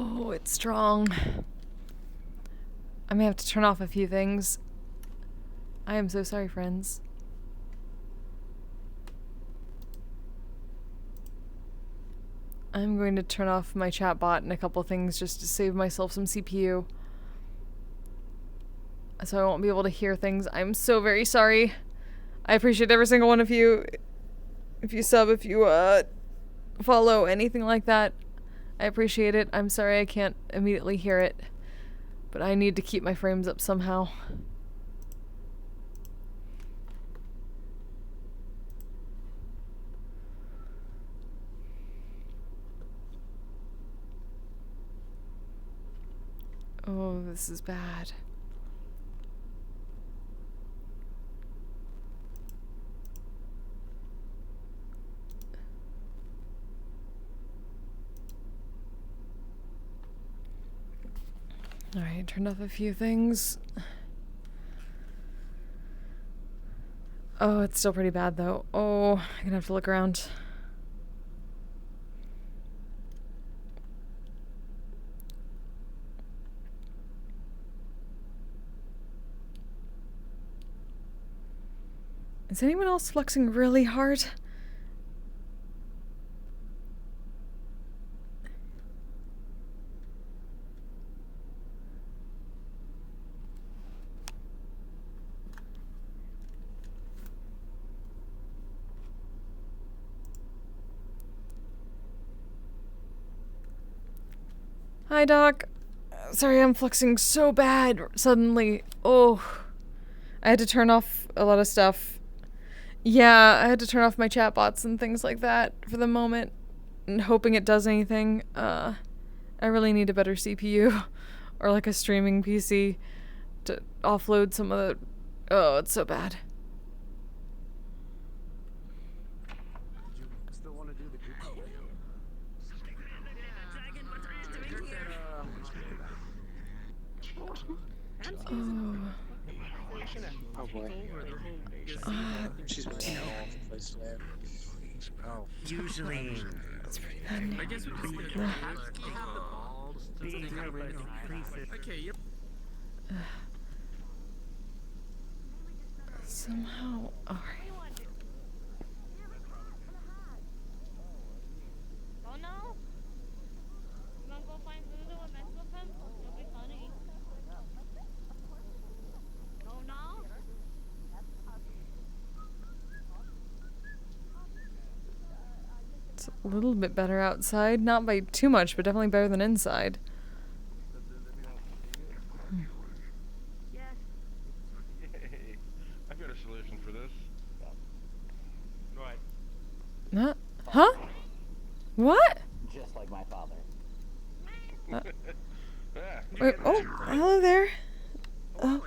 Oh, it's strong. I may have to turn off a few things. I am so sorry, friends. I'm going to turn off my chat bot and a couple things just to save myself some CPU. So I won't be able to hear things. I'm so very sorry. I appreciate every single one of you. If you sub, if you follow, anything like that. I appreciate it. I'm sorry I can't immediately hear it. But I need to keep my frames up somehow. Oh, this is bad. Alright, turned off a few things. Oh, it's still pretty bad though. Oh, I'm gonna have to look around. Is anyone else flexing really hard? Hi, Doc. Sorry, I'm flexing so bad suddenly. Oh. I had to turn off a lot of stuff. Yeah, I had to turn off my chat bots and things like that for the moment. And hoping it does anything. I really need a better CPU. Or like a streaming PC to offload some of the... Oh, it's so bad. Oh.
Oh boy. She's been all over the place today. Oh.
Usually.
That's pretty bad.
I guess we just like you have the balls to okay, yep.
Somehow. Alright.
Oh no? You wanna go find Lulu and mess with him? It'll be funny. Oh no?
It's a little bit better outside. Not by too much, but definitely better than inside.
Yay. I've got a solution for this.
What? Huh? What?
Just like my father.
Wait, oh, hello there. Oh.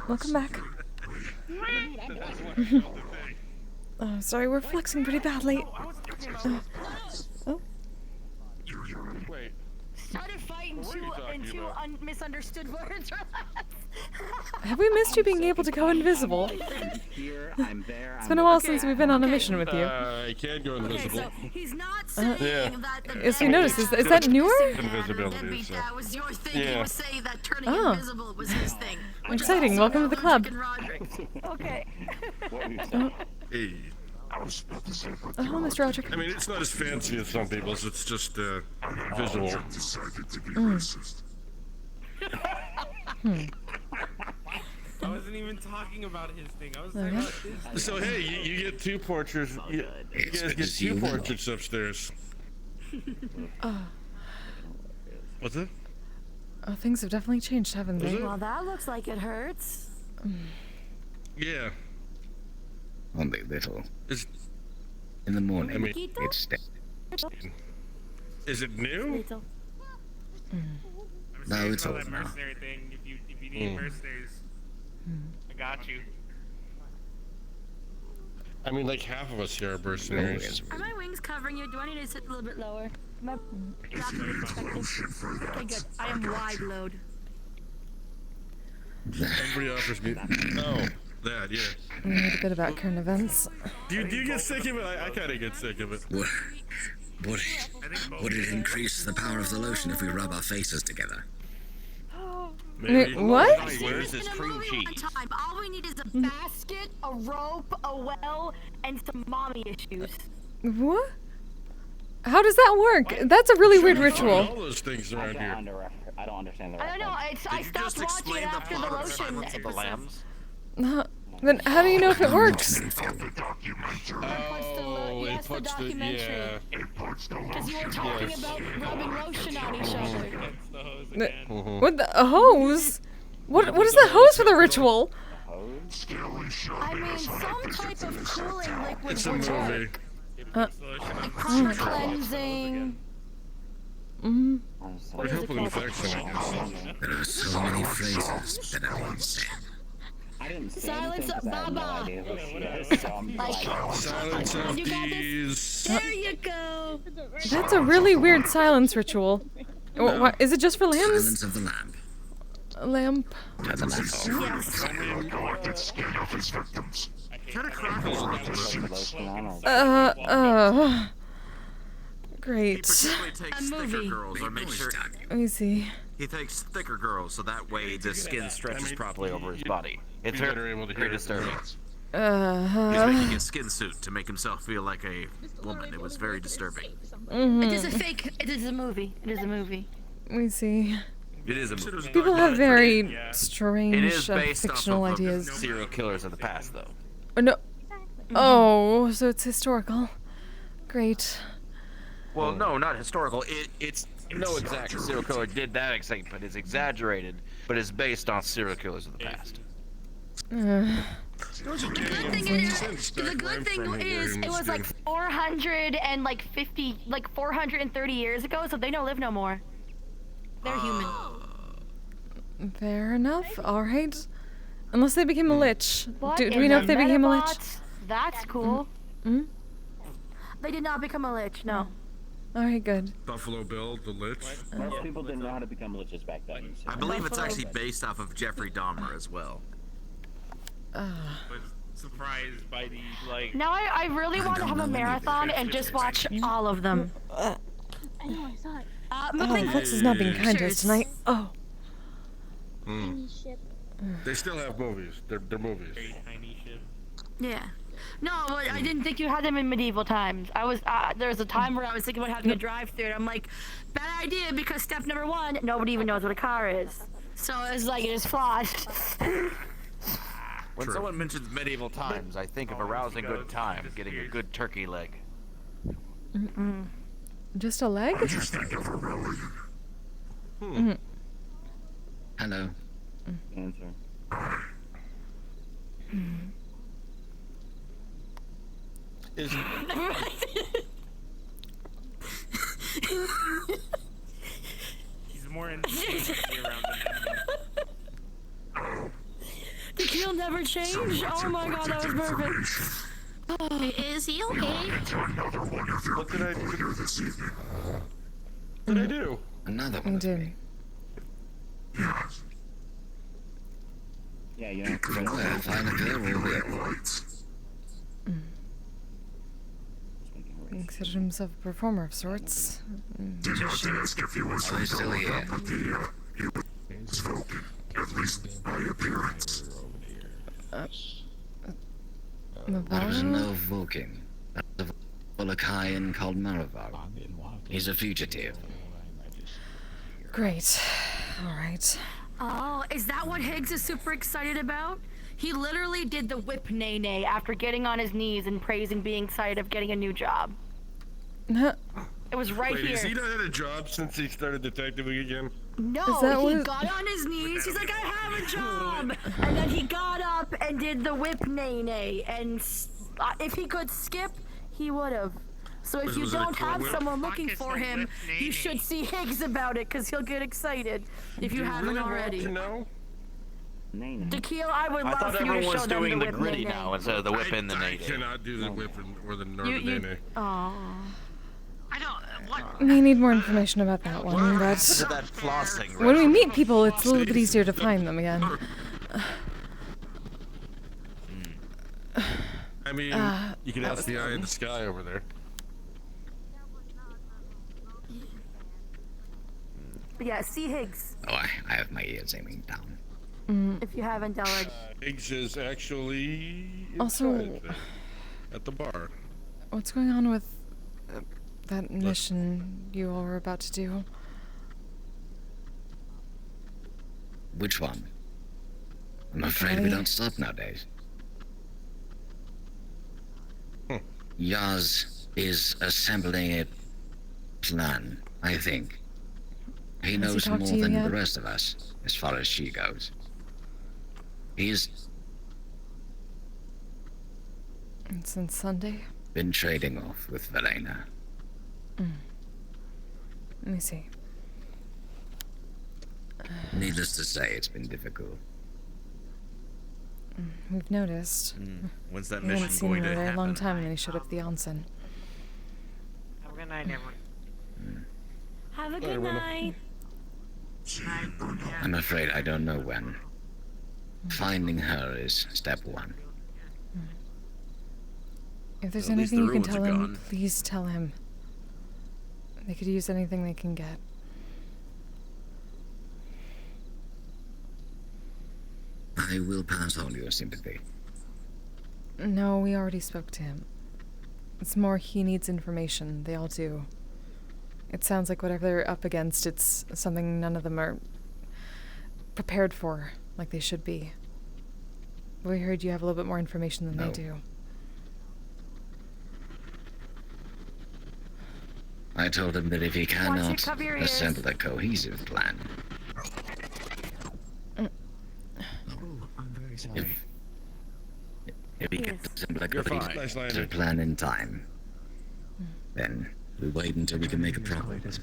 Welcome back. Oh, sorry, we're flexing pretty badly. Oh.
Wait.
Started fighting two misunderstood words.
Have we missed you being able to go invisible?
Here, I'm there.
It's been a while since we've been on a mission with you.
I can go invisible.
So he's not saying that the
Yes, we noticed. Is that newer?
Invisibility. So.
that was your thing. He was saying that turning
Oh.
invisible was his thing.
Exciting. Welcome to the club.
Okay.
Oh.
Hey.
Oh, Mr. Roderick.
I mean, it's not as fancy as some people's. It's just visual.
I wasn't even talking about his thing. I was talking about his thing.
So hey, you get two portraits. You guys get two portraits upstairs. What's it?
Oh, things have definitely changed, haven't they?
Well, that looks like it hurts.
Yeah.
Only little. In the morning, it's
Is it new?
No, it's
all
old
that
now.
mercenary thing. If you need mercenaries, I got you.
I mean, like half of us here are mercenaries.
Are my wings covering you? Do I need to sit a little bit lower? Am I dropping your perspective? Okay, good. I am wide load.
Everybody offers me. Oh, that, yeah.
We heard a bit about current events.
Do you get sick of it? I kind of get sick of it.
Would it increase the power of the lotion if we rub our faces together?
Wait, what?
Where's this cream cheese?
All we need is a basket, a rope, a well, and some mommy issues.
What? How does that work? That's a really weird
All
ritual.
those things around here.
I don't understand the
I don't know. I stopped watching it after the lotion.
Silence of the Lambs?
Then how do you know if it works?
Oh, it puts the, yeah.
Because you were talking about rubbing lotion on each other.
What the a hose? What is the hose for the ritual?
I mean, some type of cooling liquid
It's a
would
movie.
work. Like palm cleansing.
Helpful infection, I guess.
There are so many phrases that are being said.
I didn't say
Silence
anything 'cause I have no
Baba.
idea who she is, so I'm like,
Silence of these.
There you go.
That's a really weird silence ritual. What, is it just for lambs?
Silence of the lamp.
A lamp.
To the
Great.
He particularly takes thicker girls, or makes sure.
Let me see.
He takes thicker girls, so that way the skin stretches properly over his body. It's very disturbing. He's making a skin suit to make himself feel like a woman. It was very disturbing.
It is a fake. It is a movie. It is a movie.
Let me see.
It is a movie.
People have very strange
It is based
fictional
off of
ideas.
serial killers of the past, though.
Oh, no. Oh, so it's historical. Great.
Well, no, not historical. It's no exact serial killer did that exact, but it's exaggerated, but it's based on serial killers of the past.
The good thing is, it was like 430 years ago, so they don't live no more. They're human.
Fair enough. All right. Unless they became a lich.
What
Do
in
we know
the
if they became a lich?
Metabots? That's cool. They did not become a lich, no.
All right, good.
Buffalo Bill, the Lich.
most people didn't know how to become liches back then. So.
I believe it's actually based off of Jeffrey Dahmer as well.
Was surprised by the like.
Now I really want to have a marathon and just watch all of them.
I know, I saw it.
Oh, Fox is not being kind to us tonight. Oh.
They still have movies. They're movies.
Yeah. No, but I didn't think you had them in medieval times. I was there was a time where I was thinking about having a drive-through, and I'm like, bad idea because step number one, nobody even knows what a car is. So it's like it is flashed.
When someone mentions medieval times, I think of a rousing good time, getting a good turkey leg.
Just a leg?
Hello.
Answer.
Is
He's more interested to be around than
The kill never changed. Oh my god, that was perfect.
Is he okay?
what did I do? What did I do?
Another
You
one.
did.
Yeah, you know.
From where? Find a girl or will?
He considered himself a performer of sorts. Magician.
Are they still here? That was no Vulcan. That was a Volcayan called Maravar. He's a fugitive.
Great. All right.
Oh, is that what Higgs is super excited about? He literally did the whip nay-nay after getting on his knees and praising being excited of getting a new job. It was right
Wait,
here.
has he not had a job since he started detectiving again?
No, he got on his knees. He's like, I have a job, and then he got up and did the whip nay. And if he could skip, he would have. So if you don't have someone looking for him, you should see Higgs about it, because he'll get excited if you haven't already. Dakil, I would love for you to show them the whip
gritty now instead of the whip in the
I
nay.
cannot do the whip or the nay.
We need more information about that one, but when we meet people, it's a little bit easier to find them again.
I mean, you can ask the eye in the sky over there.
But yeah, see Higgs.
Oh, I have my ears aiming down.
If you haven't already.
Higgs is actually
Also,
at the bar.
What's going on with that mission you all were about to do?
Which one? I'm afraid we don't stop nowadays. Yaz is assembling a plan, I think. He knows more than the rest of us, as far as she goes. He's
since Sunday?
Been trading off with Velena.
Let me see.
Needless to say, it's been difficult.
We've noticed.
When's that
We
mission
haven't seen
going
him
to
in a very
happen?
long time, and then he showed up at the onsen.
Have a good night, everyone.
Have a good night.
I'm afraid I don't know when. Finding her is step one.
If there's
At least
anything
the
you can
ruins
tell
are
him,
gone.
please tell him. They could use anything they can get.
I will pass on your sympathy.
No, we already spoke to him. It's more he needs information. They all do. It sounds like whatever they're up against, it's something none of them are prepared for, like they should be. We heard you have a little bit more information than they do.
I told him that if he cannot assemble a cohesive plan, if he can't assemble a cohesive plan in time, then we wait until we can make a progress.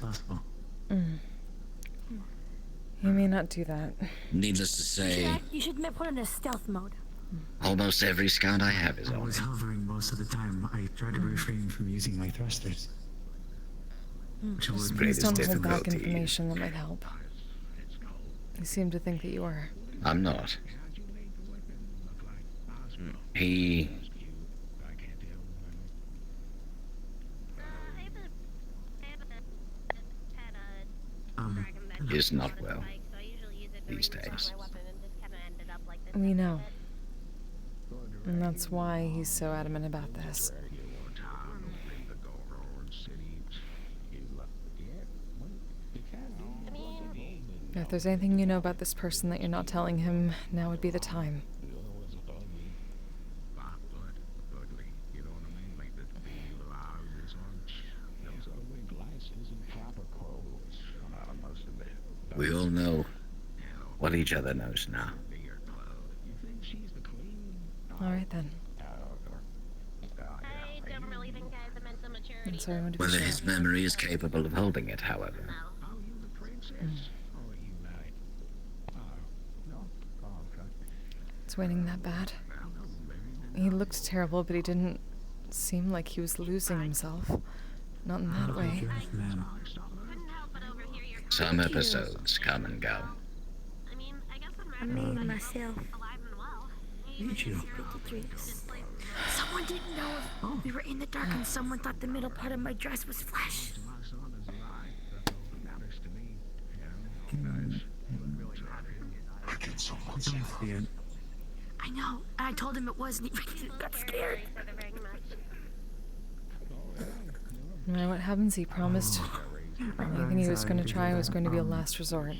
He may not do that.
Needless to say,
You should put it in stealth mode.
almost every scout I have is
I
on
was
it.
hovering most of the time. I tried to refrain from using my thrusters. Which
Just
would
please don't hold back information that might help. You seem to think that you are.
I'm not. He is not well these days.
We know. And that's why he's so adamant about this. If there's anything you know about this person that you're not telling him, now would be the time.
We all know what each other knows now.
Alright then. I'm sorry, I want to be
Whether
sure.
his memory is capable of holding it, however.
It's waning that bad. He looked terrible, but he didn't seem like he was losing himself. Not in that way.
Some episodes come and go.
I made myself.
Did you?
Someone didn't know if we were in the dark, and someone thought the middle part of my dress was flesh.
I can so much see it.
I know. I told him it wasn't. He got scared.
No matter what happens, he promised anything he was going to try was going to be a last resort.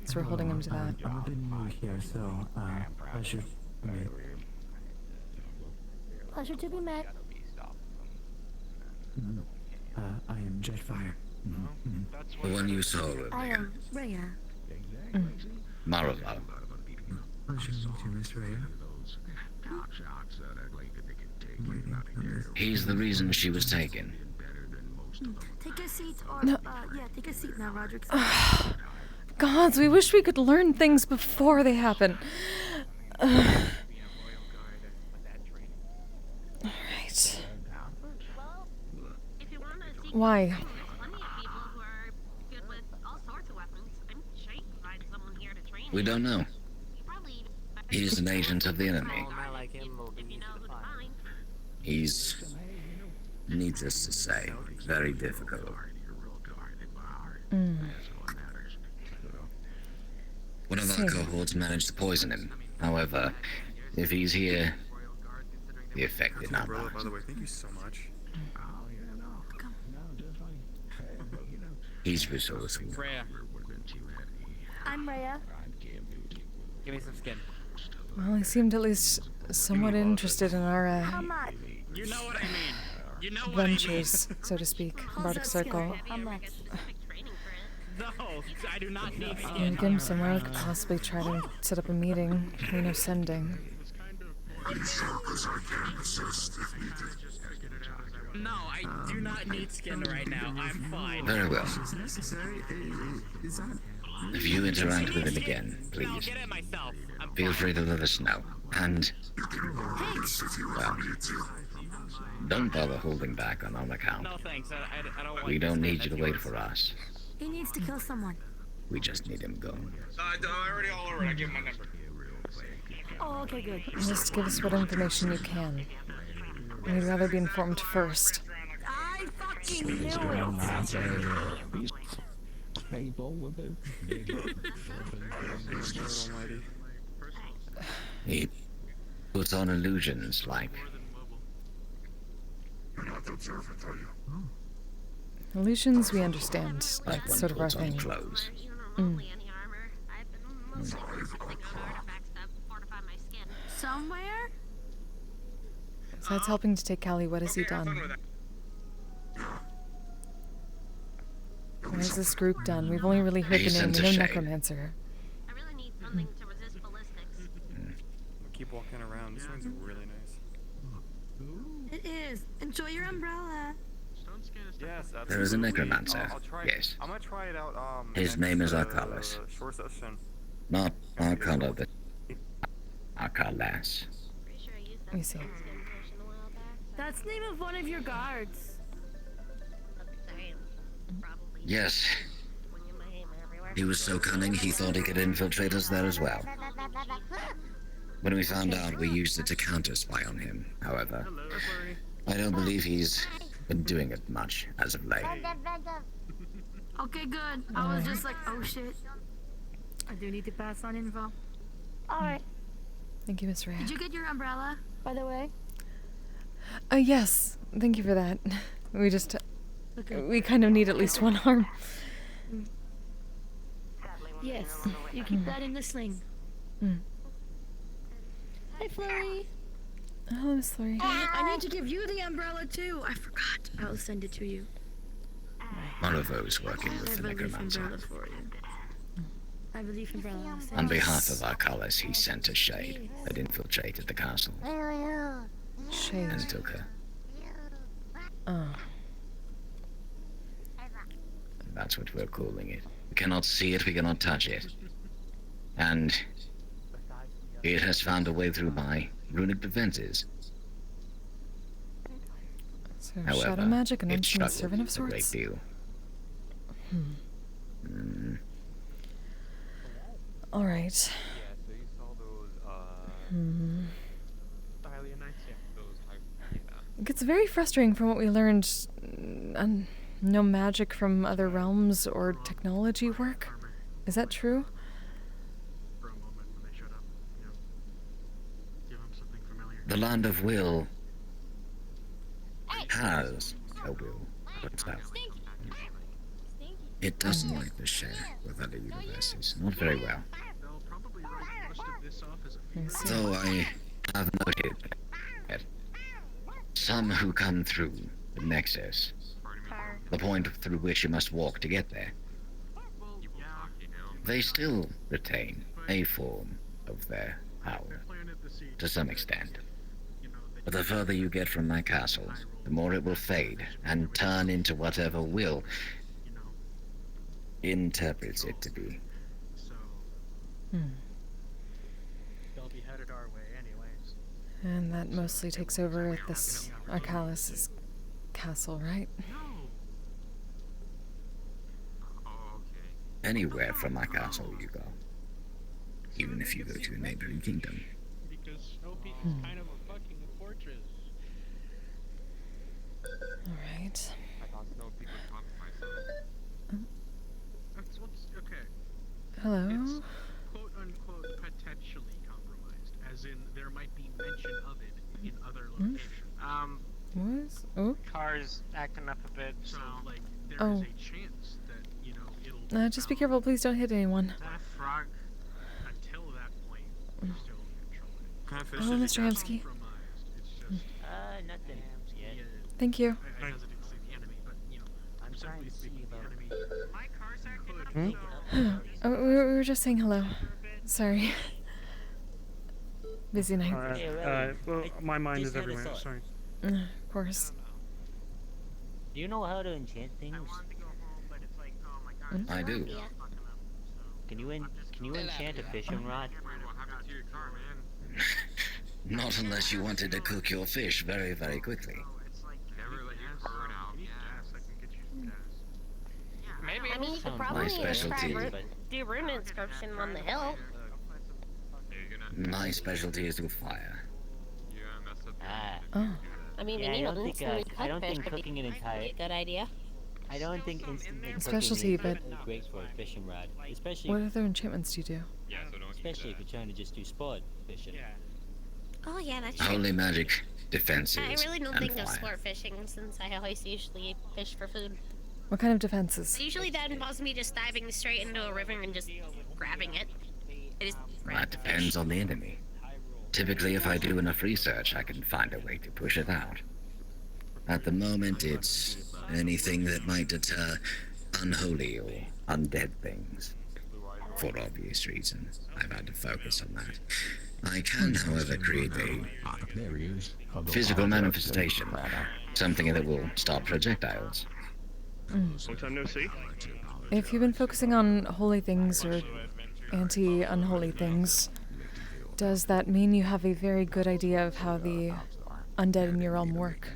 So we're holding him to that.
I'm a bit new here, so pleasure to meet.
Pleasure to be met.
I am Jetfire.
The one you saw
I
earlier.
am Rhea.
Marlowe.
Pleasure to meet you, Miss Rhea.
He's the reason she was taken.
Take a seat, or
No.
yeah, take a seat now, Roderick.
Gods, we wish we could learn things before they happen. Alright. Why?
We don't know. He's an agent of the enemy. He's, needless to say, very difficult. One of our cohorts managed to poison him. However, if he's here, the effect did not last.
By the way, thank you so much.
He's resourceful.
Rhea.
I'm Rhea.
Give me some skin.
Well, he seemed at least somewhat interested in our
You know what I mean. You know what
adventures, so to speak. Bardic Circle.
How much?
No, I do not need
And
skin.
get him somewhere, we could possibly try to set up a meeting. We know sending.
No, I do not need skin right now. I'm fine.
Very well. If you interact with him again,
I'll
please,
get it myself.
feel free to let us know. And, well, don't bother holding back on our account.
No thanks. I don't want
We don't
this
need you to
thing.
wait for us.
He needs to kill someone.
We just need him gone.
I already all over it. I gave him my number.
Oh, okay, good.
Just give us what information you can. We'd rather be informed first.
I fucking knew it.
He puts on illusions like
Illusions we understand.
one
That's sort of our
puts on
thing.
clothes.
Somewhere?
Besides helping to take Callie, what has he done? What has this group done? We've only really heard
He
the name.
sent
We
a
know
shade.
Necromancer.
Keep walking around. This one's really nice.
It is. Enjoy your umbrella.
Yes,
There is a necromancer.
I'll try.
Yes.
I'm gonna try it out.
His name is Arcalis.
Short session.
Not Arcala, but Arcalas.
Let me see.
That's the name of one of your guards.
Yes. He was so cunning he thought he could infiltrate us there as well. When we found out, we used it to counter-spy on him, however. I don't believe he's been doing it much as of late.
Okay, good. I was just like, oh shit. I do need to pass on info. Alright.
Thank you, Miss Rhea.
Did you get your umbrella, by the way?
Yes. Thank you for that. We just...
Okay.
We kind of need at least one arm.
Yes. You keep that in the sling. Hi, Flurry.
Hello, Miss Flurry.
I need to give you the umbrella too. I forgot. I'll send it to you.
Marlowe's working with the necromancer.
Umbrella for you. I believe umbrella.
On behalf of Arcalis, he sent a shade that infiltrated the castle
Shade.
and took her.
Oh.
That's what we're calling it. We cannot see it, we cannot touch it. And it has found a way through my runic defenses.
So,
However,
shadow magic and
it
instrument
struggled
servant of
a great
sorts?
deal.
Alright. It gets very frustrating from what we learned. No magic from other realms or technology work. Is that true?
The land of will has a will of itself. It doesn't like to share with other universes. Not very well. Though I have noted that some who come through the Nexus the point through which you must walk to get there. They still retain a form of their power, to some extent. But the further you get from my castle, the more it will fade and turn into whatever Will interprets it to be.
They'll be headed our way anyways.
And that mostly takes over at this Arcalis' castle, right?
Anywhere from my castle you go. Even if you go to a neighboring kingdom.
Because Snow Peak is kind of a fucking fortress.
Alright.
I thought Snow Peak would compromise something.
That's what's okay.
Hello?
It's quote unquote potentially compromised, as in there might be mention of it in other locations.
What? Oh?
Car's acting up a bit, so
like there is a chance that, you know, it'll
Just be careful, please don't hit anyone.
that frog until that point we're still in control.
Kind of fish
Oh,
did
Mr.
you catch?
Hamsky.
It's just
Nothing yet.
Thank you.
I hesitate to say the enemy, but you know, I'm simply speaking the enemy. My car's acting up.
Oh, we were just saying hello. Sorry. Busy night.
Well, my mind is everywhere. Sorry.
Of course.
Do you know how to enchant things?
I do.
Can you enchant a fishing rod?
Not unless you wanted to cook your fish very, very quickly.
maybe.
I mean, you could probably do room inscription on the hill.
My specialty is with fire.
Oh.
I mean,
Yeah,
we need
I don't
to
think, I don't think cooking an entire...
a good idea.
I don't think instantly
Specialty,
cooking
but
is great for a fishing rod, especially
what other enchantments do you do?
especially if you're trying to just do sport fishing.
Oh yeah, that's true.
Holy magic, defenses,
I really don't
and
think of
fire.
sport fishing since I always usually fish for food.
What kind of defenses?
Usually that involves me just diving straight into a river and just grabbing it. It is
That depends on the enemy. Typically, if I do enough research, I can find a way to push it out. At the moment, it's anything that might deter unholy or undead things. For obvious reasons, I've had to focus on that. I can, however, create a physical manifestation, something that will stop projectiles.
Long time no see.
If you've been focusing on holy things or anti-unholy things, does that mean you have a very good idea of how the undead in your realm work?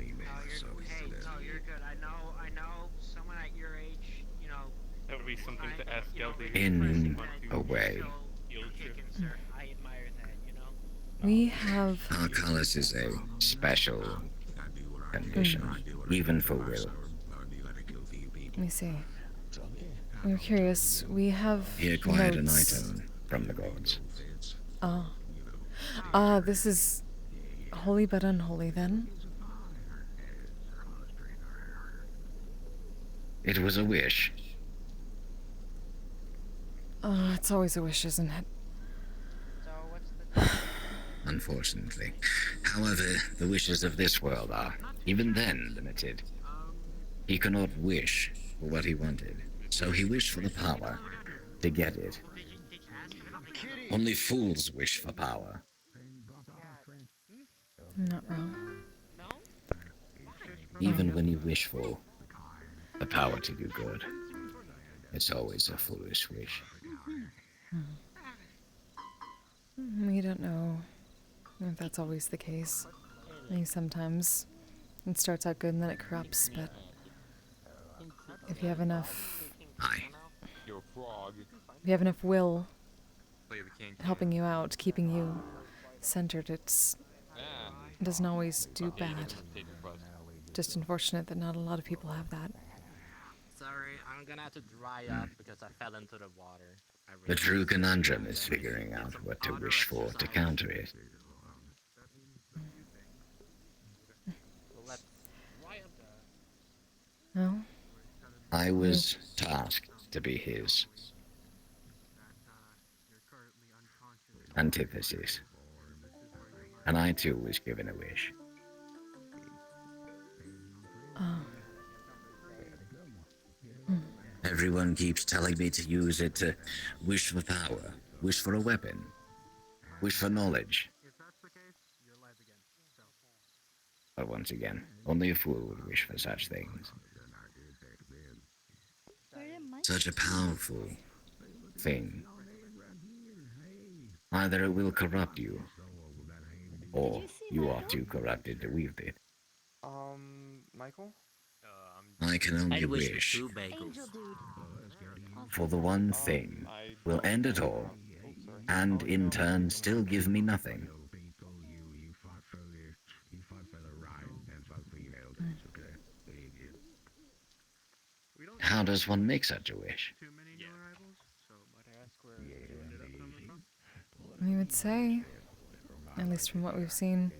That would be something to ask Geldy.
In a way.
We have...
Arcalis is a special condition, even for Will.
Let me see. We're curious. We have
He acquired an
notes.
item from the gods.
This is holy but unholy then.
It was a wish.
Oh, it's always a wish, isn't it?
Unfortunately. However, the wishes of this world are, even then, limited. He cannot wish for what he wanted, so he wished for the power to get it. Only fools wish for power.
Not wrong.
Even when you wish for the power to do good, it's always a foolish wish.
We don't know if that's always the case. I mean, sometimes it starts out good and then it corrupts, but if you have enough...
You're a frog.
If you have enough will
Play the king.
helping you out, keeping you centered, it doesn't always do bad. Just unfortunate that not a lot of people have that.
Sorry, I'm gonna have to dry up because I fell into the water.
The true conundrum is figuring out what to wish for to counter it.
No?
I was tasked to be his antithesis, and I too was given a wish. Everyone keeps telling me to use it to wish for power, wish for a weapon, wish for knowledge.
If that's the case, you're alive again. So.
But once again, only a fool would wish for such things. Such a powerful thing. Either it will corrupt you, or you are too corrupted to wield it.
Michael?
I can only wish for the one thing will end it all, and in turn still give me nothing. How does one make such a wish?
We would say, at least from what we've seen,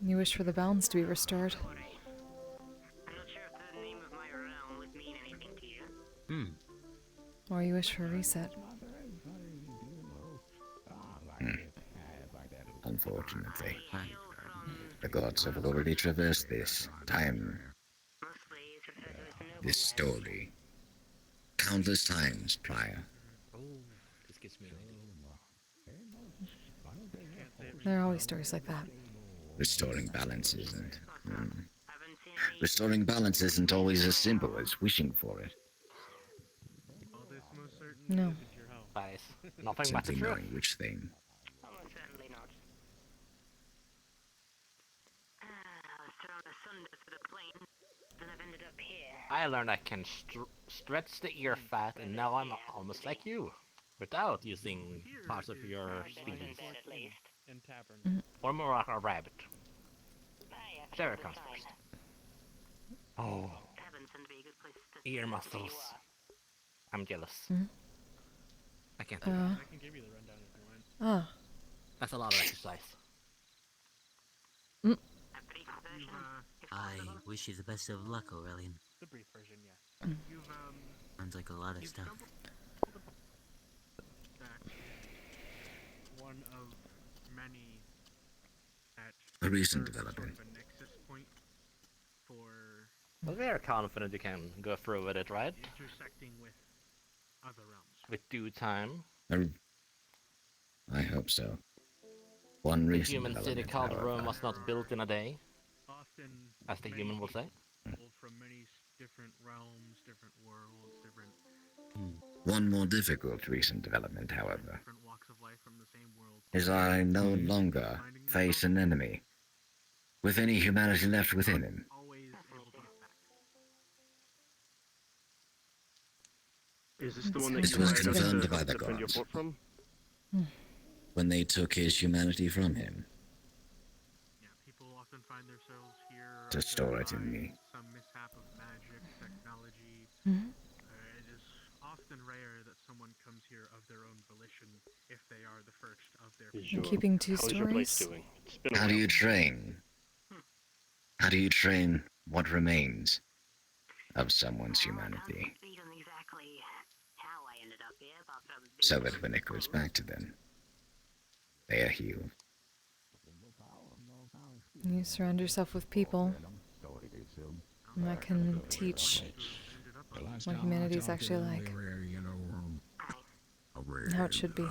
you wish for the balance to be restored.
I'm not sure if the name of my realm would mean anything to you.
Or you wish for a reset.
Unfortunately, the gods have already traversed this time, this story, countless times prior.
This gives me an idea.
There are always stories like that.
Restoring balance isn't. Restoring balance isn't always as simple as wishing for it.
No.
Nothing
Simply knowing which thing.
Almost certainly not. I was thrown asunder through the plane, then I've ended up here.
I learned I can stretch the ear fat, and now I'm almost like you, without using parts of your species. Or more like a rabbit. Sarah comes first. Oh. Ear muscles. I'm jealous. I can't do that.
I can give you the rundown if you want.
That's a lot of exercise.
I wish you the best of luck, Aurelian.
The brief version, yeah.
Sounds like a lot of stuff.
One of many
A recent development.
a nexus point for
Well, very confident you can go through with it, right?
intersecting with other realms.
With due time.
I hope so. One
The
recent
human city
development,
called
however.
Rome was not built in a day,
Often
as the human will say.
people from many different realms, different worlds, different
One more difficult recent development, however,
different walks of life from the same world.
is I no longer face an enemy, with any humanity left within him.
Always able to get back.
Is this the one that
This
you
was
hired us
confirmed
to
by the
defend your
gods.
fort from?
When they took his humanity from him,
Yeah, people often find themselves here
to store it in me.
some mishap of magic, technology. It is often rare that someone comes here of their own volition if they are the first of their
You're keeping two stories?
How do you train? How do you train what remains of someone's humanity,
Exactly how I ended up here, but
so that when it goes back to them, they are healed?
You surround yourself with people, and that can teach what humanity is actually like. And how it should be.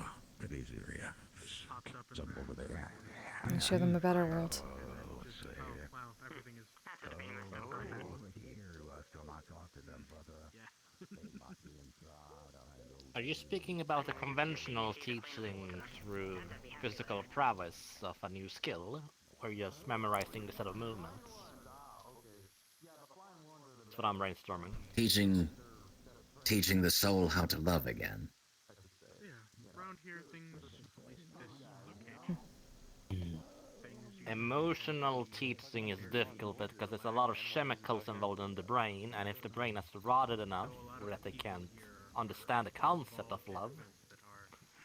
And show them a better world.
Are you speaking about the conventional teaching through physical prowess of a new skill, or just memorizing the set of movements? That's what I'm brainstorming.
Teaching the soul how to love again.
Yeah, around here things, at least this location.
Emotional teaching is difficult because there's a lot of chemicals involved in the brain, and if the brain has rotted enough that they can't understand the concept of love,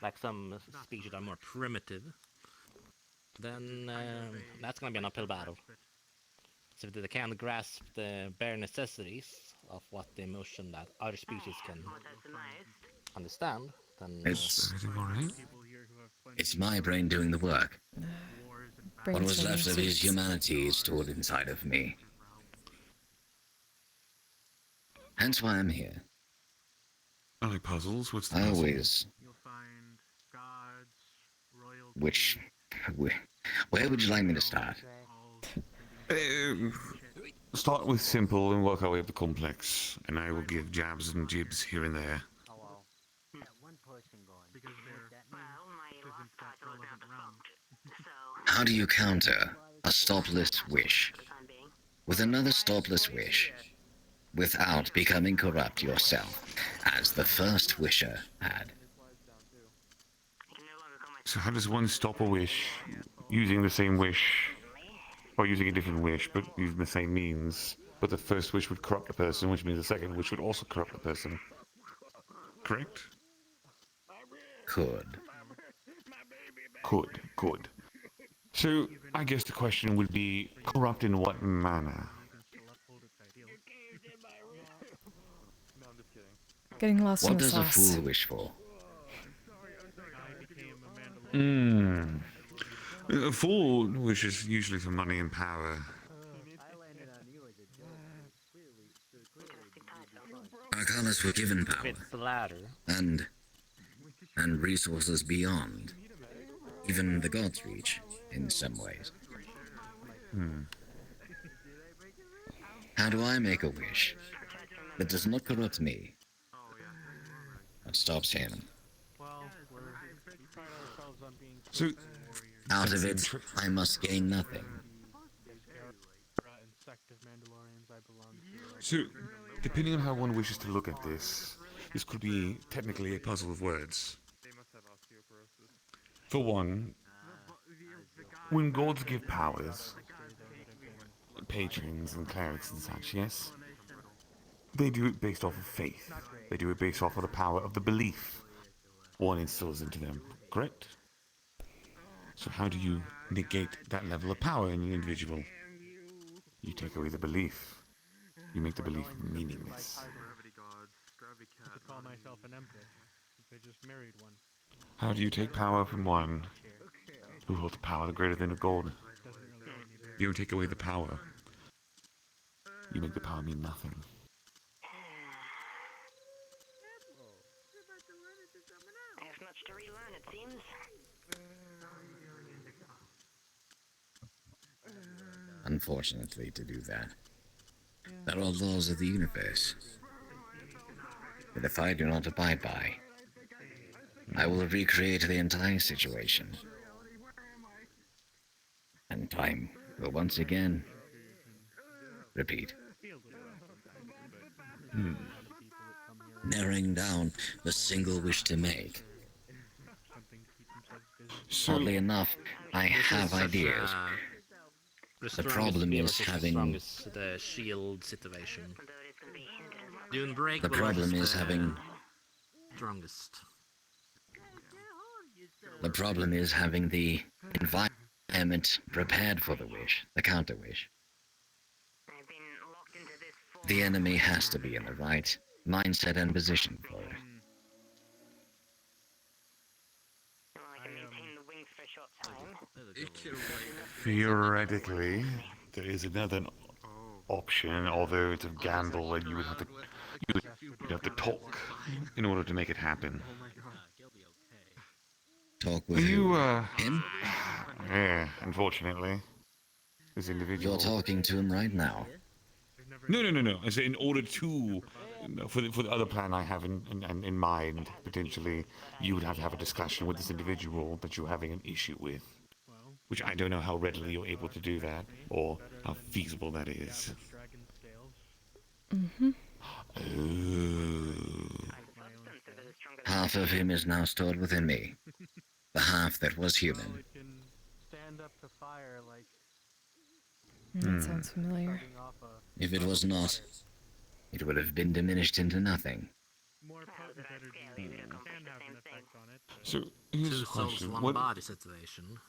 like some species that are more primitive, then that's going to be an uphill battle. So if they can't grasp the bare necessities of what the emotion that other species can understand, then
It's my brain doing the work. What was left of his humanity is stored inside of me. Hence why I'm here.
I like puzzles. What's the
I
puzzle?
always...
You'll find gods, royalty.
Which... Where would you like me to start?
Start with simple and work our way up to complex, and I will give jabs and jibs here and there.
How do you counter a stopless wish with another stopless wish without becoming corrupt yourself, as the first wisher had?
So how does one stop a wish using the same wish, or using a different wish, but using the same means? But the first wish would corrupt the person, which means the second wish would also corrupt the person. Correct?
Could.
Could. So, I guess the question would be, corrupt in what manner?
Getting lost in
What
the
does a
sauce.
fool wish for?
A fool wishes usually for money and power.
Arcanas were given power, and resources beyond even the gods' reach, in some ways. How do I make a wish that does not corrupt me, but stops him?
So,
out of it, I must gain nothing.
So, depending on how one wishes to look at this could be technically a puzzle of words. For one, when gods give powers, patrons and clerics and such, yes, they do it based off of faith. They do it based off of the power of the belief one instills into them, correct? So how do you negate that level of power in an individual? You take away the belief. You make the belief meaningless.
I could call myself an empress. They just married one.
How do you take power from one who holds power greater than a god? You don't take away the power. You make the power mean nothing.
I have much to relearn, it seems.
Unfortunately, to do that, there are laws of the universe that if I do not abide by, I will recreate the entire situation. And time will once again repeat. Narrowing down the single wish to make. Oddly enough, I have ideas. The problem is having...
the shield situation.
The problem is having...
Strongest.
The problem is having the environment prepared for the wish, the counter wish. The enemy has to be in the right mindset and position for it.
Theoretically, there is another option, although it's a gamble, and you would have to talk in order to make it happen.
Talk with who? Him?
Yeah, unfortunately. This individual.
You're talking to him right now.
No. I say in order to, for the other plan I have in mind, potentially, you would have to have a discussion with this individual that you're having an issue with. Which I don't know how readily you're able to do that, or how feasible that is.
Half of him is now stored within me. The half that was human.
That sounds familiar.
If it was not, it would have been diminished into nothing.
So, here's a question.
One body situation.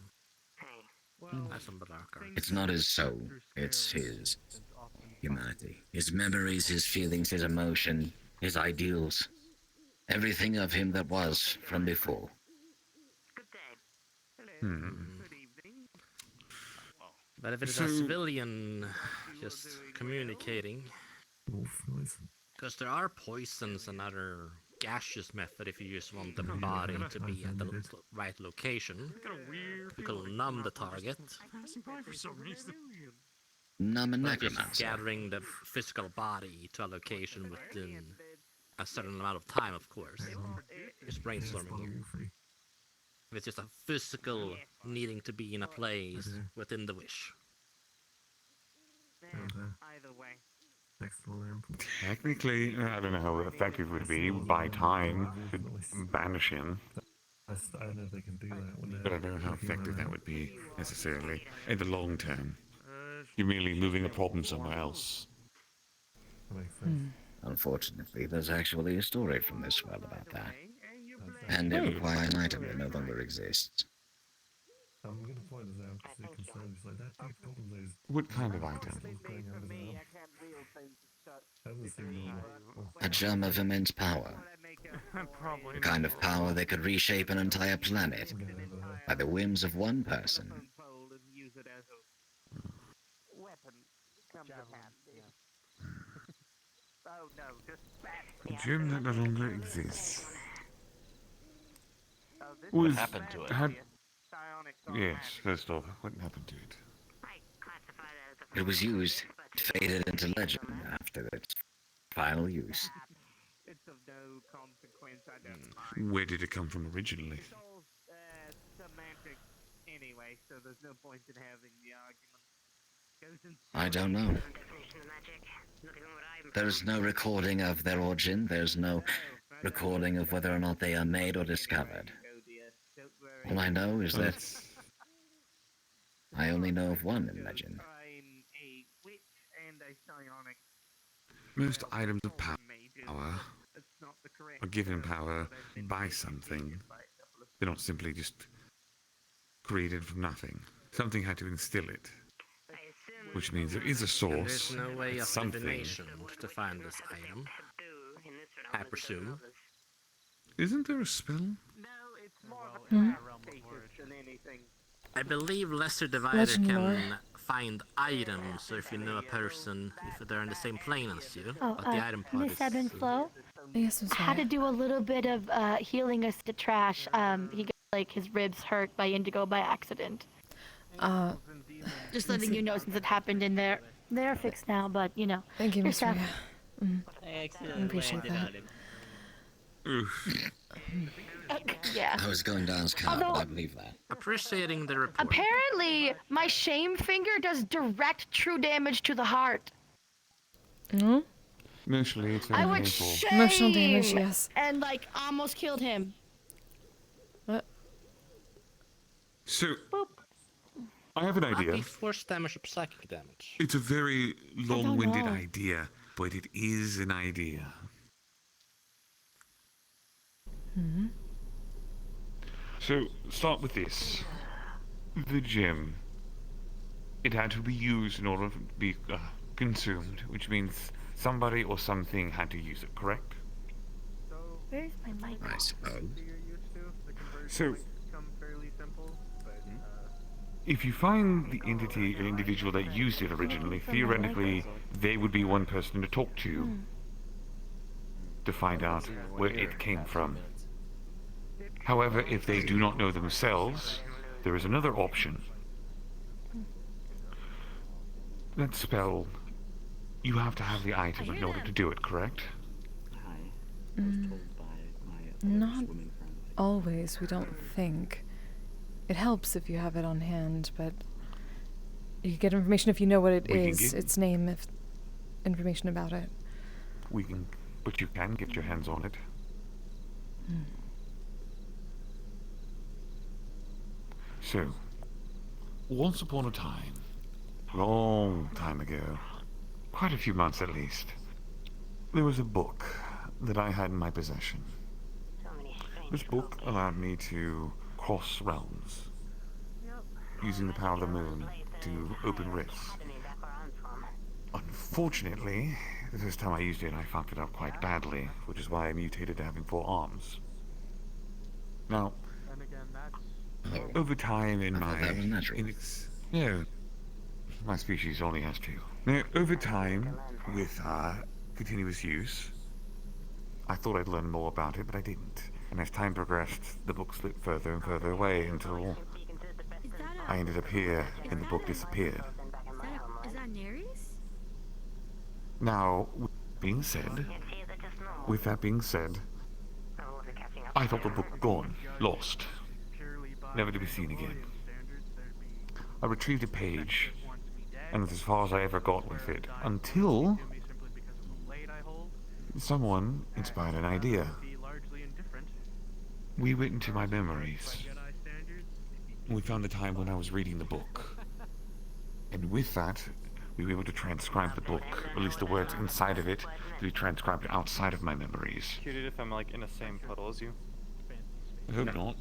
It's not his soul, it's his humanity. His memories, his feelings, his emotion, his ideals. Everything of him that was from before.
But if it's a civilian just communicating, because there are poisons and other gaseous method if you just want the body to be at the right location. You can numb the target.
Numb a
But just
necromancer.
gathering the physical body to a location within a certain amount of time, of course. Just brainstorming here. If it's just a physical needing to be in a place within the wish.
Either way.
Technically, I don't know how effective it would be. By time, could banish him. But I don't know how effective that would be, necessarily, in the long term. You're merely moving a problem somewhere else.
Unfortunately, there's actually a story from this world about that. And it requires an item that no longer exists.
I'm gonna point this out because it concerns like that takes problems those. What kind of item?
A gem of immense power. The kind of power that could reshape an entire planet by the whims of one person.
A gem that no longer exists.
What happened to it?
Yes, first off, what happened to it?
It was used, faded into legend after its final use.
It's of no consequence, I don't mind.
Where did it come from originally?
It's all semantics anyway, so there's no point in having the argument.
I don't know. There's no recording of their origin. There's no recording of whether or not they are made or discovered. All I know is that I only know of one in legend.
Most items of power are given power by something. They're not simply just created from nothing. Something had to instill it. Which means there is a source.
There's no way of
something.
divination to find this item, I presume.
Isn't there a spell?
No, it's more of a clarification than anything.
I believe Lesser Divider can find items, so if you know a person, if they're in the same plane as you, but the item part
Miss
is...
Ebb and Flow?
Yes, I'm
I had to do a little bit of healing us to Trash. He got like his ribs hurt by Indigo by accident. Just letting you know since it happened in there. They're fixed now, but you know.
Thank you, Miss
yourself.
Rhea.
Excellent.
I appreciate that.
Yeah.
I was going down as count, but I believe that.
Appreciating the report.
Apparently, my shame finger does direct true damage to the heart.
Hmm?
Emotionally, it's very
I would
painful.
shame
Emotional damage, yes.
and like almost killed him.
What?
So, I have an idea.
Might be force damage or psychic damage.
It's a very long-winded
know.
idea, but it is an idea.
Hmm.
So, start with this. The gem. It had to be used in order to be consumed, which means somebody or something had to use it, correct?
Where's my mic?
I suppose.
So, if you find the entity or individual that used it originally, theoretically, they would be one person to talk to find out where it came from. However, if they do not know themselves, there is another option. That spell, you have to have the item in order to do it, correct?
Not always, we don't think. It helps if you have it on hand, but you can get information if you know what it is, its name, if information about it.
But you can get your hands on it. So, once upon a time, long time ago, quite a few months at least, there was a book that I had in my possession. This book allowed me to cross realms, using the power of the moon to open rifts. Unfortunately, the first time I used it, I fucked it up quite badly, which is why I mutated to having 4 arms. Now, over time in my... No, my species only has 2. Now, over time, with continuous use, I thought I'd learn more about it, but I didn't. And as time progressed, the book slipped further and further away until I ended up here and the book disappeared.
Is that Nereus?
Now, with that being said, I thought the book gone, lost, never to be seen again. I retrieved a page, and that's as far as I ever got with it, until someone inspired an idea. We went into my memories. We found a time when I was reading the book. And with that, we were able to transcribe the book, or at least the words inside of it, to be transcribed outside of my memories.
Curious if I'm like in the same puddle as you.
I hope not.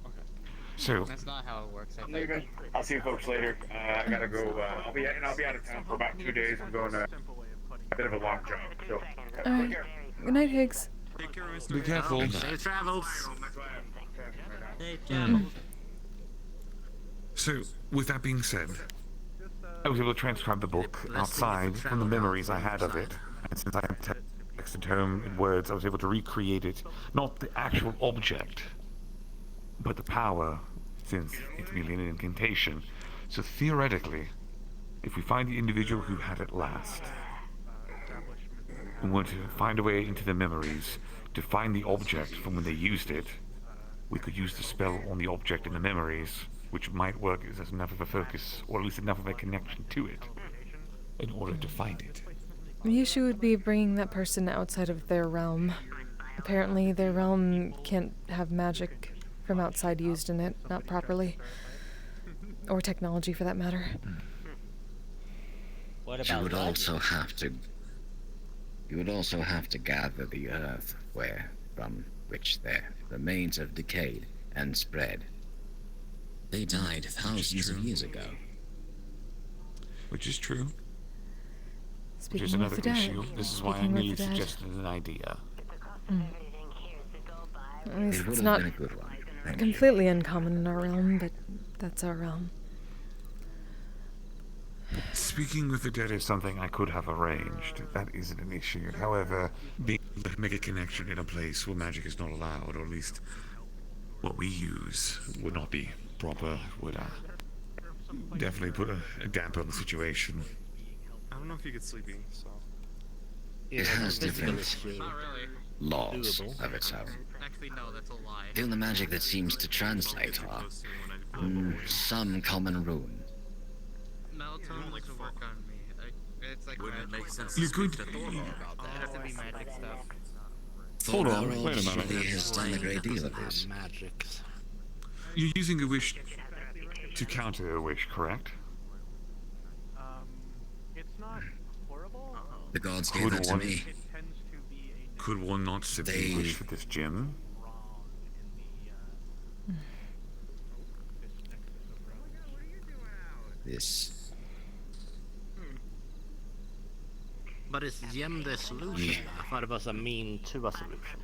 Okay.
So
that's not how it works.
I'll see you folks later. I gotta go. I'll be out of town for about 2 days. I'm going a bit of a long job. So.
Alright. Good night, Higgs.
Be careful.
Safe travels.
Safe travels.
So, with that being said, I was able to transcribe the book outside from the memories I had of it. And since I had texted home in words, I was able to recreate it, not the actual object, but the power, since it's merely an incantation. So theoretically, if we find the individual who had it last, and want to find a way into their memories to find the object from when they used it, we could use the spell on the object in the memories, which might work as enough of a focus, or at least enough of a connection to it, in order to find it.
The issue would be bringing that person outside of their realm. Apparently, their realm can't have magic from outside used in it, not properly. Or technology, for that matter.
What about you would also have to gather the earth from which their remains have decayed and spread. They died thousands of years ago.
Which is true.
Speaking
Which is another
of the
issue.
dead.
This is why I
Speaking of
merely
the dead.
suggested an idea.
At least
It would
it's
have
not
been a good one. Thank
completely uncommon in our realm, but that's our realm.
Speaking with the dead is something I could have arranged. That isn't an issue. However, being able to make a connection in a place where magic is not allowed, or at least what we use would not be proper, would definitely put a damper on the situation.
I don't know if you get sleepy, so.
It has different
Not really.
laws of its own.
Actually, no, that's a lie.
The only magic that seems to translate are some common rune.
Melatonin doesn't work on me. It's like
Wouldn't it make sense
You
to speak
could-
to Thor about
It
that?
has to be magic stuff.
Hold on,
Thor
wait a
surely
minute.
has done a great deal of this.
Magics.
You're using a wish to counter a wish, correct?
It's not horrible.
The gods gave that to me.
Could one not simply wish for this gem?
This.
But is gem the solution? I thought it was a mean to a solution.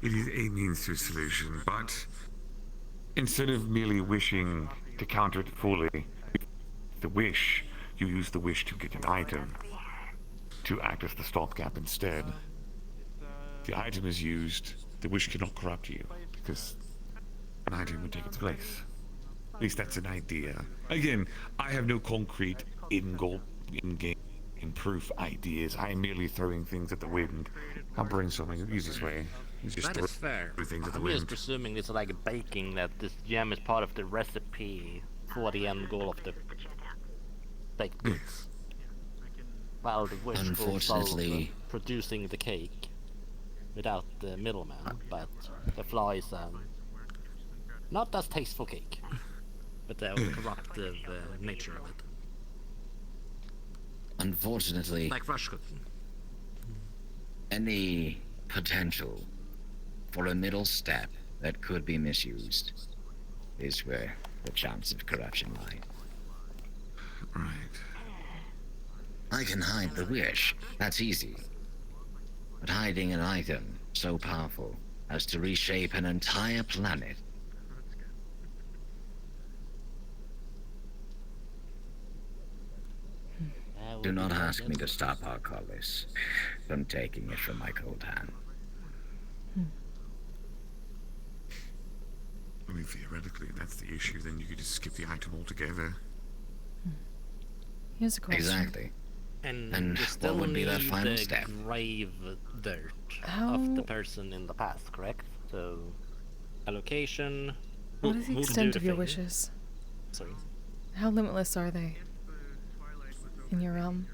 It is a means to a solution, but instead of merely wishing to counter it fully, the wish, you use the wish to get an item to act as the stopgap instead. The item is used, the wish cannot corrupt you, because an item would take its place. At least that's an idea. Again, I have no concrete in-game proof ideas. I am merely throwing things at the wind. I'm brainstorming the easiest way. It's just
That is fair.
throw things at the
I'm
wind.
just presuming it's like baking, that this gem is part of the recipe for the end goal of the baked goods. While the wish will solve
Unfortunately-
producing the cake without the middleman, but the flaw is not as tasteful cake, but the corruptive nature of it.
Unfortunately,
Like rush cooking.
any potential for a middle step that could be misused is where the chance of corruption lie.
Right.
I can hide the wish, that's easy. But hiding an item so powerful as to reshape an entire planet. Do not ask me to stop Arcolis from taking it from my cold hand.
I mean, theoretically, if that's the issue, then you could just skip the item altogether.
Here's a question.
Exactly.
And you still
what would be that
need
final
the
step?
grave dirt
How...
of the person in the past, correct? So, allocation.
What is the extent of your wishes?
Sorry.
How limitless are they in your realm?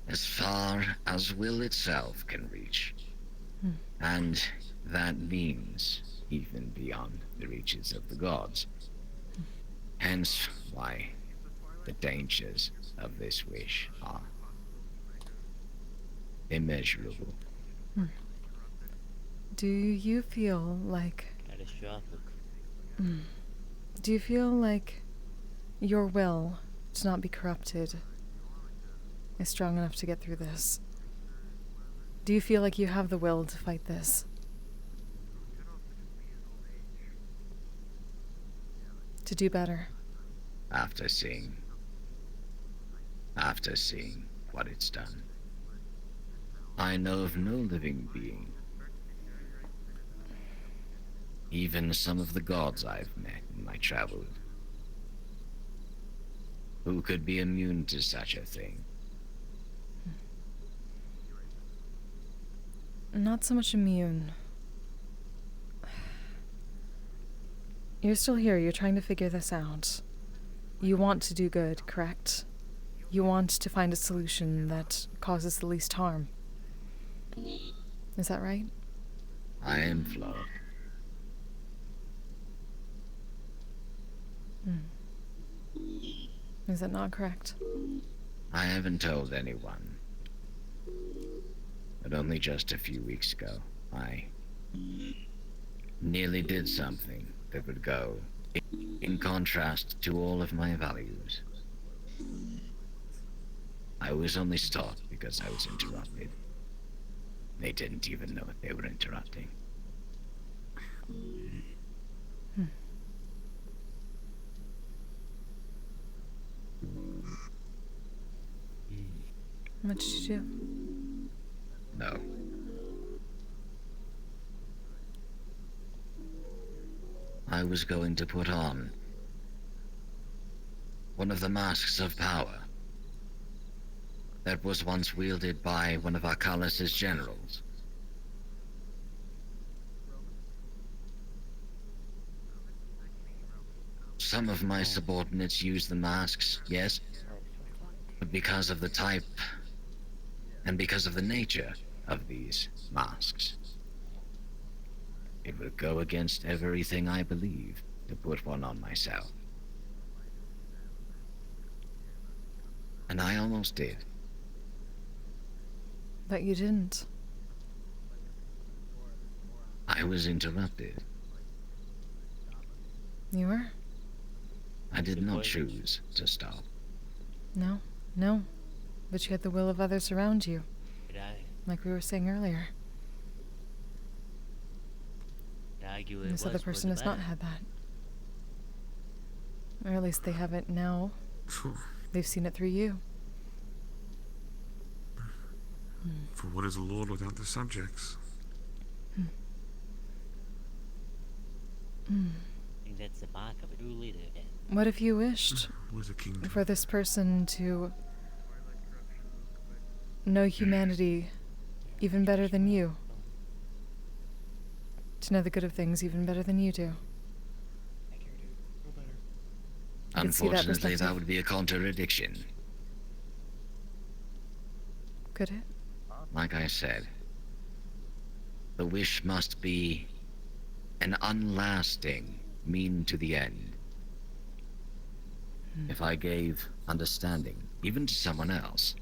As far as will itself can reach. And that means even beyond the reaches of the gods. Hence why the dangers of this wish are immeasurable.
Do you feel like...
Catastrophic.
Do you feel like your will to not be corrupted is strong enough to get through this? Do you feel like you have the will to fight this? To do better?
After seeing what it's done, I know of no living being, even some of the gods I've met in my travels, who could be immune to such a thing.
Not so much immune. You're still here, you're trying to figure this out. You want to do good, correct? You want to find a solution that causes the least harm. Is that right?
I am flawed.
Is that not correct?
I haven't told anyone. But only just a few weeks ago, I nearly did something that would go in contrast to all of my values. I was only stopped because I was interrupted. They didn't even know they were interrupting.
What did you do?
No. I was going to put on one of the masks of power that was once wielded by one of Arcalis' generals. Some of my subordinates use the masks, yes, but because of the type and because of the nature of these masks, it would go against everything I believe to put one on myself. And I almost did.
But you didn't.
I was interrupted.
You were?
I did not choose to stop.
No, no. But you had the will of others around you. Like we were saying earlier. This other person has not had that. Or at least they haven't now. They've seen it through you.
For what is a lord without the subjects?
That's the mark of a true leader.
What if you wished for this person to know humanity even better than you? To know the good of things even better than you do?
Unfortunately, that would be a contradiction.
Could it?
Like I said, the wish must be an unlasting mean to the end. If I gave understanding, even to someone else,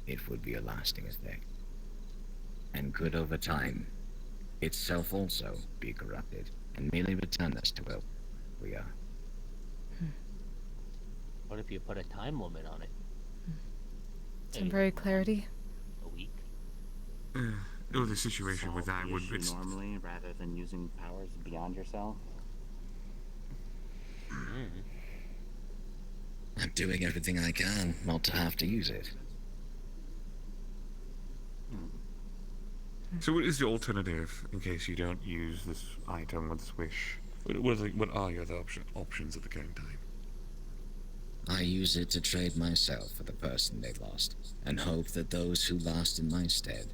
it would be a lasting effect, and could over time itself also be corrupted, and merely return us to where we are.
What if you put a time limit on it?
Temporary clarity?
A week?
Oh, the situation with that would be
normally rather than using powers beyond yourself.
I'm doing everything I can not to have to use it.
So what is the alternative in case you don't use this item with Swish? What are your other options at the current time?
I use it to trade myself for the person they lost, and hope that those who lost in my stead,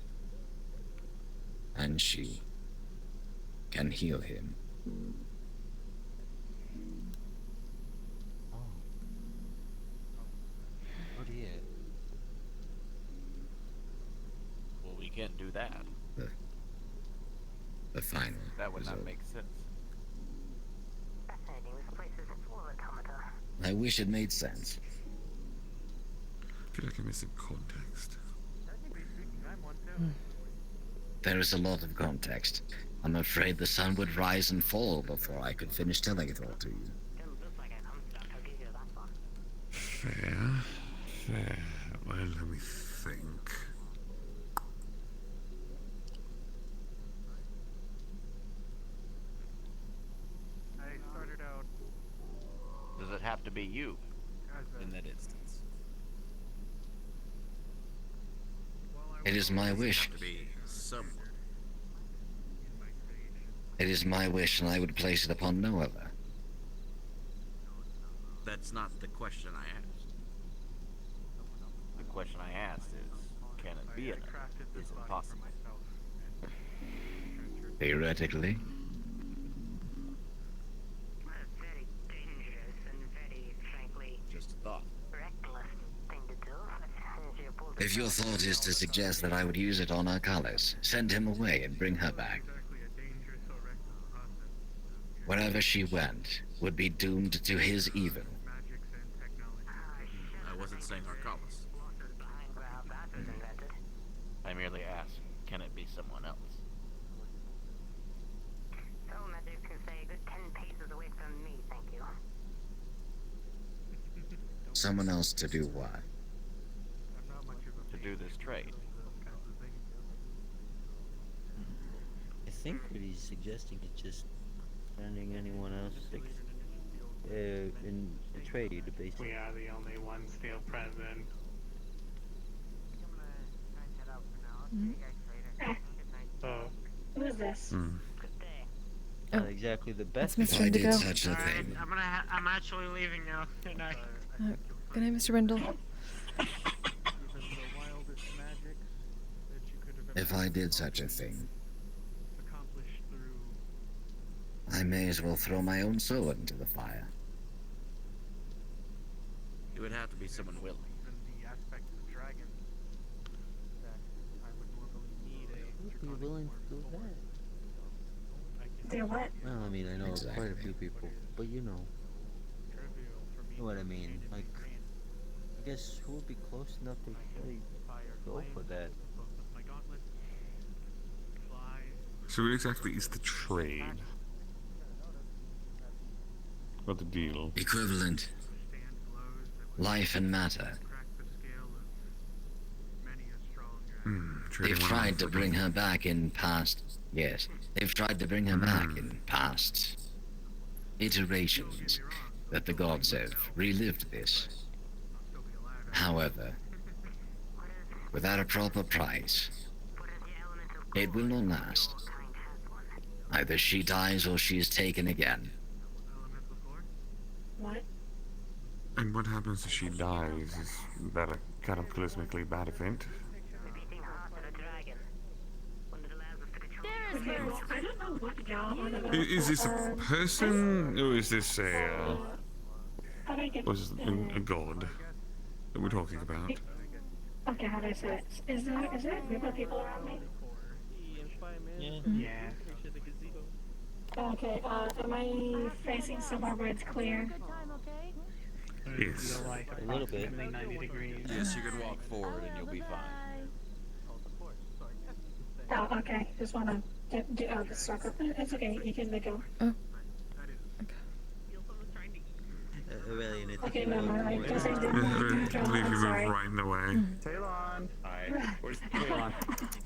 and she, can heal him.
Oh dear. Well, we can't do that.
The final
That would
result.
not make sense.
I wish it made sense.
I feel like I'm missing context.
There is a lot of context. I'm afraid the sun would rise and fall before I could finish telling it all to you.
Fair. Well, let me think.
I started out.
Does it have to be you in that instance?
It is my wish.
To be someone.
It is my wish, and I would place it upon no other.
That's not the question I asked. The question I asked is, can it be enough? Is it possible?
Theoretically.
Just a thought.
If your thought is to suggest that I would use it on Arcalis, send him away and bring her back. Wherever she went would be doomed to his evil.
I wasn't saying Arcalis. I merely asked, can it be someone else?
Someone else to do what?
To do this trade.
I think what he's suggesting is just finding anyone else in trade, basically.
We are the only ones still present.
So, who is this?
Not exactly the best.
That's Mr. Indigo.
I'm actually leaving now. Good night.
Good night, Mr. Rindle.
If I did such a thing, I may as well throw my own sword into the fire.
It would have to be someone willing.
Who'd be willing to do that?
Do what?
Well, I mean, I know quite a few people, but you know what I mean. Like, I guess who would be close enough to really go for that?
So what exactly is the trade? What the deal?
Equivalent. Life and matter. They've tried to bring her back in past... Yes, they've tried to bring her back in past iterations that the gods have relived this. However, without a proper price, it will not last. Either she dies or she is taken again.
What?
And what happens if she dies? Is that a cataclysmically bad event?
I don't know what y'all are about.
Is this a person, or is this a god that we're talking about?
Okay, how do I say it? Is there a group of people around me?
Yeah.
Okay, am I facing somewhere where it's clear?
Yes.
A little bit.
90 degrees.
Yes, you can walk forward and you'll be fine.
Oh, okay. Just want to do the circle. It's okay. You can go.
Oh.
Really, and it's
Okay, no, I guess I didn't
I believe you moved right in the way.
Talon! Hi. Where's Talon?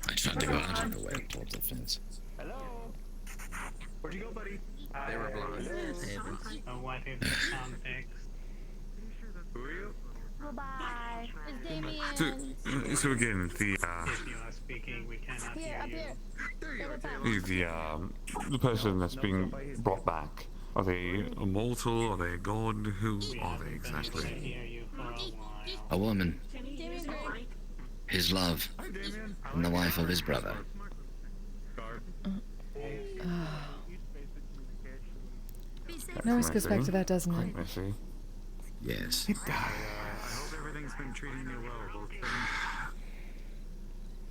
I tried to go out of the way towards the fence.
Hello? Where'd you go, buddy?
They were blind.
What is the context?
Goodbye. It's Damien.
So again, the person that's being brought back, are they immortal? Are they a god? Who are they exactly?
A woman. His love. And the wife of his brother.
It always goes back to that, doesn't it?
Messy.
Yes.
I hope everything's been treating you well, both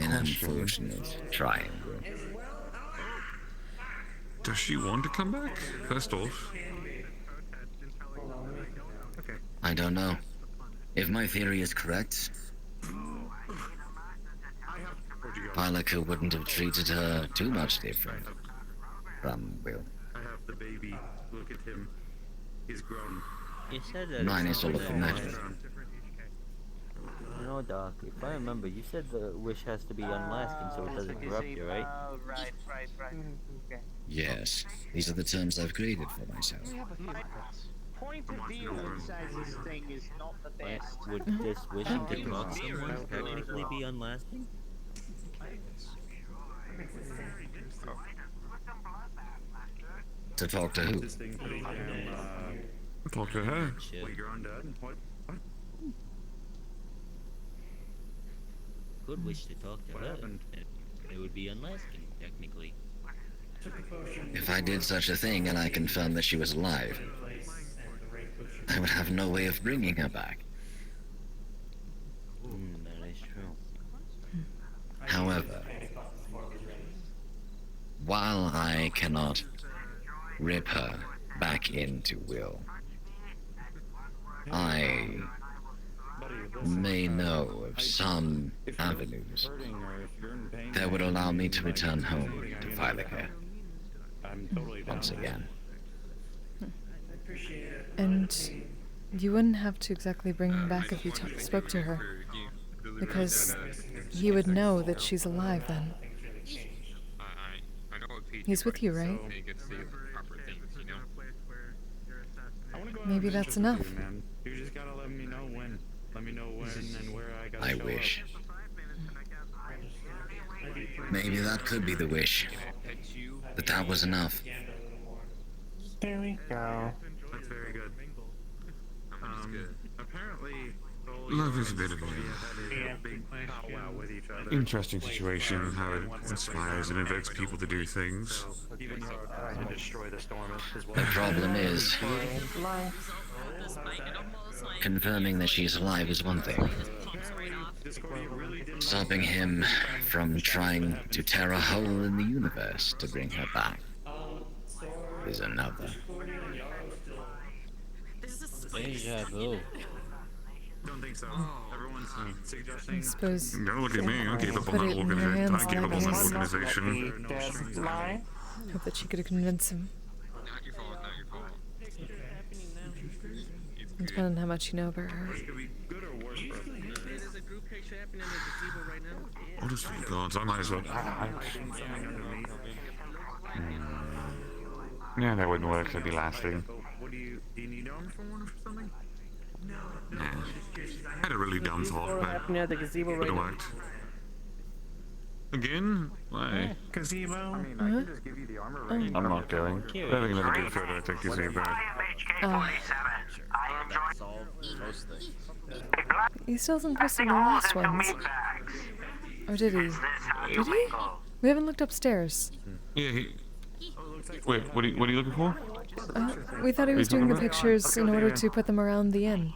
An unfortunate triangle.
Does she want to come back? First off.
I don't know. If my theory is correct, Pilaka wouldn't have treated her too much different from Will.
I have the baby. Look at him. He's grown.
You said that.
Mine is all of the magic.
No, Doc. If I remember, you said the wish has to be unlasting so it doesn't corrupt you, right?
Right. Okay.
Yes, these are the terms I've created for myself.
My point of view inside this thing is not the best.
Would this wishing to talk to someone technically be unlasting?
To talk to who?
Talk to her.
Wait, you're undone? What?
Could wish to talk to her. It would be unlasting, technically.
If I did such a thing and I confirmed that she was alive, I would have no way of bringing her back.
That is true.
However, while I cannot rip her back into Will, I may know of some avenues that would allow me to return home to Pilaka once again.
And you wouldn't have to exactly bring him back if you spoke to her, because he would know that she's alive then. He's with you, right? Maybe that's enough.
You just gotta let me know when. Let me know when and where I gotta
I
show
wish.
up.
Maybe that could be the wish. But that was enough.
There we go.
That's very good. Apparently,
Love is a bit of
a big powwow with each other.
interesting situation, how it inspires and invokes people to do things.
Even though trying to destroy the storm as well.
The problem is, confirming that she's alive is one thing. Stopping him from trying to tear a hole in the universe to bring her back is another.
Deja vu.
Don't think so. Everyone's suggesting.
I suppose.
Don't look at me. I gave up on
Put
that
it in your
organization.
hands,
I gave up on that
Magnus.
organization.
Hope that she could convince him.
Not your fault, not your fault.
Depending on how much you know about her.
There's a group picture happening in the gazebo right now.
Oh, just for the gods, I might as well. Yeah, that wouldn't work. It'd be lasting.
What do you need armor for one or something?
Nah. I had a really dumb thought, but
Happening at the gazebo
it
right now.
worked. Again? Why?
Gazebo.
I mean, I can just give you the armor right
I'm not going. Having another good photo, I think, is even.
He still hasn't posted the last ones. Or did he? Did he? We haven't looked upstairs.
Yeah, wait, what are you looking for?
We thought he was doing the pictures in order to put them around the inn.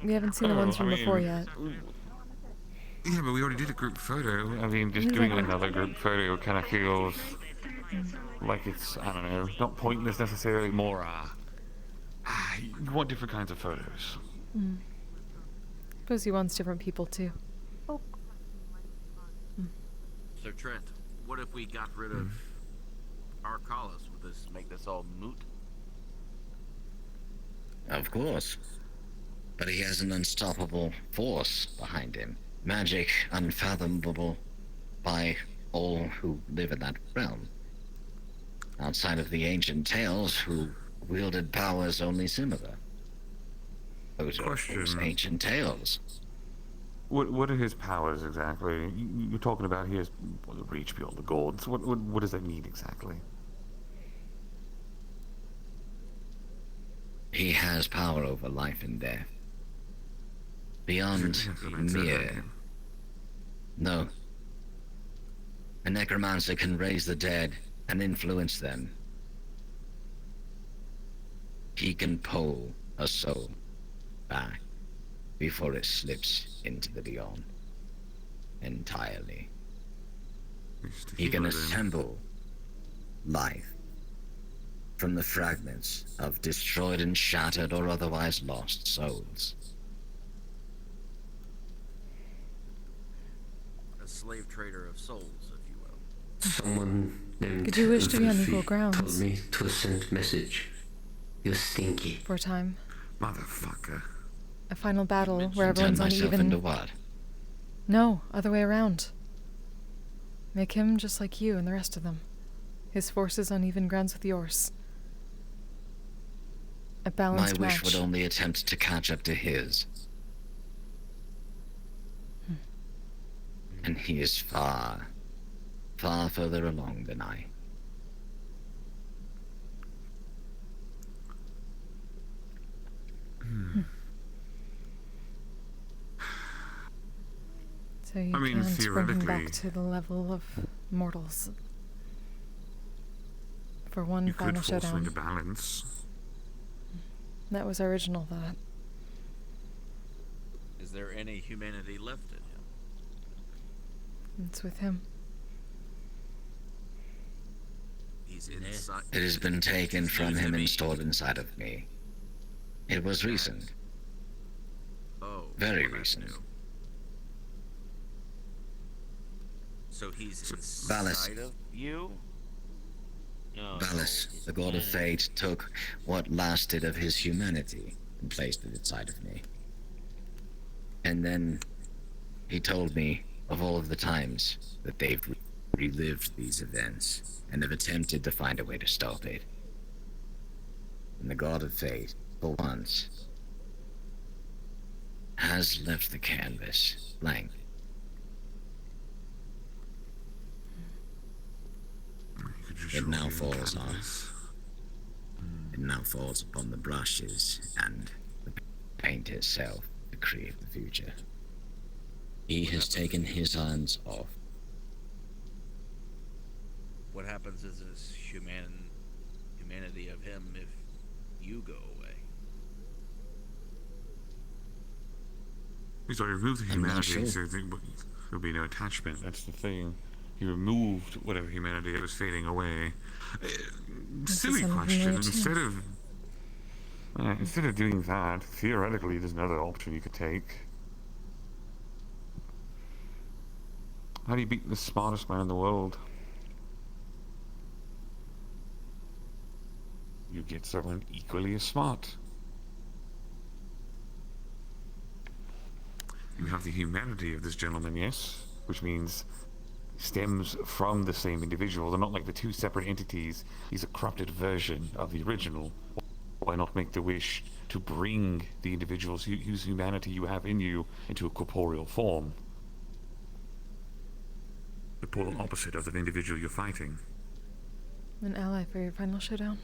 We haven't seen the ones from before yet.
Yeah, but we already did a group photo. I mean, just doing another group photo kind of feels like it's, I don't know, not pointless necessarily, more, you want different kinds of photos.
Suppose he wants different people too.
So Trent, what if we got rid of Arcalis? Would this make this all moot?
Of course. But he has an unstoppable force behind him. Magic unfathomable by all who live in that realm. Outside of the ancient tales, who wielded powers only similar. those are, of course, ancient tales.
What are his powers exactly? You're talking about he has the reach beyond the gods. What does that mean exactly?
He has power over life and death. Beyond mere... No. A necromancer can raise the dead and influence them. He can pull a soul back before it slips into the beyond entirely. He can assemble life from the fragments of destroyed and shattered or otherwise lost souls.
A slave trader of souls, if you will.
Someone named
Could you wish to be on equal grounds?
told me to send message. You're stinky.
For a time.
Motherfucker.
A final battle where everyone's on even...
into what?
No, other way around. Make him just like you and the rest of them. His forces on even grounds with yours. A balanced
My
match.
wish would only attempt to catch up to his. And he is far, far further along than I.
So you can't bring him back to the level of mortals. For one final
You could force him
showdown.
into balance.
That was our original thought.
Is there any humanity left in him?
It's with him.
He's inside.
It has been taken from him and stored inside of me. It was recent.
Oh.
Very recent.
So he's
Valis.
inside of you?
No,
Valis, the god of fate, took what lasted of his humanity and placed it inside of me. And then he told me of all of the times that they've relived these events and have attempted to find a way to stop it. And the god of fate, for once, has left the canvas blank. It now falls on. It now falls upon the brushes and the paint itself to create the future. He has taken his hands off.
What happens is this humanity of him if you go away?
So he removed the humanity, so there'll be no attachment. That's the thing. He removed whatever humanity that was fading away. Silly question. Instead of doing that, theoretically, there's another option you could take. How do you beat the smartest man in the world? You get someone equally as smart. You have the humanity of this gentleman, yes, which means stems from the same individual. They're not like the two separate entities. He's a corrupted version of the original. Why not make the wish to bring the individuals whose humanity you have in you into a corporeal form? The polar opposite of the individual you're fighting.
An ally for your final showdown.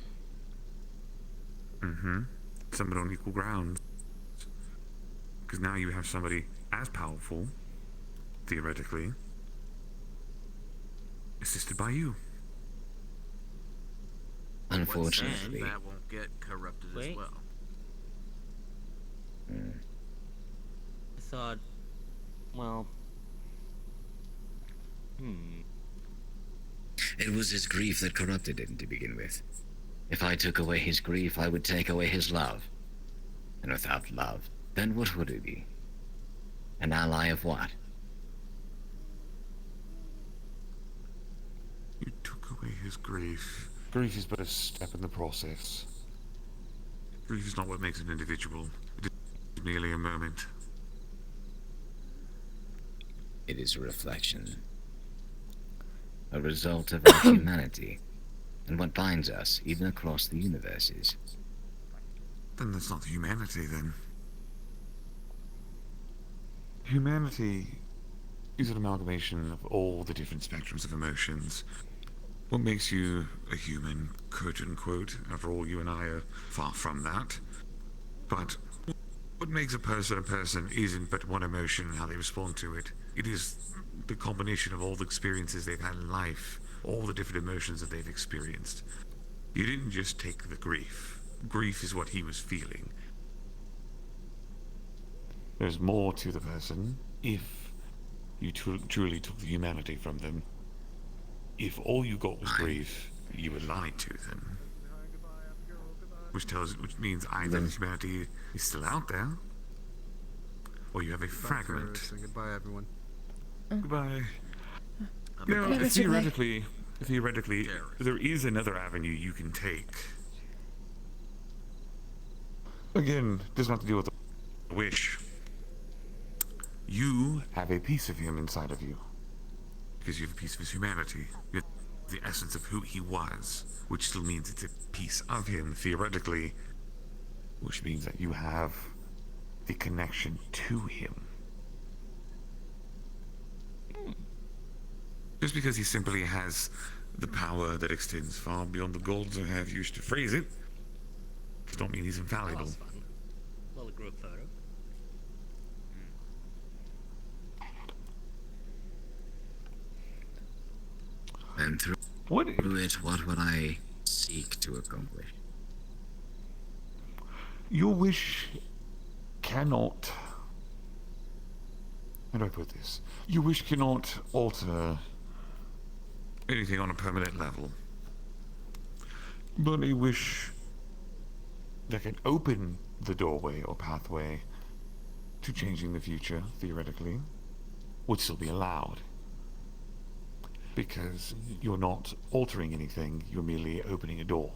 Mm-hmm. Someone on equal ground. Because now you have somebody as powerful, theoretically, assisted by you.
Unfortunately.
That won't get corrupted as well.
I thought, well...
It was his grief that corrupted him to begin with. If I took away his grief, I would take away his love. And without love, then what would he be? An ally of what?
You took away his grief. Grief is but a step in the process. Grief is not what makes an individual. It is merely a moment.
It is a reflection. A result of our humanity. And what binds us, even across the universes.
Then that's not humanity, then. Humanity is an amalgamation of all the different spectrums of emotions. What makes you a human, quote unquote, after all, you and I are far from that. But what makes a person isn't but one emotion and how they respond to it. It is the combination of all the experiences they've had in life, all the different emotions that they've experienced. You didn't just take the grief. Grief is what he was feeling. There's more to the person if you truly took the humanity from them. If all you got was grief, you would lie to them. Which means either humanity is still out there, or you have a fragment.
Goodbye, everyone.
Goodbye. Theoretically, there is another avenue you can take. Again, doesn't have to deal with the wish. You have a piece of him inside of you. Because you have a piece of his humanity. You have the essence of who he was, which still means it's a piece of him, theoretically, which means that you have the connection to him. Just because he simply has the power that extends far beyond the goals I have used to phrase it, does not mean he's infallible.
That was fun. Little group photo.
And through it, what would I seek to accomplish?
Your wish cannot... How do I put this? Your wish cannot alter anything on a permanent level. But a wish that can open the doorway or pathway to changing the future, theoretically, would still be allowed. Because you're not altering anything, you're merely opening a door.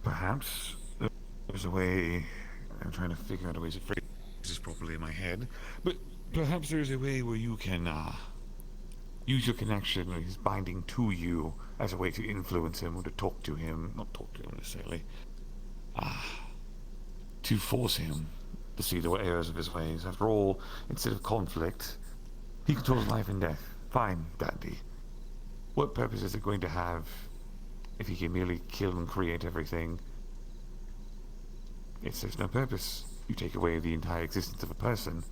Perhaps there's a way... I'm trying to figure out a way to phrase this properly in my head, but perhaps there's a way where you can use your connection, or his binding to you, as a way to influence him, or to talk to him, not talk to him necessarily, to force him to see the errors of his ways. After all, instead of conflict, he controls life and death. Fine, dandy. What purpose is it going to have if he can merely kill and create everything? It serves no purpose. You take away the entire existence of a person.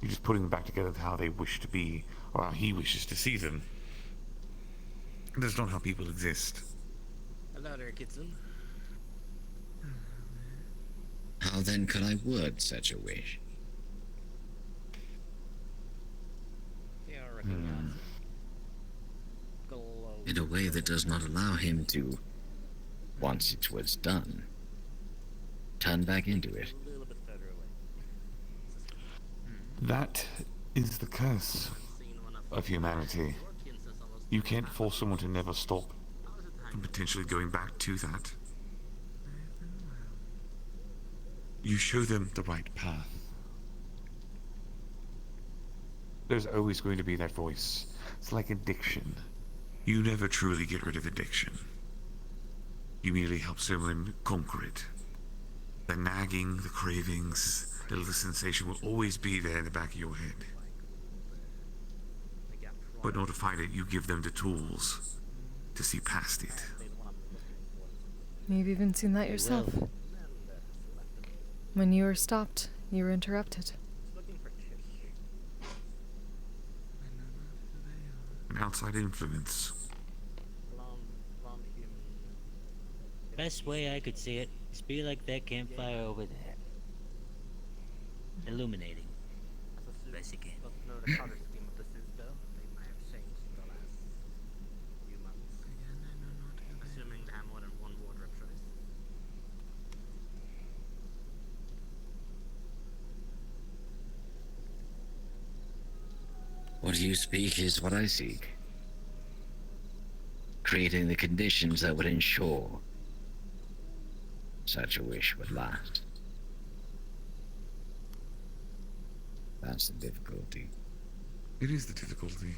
You're just putting them back together with how they wish to be, or how he wishes to see them. That's not how people exist.
Hello there, Kitson.
How then could I word such a wish? In a way that does not allow him to, once it was done, turn back into it.
That is the curse of humanity. You can't force someone to never stop from potentially going back to that. You show them the right path. There's always going to be that voice. It's like addiction. You never truly get rid of addiction. You merely help someone conquer it. The nagging, the cravings, the little sensation will always be there in the back of your head. But in order to fight it, you give them the tools to see past it.
You've even seen that yourself. When you were stopped, you were interrupted.
An outside influence.
Best way I could see it is be like that campfire over there. Illuminating. Best you can.
Assuming they have more than one wardrobe choice.
What you speak is what I seek. Creating the conditions that would ensure such a wish would last. That's the difficulty.
It is the difficulty.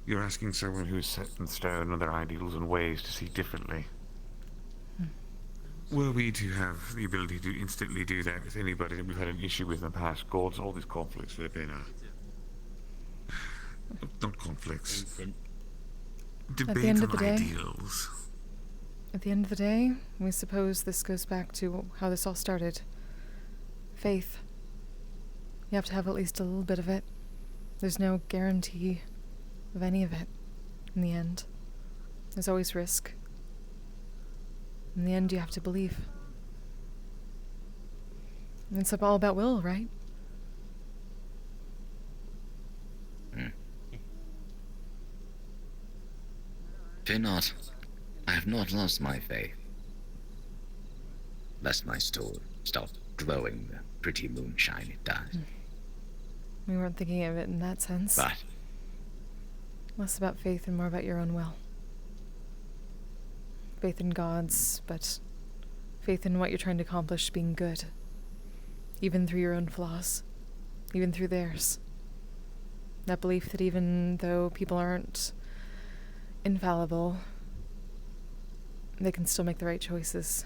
You're asking someone who is set in stone on their ideals and ways to see differently. were we to have the ability to instantly do that with anybody that we've had an issue with in the past, gods, all these conflicts that have been, not conflicts, debate on ideals.
At the end of the day, we suppose this goes back to how this all started. Faith. You have to have at least a little bit of it. There's no guarantee of any of it in the end. There's always risk. In the end, you have to believe. And it's all about will, right?
Fear not. I have not lost my faith. Lest my soul stop glowing the pretty moonshine it does.
We weren't thinking of it in that sense.
But
less about faith and more about your own will. Faith in God's, but faith in what you're trying to accomplish being good. Even through your own flaws. Even through theirs. That belief that even though people aren't infallible, they can still make the right choices.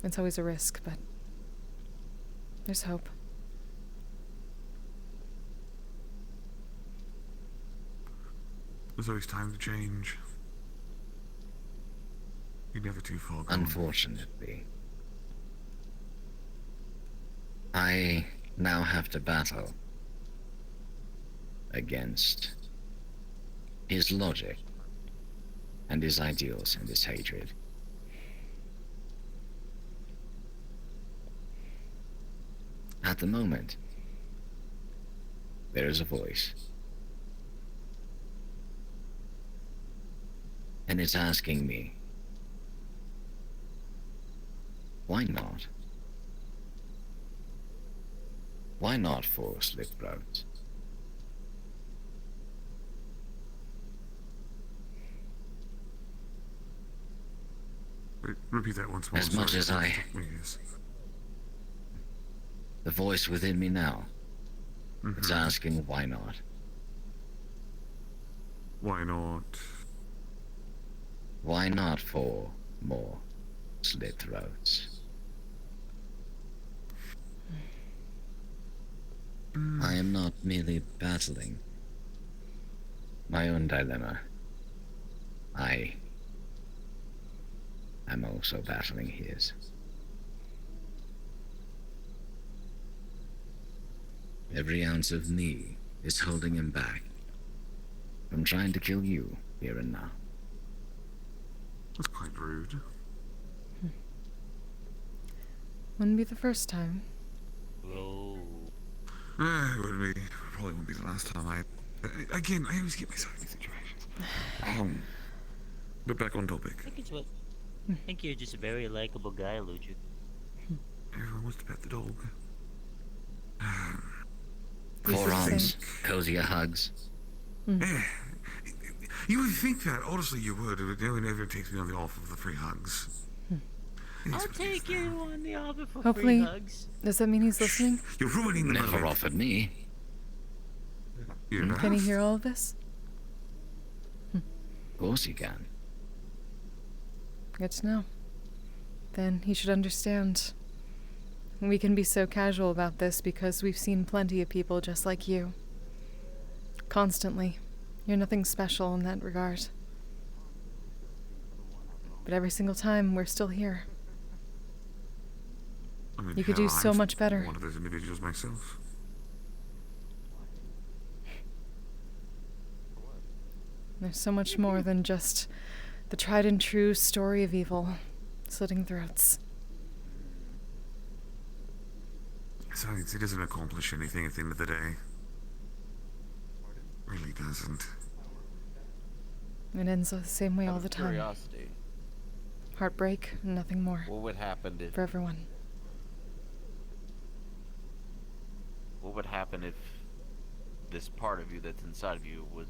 It's always a risk, but there's hope.
There's always time to change. You're never too far gone.
Unfortunately, I now have to battle against his logic and his ideals and his hatred. At the moment, there is a voice. And it's asking me, why not? Why not for slit throats?
Repeat that once more.
As much as the voice within me now, it's asking why not?
Why not?
Why not for more slit throats? I am not merely battling my own dilemma. I am also battling his. Every ounce of me is holding him back from trying to kill you here and now.
That's quite rude.
Wouldn't be the first time.
Oh. It wouldn't be. Probably wouldn't be the last time. Again, I always get myself in these situations. But back on topic.
I think you're just a very likable guy, Luigi.
Everyone wants to pet the dog.
Forearms, cozier hugs.
You would think that, honestly you would. It never takes me on the offer of the free hugs.
I'll take you on the offer for
Hopefully,
free hugs.
does that mean he's listening?
You're ruining the
Never offered me.
Can he hear all of this?
Of course he can.
Good to know. Then he should understand. We can be so casual about this because we've seen plenty of people just like you. Constantly. You're nothing special in that regard. But every single time, we're still here.
I mean,
you could do so much better.
One of those individuals myself.
There's so much more than just the tried and true story of evil, slitting throats.
Besides, it doesn't accomplish anything at the end of the day. Really doesn't.
It ends the same way all the time.
Curiosity.
Heartbreak, and nothing more.
What would happen if...
For everyone.
What would happen if this part of you that's inside of you was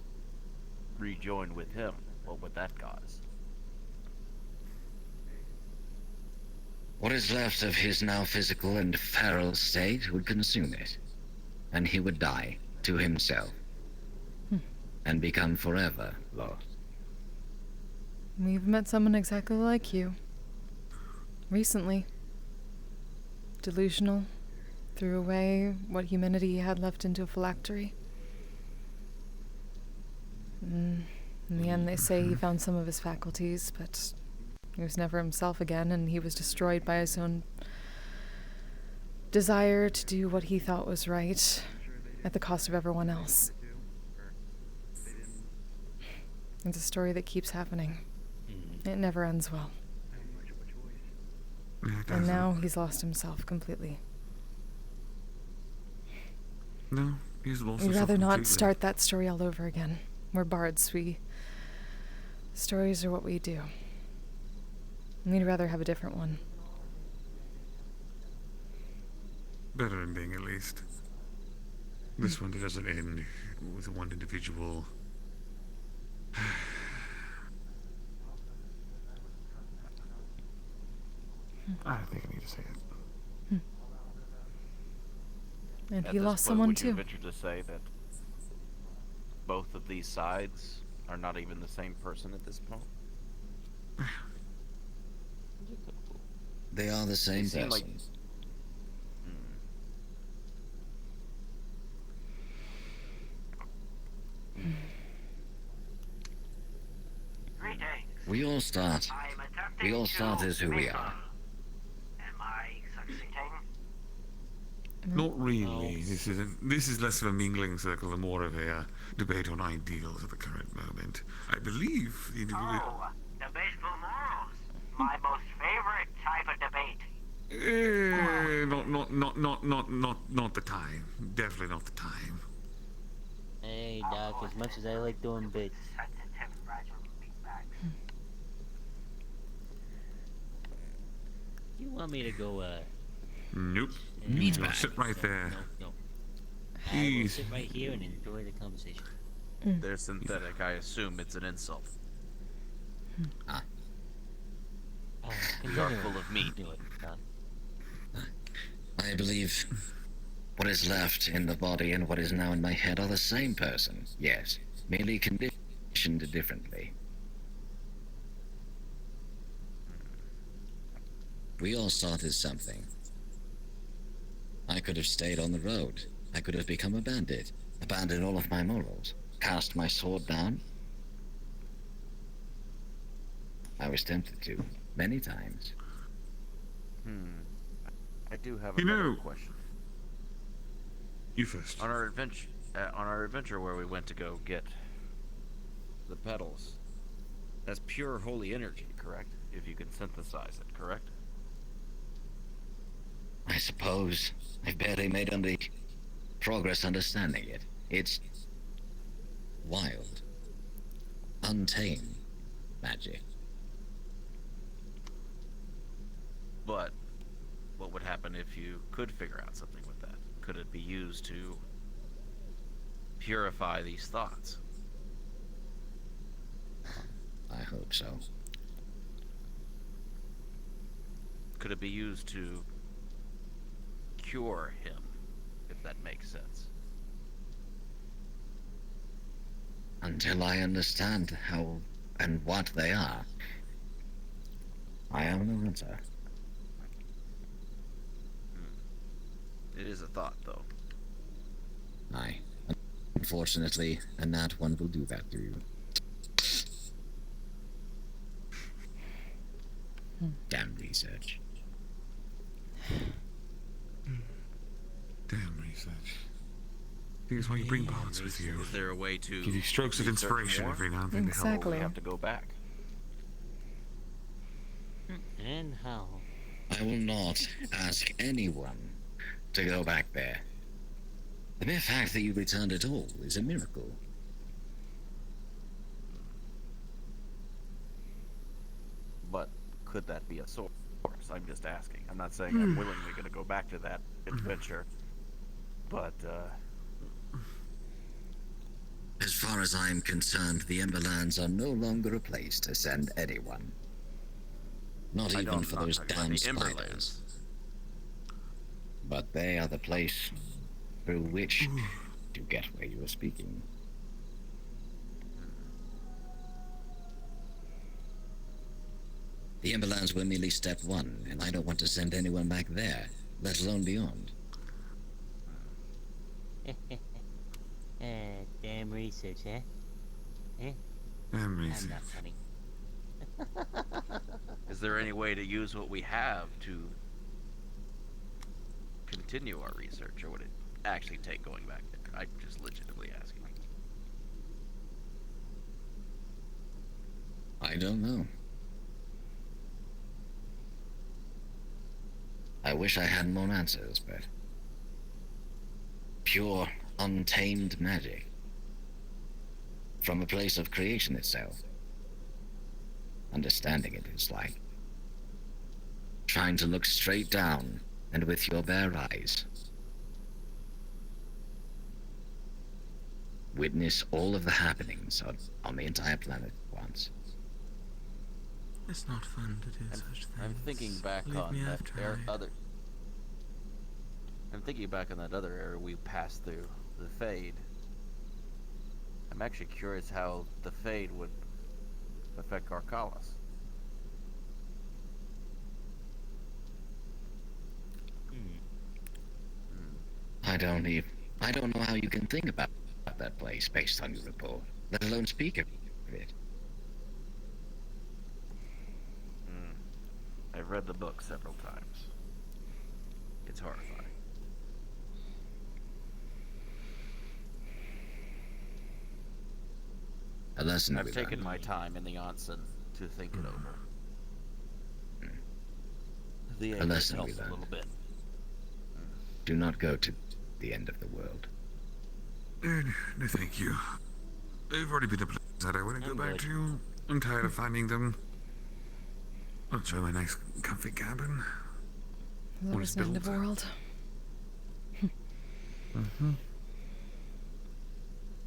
rejoined with him? What would that cause?
What is left of his now physical and feral state would consume it, and he would die to himself, and become forever lost.
We've met someone exactly like you. Recently. Delusional. Threw away what humanity he had left into a phylactery. In the end, they say he found some of his faculties, but he was never himself again, and he was destroyed by his own desire to do what he thought was right at the cost of everyone else. It's a story that keeps happening. It never ends well. And now he's lost himself completely.
No, he's lost himself
We'd rather not
completely.
start that story all over again. We're bards. Stories are what we do. We'd rather have a different one.
Better ending, at least. This one doesn't end with one individual. I think I need to say it.
And
At
he
this
lost
point,
someone
would you
too.
venture to say that both of these sides are not even the same person at this point?
They are the same
seem
person.
like-
Greetings.
We all start.
I'm attempting
We all start
to
as who we
mingle.
are.
Am I succeeding?
Not really. This is less of a mingling circle and more of a debate on ideals at the current moment. I believe the individual.
Oh, debate for morals. My most favorite type of debate.
Not the time. Definitely not the time.
Hey, Doc, as much as I like doing bits.
Sensitive, fragile feedbacks.
You want me to go,
Nope.
Means
No, sit right there.
No. I will
Easy.
sit right here and enjoy the conversation.
They're synthetic. I assume it's an insult. We are full of meat.
Do it, Doc.
I believe what is left in the body and what is now in my head are the same person, yes, merely conditioned differently. We all started something. I could have stayed on the road. I could have become a bandit, abandoned all of my morals, cast my sword down. I was tempted to, many times.
I do have
You
another
know-
question.
You first.
On our adventure where we went to go get the petals, that's pure holy energy, correct? If you can synthesize it, correct?
I suppose I've barely made any progress understanding it. It's wild, untamed magic.
But what would happen if you could figure out something with that? Could it be used to purify these thoughts?
I hope so.
Could it be used to cure him, if that makes sense?
Until I understand how and what they are, I have no answer.
It is a thought, though.
Aye. Unfortunately, a nat one will do that to you. Damn research.
Damn research. I think it's why you bring bards with you.
Is there a way to
Give you strokes of
research
inspiration
more?
every now and then to help.
Exactly.
We have to go back.
And how?
I will not ask anyone to go back there. The mere fact that you returned at all is a miracle.
But could that be a source? I'm just asking. I'm not saying I'm willingly going to go back to that adventure. But,
As far as I'm concerned, the Emberlands are no longer a place to send anyone. Not even for those damn spiders. But they are the place through which to get where you are speaking. The Emberlands were merely step one, and I don't want to send anyone back there, let alone beyond.
Damn research, eh?
Damn
I'm
research.
not funny.
Is there any way to use what we have to continue our research, or would it actually take going back there? I'm just legitimately asking.
I don't know. I wish I had more answers, but... pure, untamed magic. From a place of creation itself. Understanding it is like... trying to look straight down, and with your bare eyes. Witness all of the happenings on the entire planet at once.
It's not fun to do such things.
I'm thinking back on that other. I'm thinking back on that other era we passed through, the Fade. I'm actually curious how the Fade would affect Arcalis.
I don't know how you can think about that place based on your report, let alone speak of it.
I've read the book several times. It's horrifying.
A lesson
I've taken my time in the onsen to think it over. The
A lesson we
helps a
learned.
little bit.
Do not go to the end of the world.
No, thank you. They've already been a place that I want to go back to. I'm tired of finding them. I'll enjoy my nice, comfy cabin.
That was the end of the world.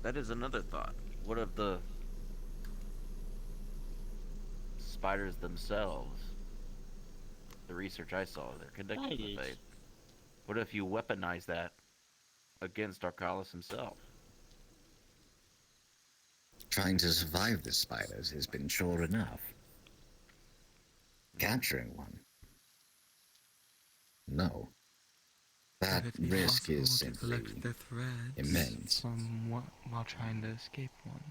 That is another thought. What of the spiders themselves? The research I saw, they're conducting the Fade. What if you weaponize that against Arcalis himself?
Trying to survive the spiders has been sure enough. Capturing one? No. That
Would it be
risk is
possible to
simply
collect the threads
immense.
while trying to escape one?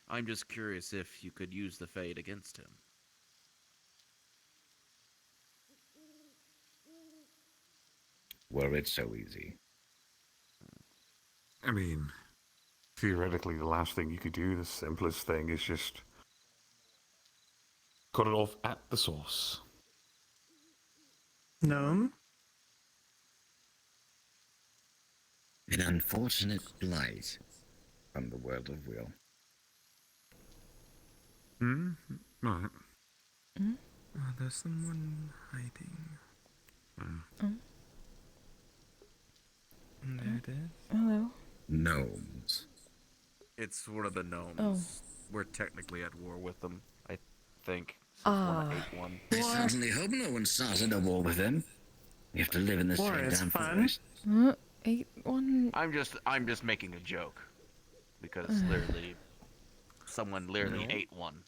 I'm just curious if you could use the Fade against him.
Were it so easy.
I mean, theoretically, the last thing you could do, the simplest thing, is just cut it off at the source.
No?
An unfortunate blight from the world of will.
Right.
Oh, there's someone hiding. There it is.
Hello.
Gnomes.
It's one of the gnomes.
Oh.
We're technically at war with them, I think. Since 181.
I certainly hope no one started a war with them. You have to live in this
War
straight
is
down
fun.
forest.
8-1.
I'm just making a joke. Because literally someone literally ate one.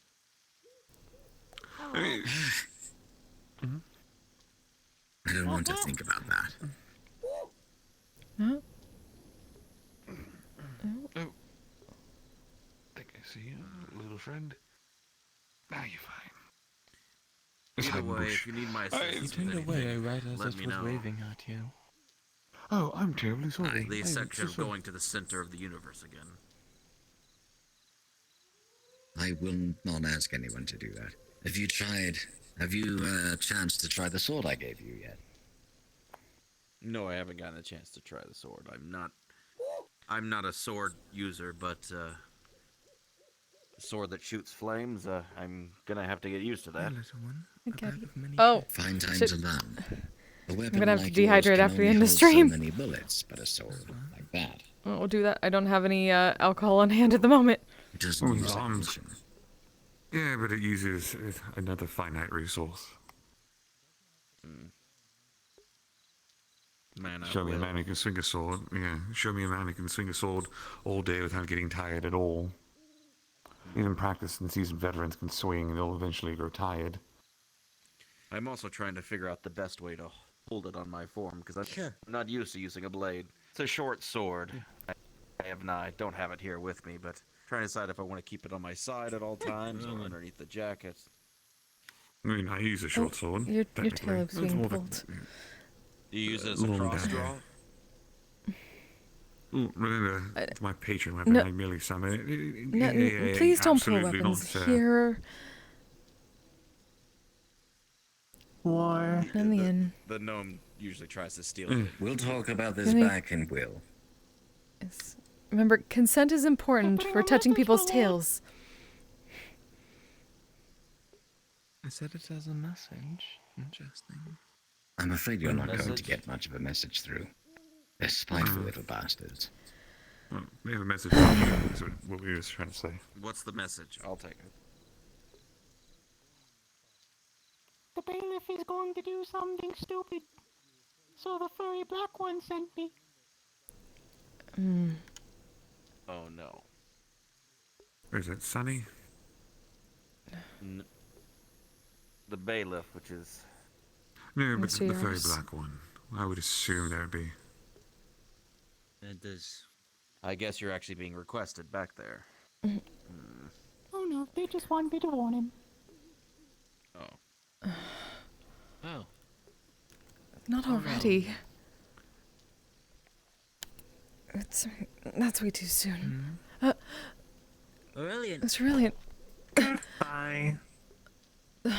I don't want to think about that.
Huh?
Oh. Think I see you, little friend. Now you're fine.
Either way, if you need my assistance
You
with
turned away
anything,
right as
let
it
me
was
know.
waving at you.
Oh, I'm terribly sorry.
The
I'm
section
so
of
sorry.
going to the center of the universe again.
I will not ask anyone to do that. Have you a chance to try the sword I gave you yet?
No, I haven't gotten a chance to try the sword. I'm not a sword user, but a sword that shoots flames, I'm gonna have to get used to that.
Little one.
Okay.
A bag of many
Oh.
Find time
Shit.
to learn. A
I'm
weapon
gonna have to
like yours
dehydrate
can
after the
only
end of
hold
stream.
so many bullets, but a sword like that.
We'll do that. I don't have any alcohol on hand at the moment.
It doesn't use
arms.
ammunition.
Yeah, but it uses another finite resource.
Man,
Show me a man who can swing a sword. Yeah, show me a man who can swing a sword all day without getting tired at all. Even practiced and seasoned veterans can swing, and they'll eventually grow tired.
I'm also trying to figure out the best way to hold it on my form, because I'm not used to using a blade. It's a short sword. I don't have it here with me, but trying to decide if I want to keep it on my side at all times or underneath the jacket.
I mean, I use a short sword.
Your tail is being pulled.
Do you use it as a cross draw?
Remember, it's my patron weapon.
No,
I merely summon it.
no, please don't pull weapons here.
War.
In the inn.
The gnome usually tries to steal it.
We'll talk about this back in Will.
Yes. Remember, consent is important for touching people's tails.
I said it as a message. Interesting.
I'm afraid you're not going to get much of a message through. They're spiteful little bastards.
Well, we have a message for you, is what we were trying to say.
What's the message? I'll take it.
The bailiff is going to do something stupid. So the furry black one sent me.
Oh no.
Is it Sunny?
The bailiff, which is...
No, but the very black one. I would assume there would be.
It does.
I guess you're actually being requested back there.
Oh no, they just want me to warn him.
Oh.
Oh.
Not already. That's way too soon.
Aurelian.
It's Aurelian.
Bye.
Damn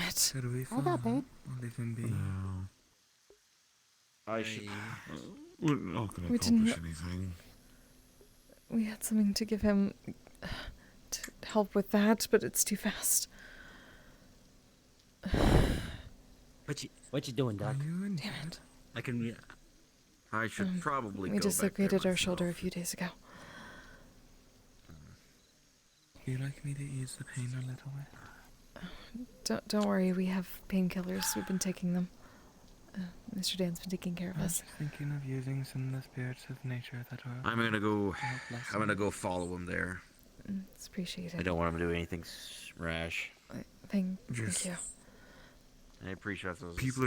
it.
Should we
I got paid.
Or leave him be?
No.
I should...
We're not going to
We
accomplish
didn't-
anything.
We had something to give him to help with that, but it's too fast.
What you doing, Doc?
Damn it.
I can.
I should probably
We
go back there
dislocated our
myself.
shoulder a few days ago.
Would you like me to ease the pain a little bit?
Don't worry, we have painkillers. We've been taking them. Mr. Dan's been taking care of
I was
us.
thinking of using some of the spirits of nature that are...
I'm gonna go follow him there.
It's appreciated.
I don't want him to do anything rash.
Thank
Just-
you.
I appreciate those.
People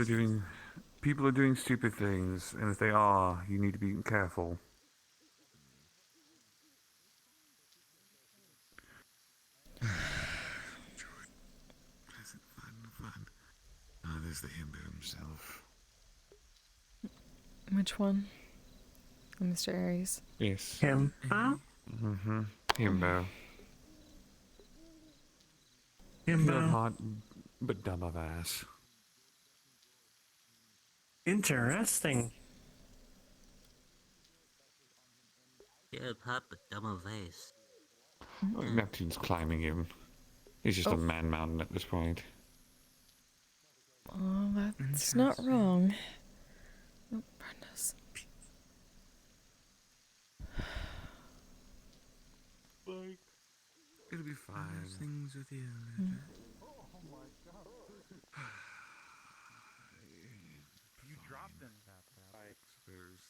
are doing stupid things, and if they are, you need to be careful. Fun. There's the himbo himself.
Which one? Mr. Aries.
Yes.
Him.
Mm-hmm. Himbo.
Himbo.
Not hot, but dumb of ass.
Interesting.
Yeah, pop a dumb face.
Neptune's climbing him. He's just a man mountain at this point.
Oh, that's not wrong. Oh, goodness.
It'll be fine.
Things with you.
You dropped them.
I suppose.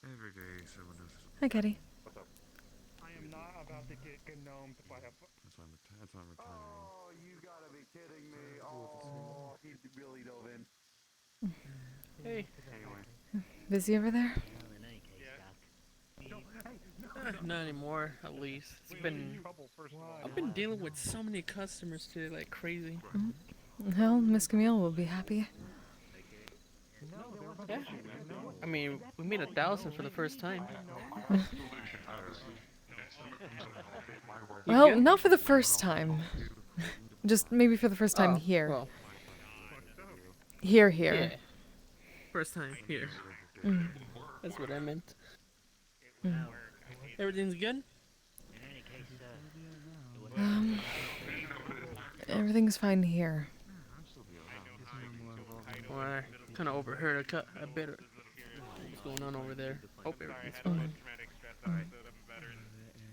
Every day someone does something.
Hi, Caddy.
What's up?
I am not about to get gnomed by a...
That's why I'm retiring.
Oh, you gotta be kidding me. Oh, he really dove in.
Hey.
Busy over there?
Not anymore, at least. I've been dealing with so many customers today, like crazy.
Well, Miss Camille will be happy.
Yeah. I mean, we made 1,000 for the first time.
Well, not for the first time. Just maybe for the first time here.
Well.
Here.
Yeah. First time here. That's what I meant. Everything's good?
Everything's fine here.
Well, I kind of overheard a bit of what's going on over there. Hope everything's fine.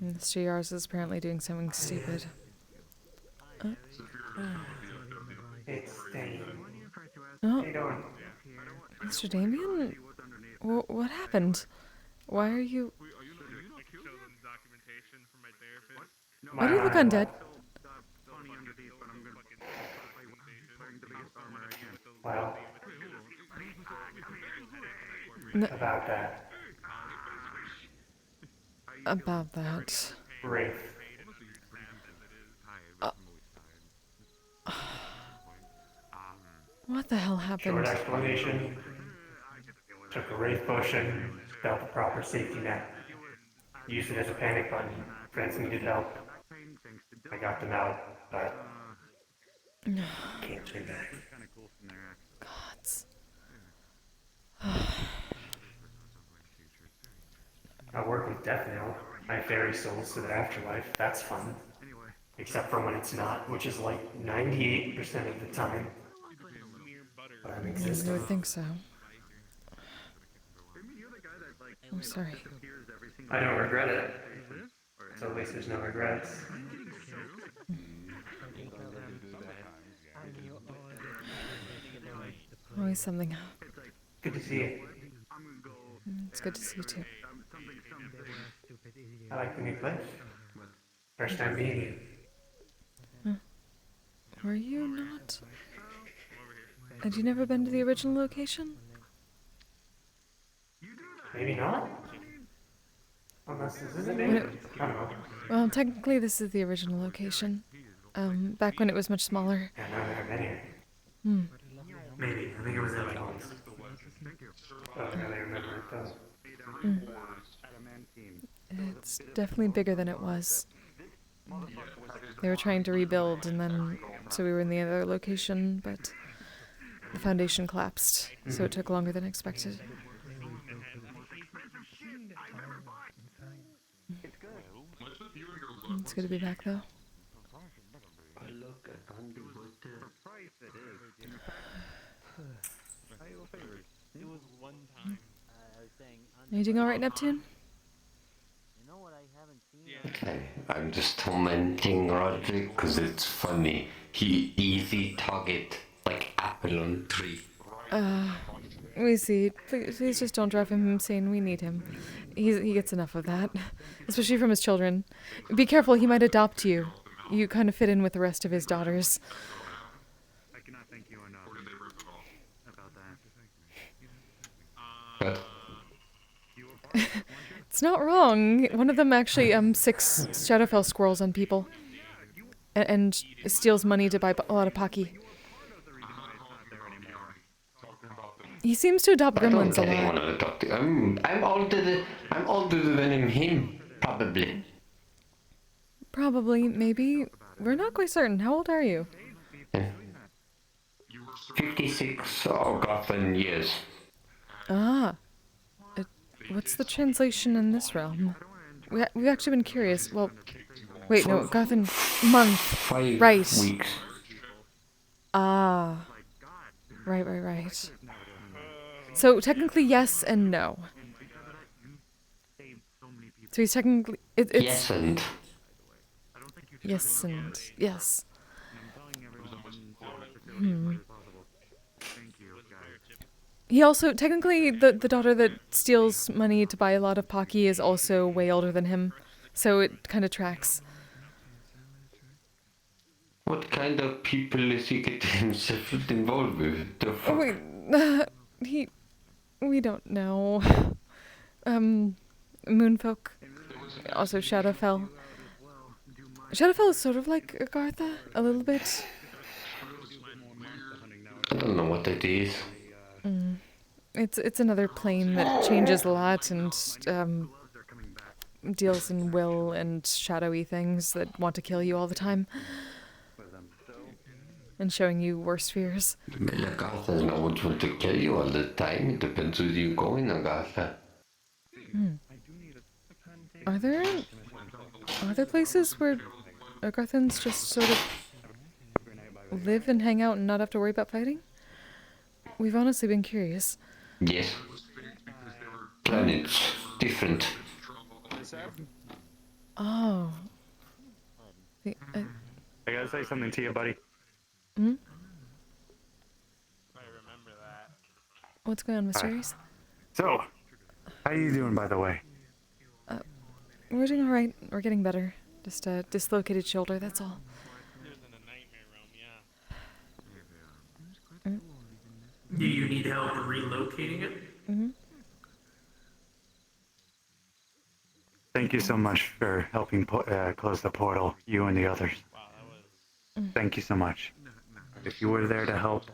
Mr. Yars is apparently doing something stupid. Oh, Mr. Damien? What happened? Why are you...
I could show them documentation from my
Why do you look undead?
Well, about that.
About that.
Wraith.
What the hell happened?
Short explanation. Took a Wraith potion, built a proper safety net. Used it as a panic button. Friends needed help. I got them out, but can't turn back.
Gods.
I work with Death now. I ferry souls to the afterlife. That's fun. Except for when it's not, which is like 98% of the time. But I'm
I
existing.
would think so. I'm sorry.
I don't regret it. So at least there's no regrets.
Always something.
Good to see you.
It's good to see you too.
I like the new place. First time being here.
Were you not? Had you never been to the original location?
Maybe not? Unless this isn't it. I don't know.
Well, technically this is the original location. Back when it was much smaller.
Yeah, now that I've been here. Maybe. I think it was there like once. Don't really remember it though.
It's definitely bigger than it was. They were trying to rebuild, and then so we were in the other location, but the foundation collapsed, so it took longer than expected. It's good to be back, though. Are you doing all right, Neptune?
Okay, I'm just tormenting Roderick because it's funny. He easy target like apple on tree.
We see. Please just don't drive him insane. We need him. He gets enough of that, especially from his children. Be careful, he might adopt you. You kind of fit in with the rest of his daughters.
I cannot thank you enough about that.
But
It's not wrong. One of them actually 6 Shadowfell scrolls on people, and steals money to buy a lot of Pocky. He seems to adopt gremlins a lot.
I'm older than him, probably.
Probably, maybe. We're not quite certain. How old are you?
56 Gotham years.
Ah. What's the translation in this realm? We've actually been curious. Well, wait, no, Gotham month.
5
right.
weeks.
Ah. Right. So technically yes and no. So he's technically it's
Yes and.
Yes and yes. He also, technically, the daughter that steals money to buy a lot of Pocky is also way older than him, so it kind of tracks.
What kind of people is he getting himself involved with? The fuck?
We don't know. Moonfolk, also Shadowfell. Shadowfell is sort of like Agartha, a little bit.
I don't know what it is.
It's another plane that changes a lot and deals in will and shadowy things that want to kill you all the time. And showing you worse fears.
Agatha's not want to kill you all the time. It depends where you're going, Agatha.
Are there places where Agarthans just sort of live and hang out and not have to worry about fighting? We've honestly been curious.
Yes. Planets. Different.
Oh.
I gotta say something to you, buddy.
I
remember that.
What's going on, Mysterious?
So, how you doing, by the way?
We're doing alright. We're getting better. Just a dislocated shoulder, that's all.
Do you need help relocating it?
Mm-hmm.
Thank you so much for helping close the portal, you and the others. Thank you so much. If you were there to help,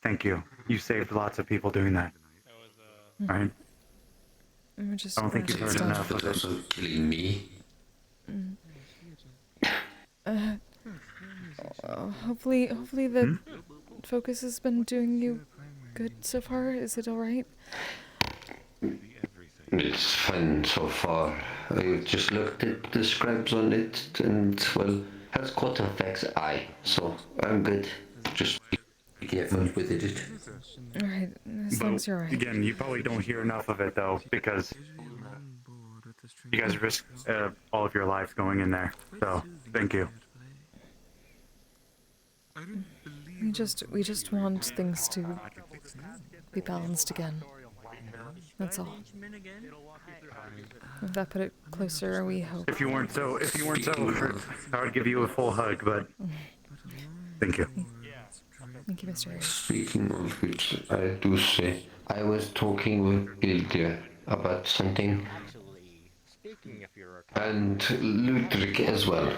thank you. You saved lots of people doing that. Right?
I
don't think you've heard enough of it.
Also killing me.
Hopefully the focus has been doing you good so far. Is it alright?
It's fine so far. I just looked at the scribes on it and, well, has quite affects eye, so I'm good. Just be careful with it.
Alright, as long as you're alright.
Again, you probably don't hear enough of it though, because you guys risk all of your lives going in there. So, thank you.
We just want things to be balanced again. That's all. If that put it closer, we hope.
If you weren't so hurt, I would give you a full hug, but thank you.
Thank you, Mr. Harris.
Speaking of which, I do say, I was talking with Ildia about something. And Ludwig as well.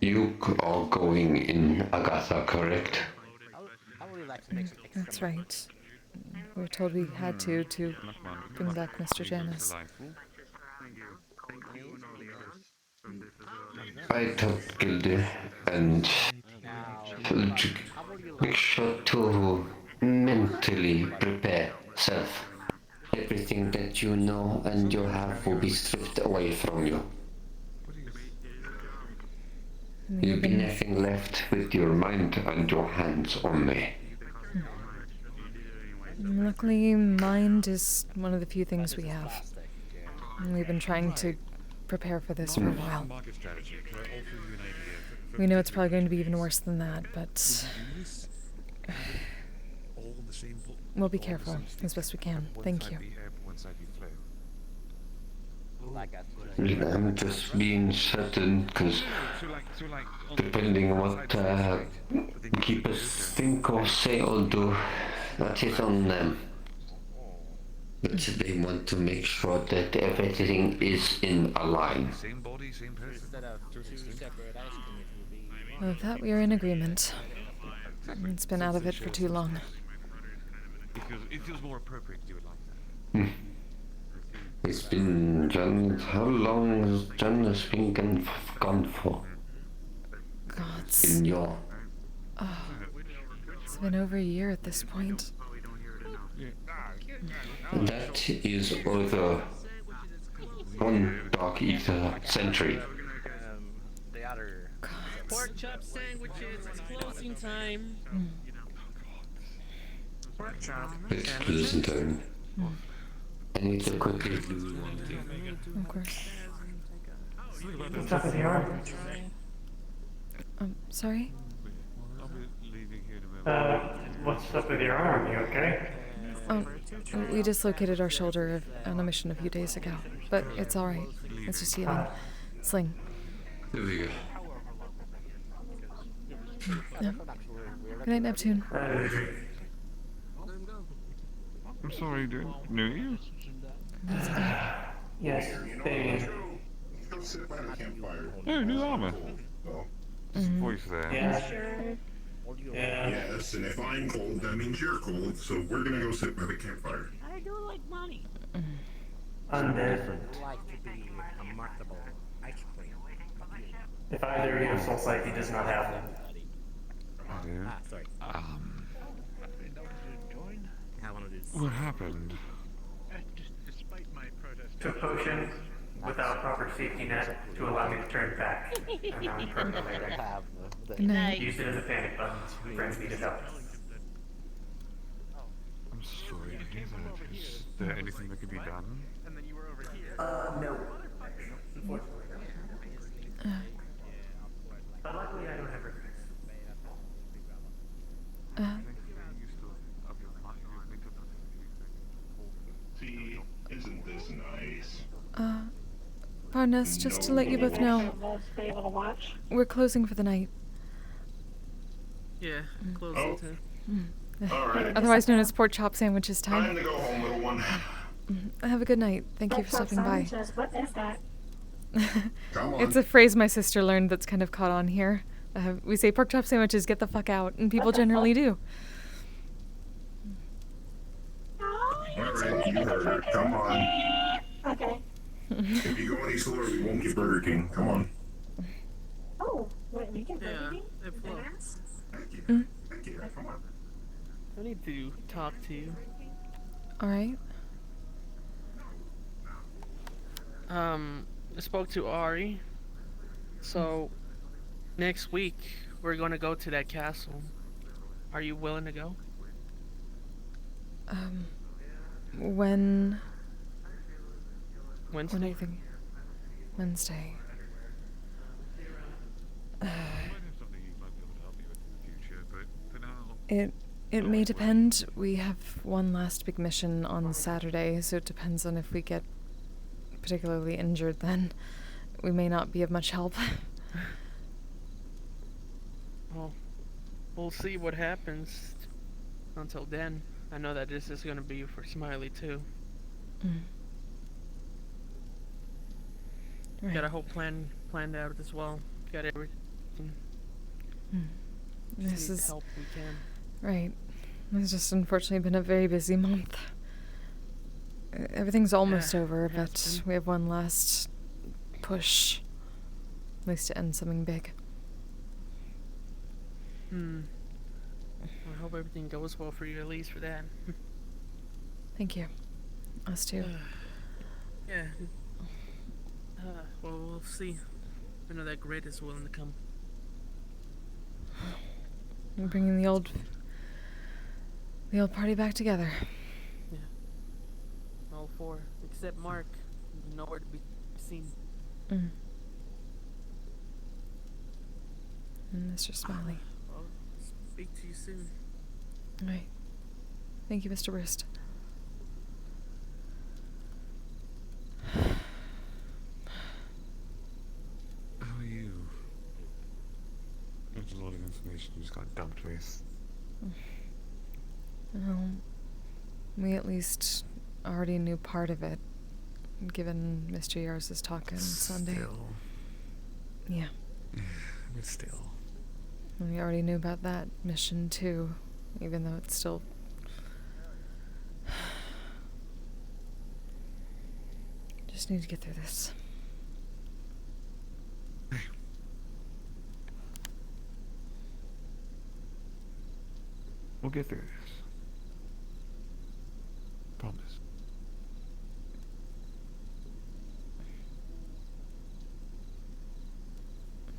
You are going in Agatha, correct?
That's right. We were told we had to bring back Mr. Janus.
I told Gilde and Ludwig, make sure to mentally prepare self. Everything that you know and you have will be stripped away from you. You'll be nothing left with your mind and your hands only.
Luckily, mind is one of the few things we have. And we've been trying to prepare for this for a while. We know it's probably going to be even worse than that, but we'll be careful as best we can. Thank you.
I'm just being certain, because depending on what keepers think or say or do, that is on them. But they want to make sure that everything is in a line.
Of that, we are in agreement. It's been out of it for too long.
It feels more appropriate to do it like that.
It's been John. How long has Janus been gone for?
God.
In your.
It's been over a year at this point.
That is over one dark ether century.
Pork chop sandwiches. It's closing time.
Pork chop.
It's closing time. I need to quickly.
Of course.
What's up with your arm?
Sorry?
What's up with your arm? You okay?
We dislocated our shoulder on a mission a few days ago, but it's alright. It's just healing. Sling.
There we go.
Yeah. Good night, Neptune.
I'm sorry, dude. New Year's?
Yes, they.
Oh, new armor. Voice there.
Yeah.
Yes, and if I'm cold, that means you're cold, so we're gonna go sit by the campfire.
I do like money.
Undead.
Like to be a marketable ice cream.
If either of you have soul sight, he does not have them.
Sorry.
What happened?
Took potion without proper safety net to allow me to turn back. And now I'm permanently there.
Good night.
Used it as a panic button. Friends needed help.
I'm sorry to hear that. Is there anything that can be done?
No. Unfortunately, no. But luckily, I don't have regrets.
See, isn't this nice?
Parnas, just to let you both know, we're closing for the night.
Yeah, closing too.
Alright.
Otherwise known as pork chop sandwiches time.
Time to go home, little one.
Have a good night. Thank you for stopping by.
What is that?
Come on.
It's a phrase my sister learned that's kind of caught on here. We say pork chop sandwiches, get the fuck out, and people generally do.
Alright, you heard her. Come on.
Okay.
If you go any slower, we won't get Burger King. Come on.
Oh, wait, we can Burger King?
Thank you.
Mm.
Thank you. Come on.
I need to talk to you.
Alright.
I spoke to Ari. So, next week, we're gonna go to that castle. Are you willing to go?
When
Wednesday?
are you thinking? Wednesday. It may depend. We have one last big mission on Saturday, so it depends on if we get particularly injured then. We may not be of much help.
Well, we'll see what happens. Until then, I know that this is gonna be for Smiley too.
Right.
Got a whole plan planned out as well. Got everything.
This
Need
is
help we can.
right. It's just unfortunately been a very busy month. Everything's almost over, but we have one last push. At least to end something big.
I hope everything goes well for you, at least for that.
Thank you. Us too.
Yeah. Well, we'll see. I know that Grid is willing to come.
We're bringing the old party back together.
Yeah. All four, except Mark, nowhere to be seen.
And Mr. Smiley.
Well, speak to you soon.
Right. Thank you, Mr. Brist.
How are you? There's a lot of information you just got dumped with.
Well, we at least already knew part of it, given Mr. Yars's talk on Sunday.
Still.
Yeah.
But still.
And we already knew about that mission too, even though it's still... Just need to get through this.
We'll get through this. Promise.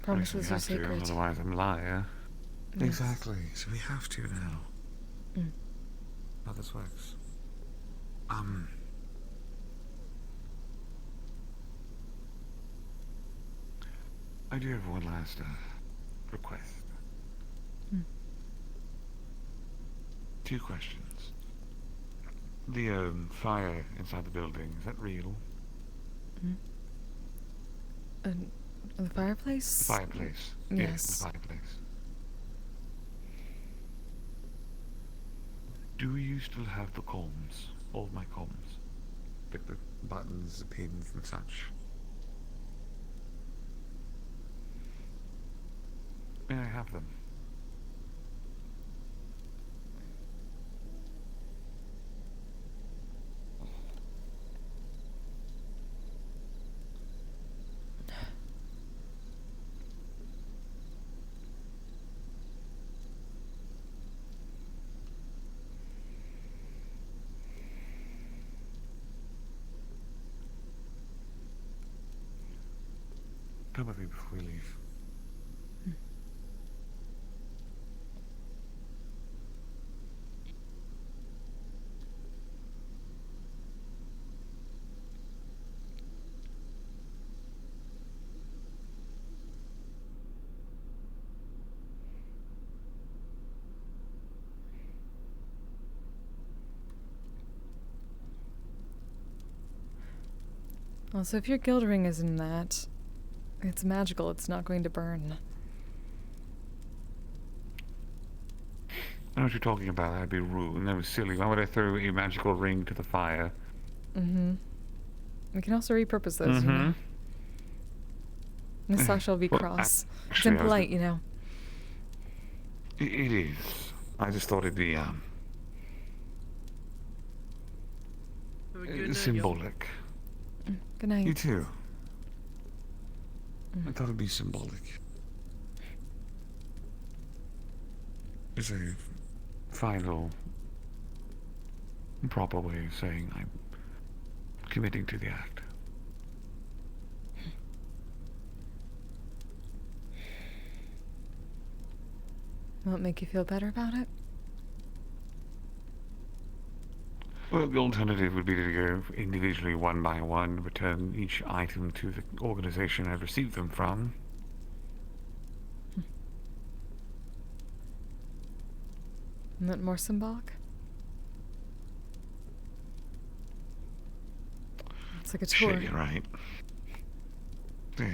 Promises are sacred.
Otherwise I'm a liar.
Yes.
Exactly. So we have to now. How this works. I do have one last request. 2 questions. The fire inside the building, is that real?
The fireplace?
The fireplace.
Yes.
The fireplace. Do you still have the combs? All of my combs? Like the buttons, the pins and such. May I have them? Come with me before we leave.
Also, if your guild ring is in that, it's magical, it's not going to burn.
I know what you're talking about. That'd be rude. That was silly. Why would I throw a magical ring to the fire?
Mm-hmm. We can also repurpose those, you know. This shall be cross. It's impolite, you know.
It is. I just thought it'd be, symbolic.
Good night.
You too. I thought it'd be symbolic. It's a final, proper way of saying I'm committing to the act.
Will it make you feel better about it?
Well, the alternative would be to go individually one by one, return each item to the organization I received them from.
Isn't that more symbolic? It's like a tour.
Shit, you're right. Yeah.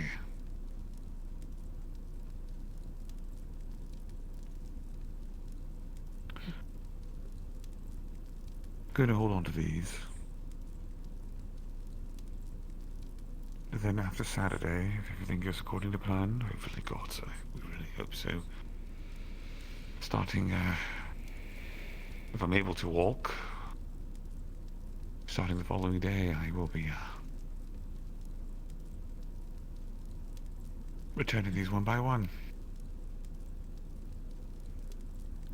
Going to hold on to these. And then after Saturday, if everything goes according to plan, hopefully, God, so we really hope so. Starting, if I'm able to walk, starting the following day, I will be, returning these one by one.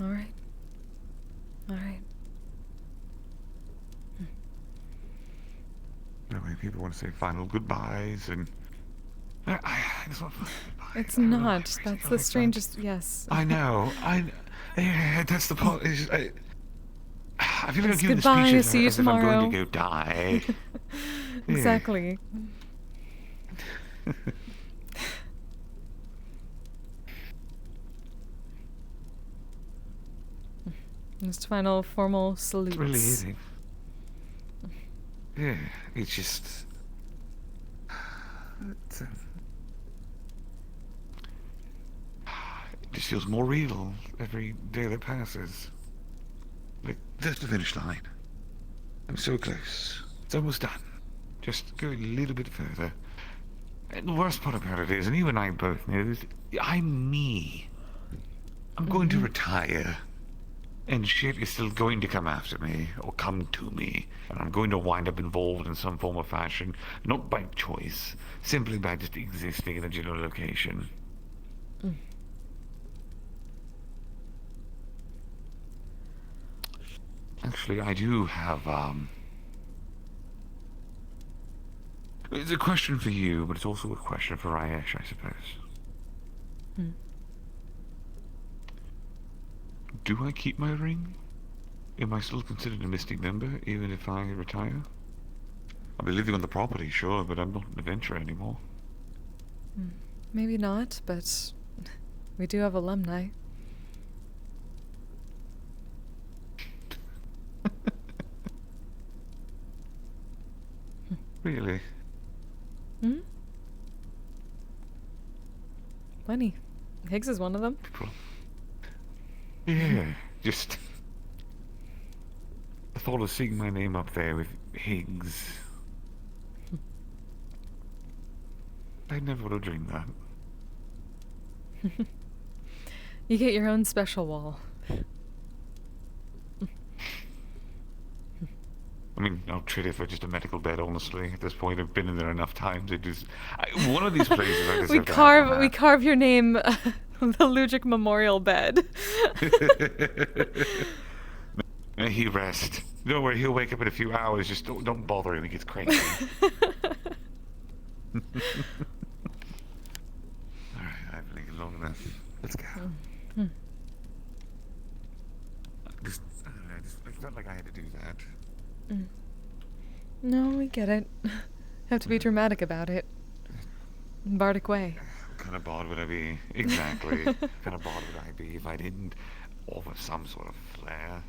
Alright. Alright.
That way people want to say final goodbyes, and it's not final goodbye.
It's not. That's the strangest. Yes.
I know. That's the part. I feel like I'm giving the
goodbye,
speeches
see you
as if I'm
tomorrow.
going to go die.
Exactly. Just final formal salutes.
It's really easy. Yeah, it's just. It just feels more real every day that passes. Like, there's the finish line. I'm so close. It's almost done. Just go a little bit further. And the worst part about it is, and you and I both know this, I'm me. I'm going to retire. And shit is still going to come after me, or come to me, and I'm going to wind up involved in some form of fashion, not by choice, simply by just existing in a general location. Actually, I do have, it's a question for you, but it's also a question for Rayesh, I suppose. Do I keep my ring? Am I still considered a mystic member, even if I retire? I'll be living on the property, sure, but I'm not an adventurer anymore.
Maybe not, but we do have alumni.
Really?
Plenty. Higgs is one of them.
Yeah, just the thought of seeing my name up there with Higgs. I never would have dreamed that.
You get your own special wall.
I mean, I'll trade it for just a medical bed, honestly. At this point, I've been in there enough times. It just... one of these places I deserve to have
we carve your name, the Lugic Memorial Bed.
May he rest. Don't worry, he'll wake up in a few hours. Just don't bother him, he gets crazy. Alright, I've been long enough. Let's go. I felt like I had to do that.
No, we get it. Have to be dramatic about it. Bardic way.
What kind of bard would I be? Exactly. What kind of bard would I be if I didn't offer some sort of flair?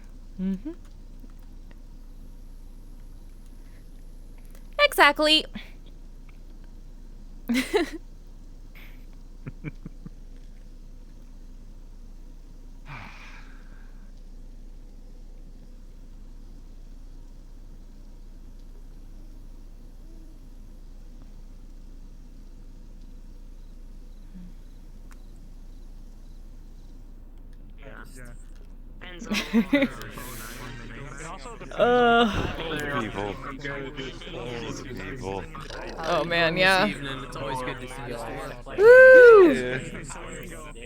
Exactly.
People.
Oh man, yeah.
It's always good to see y'all.
Woo!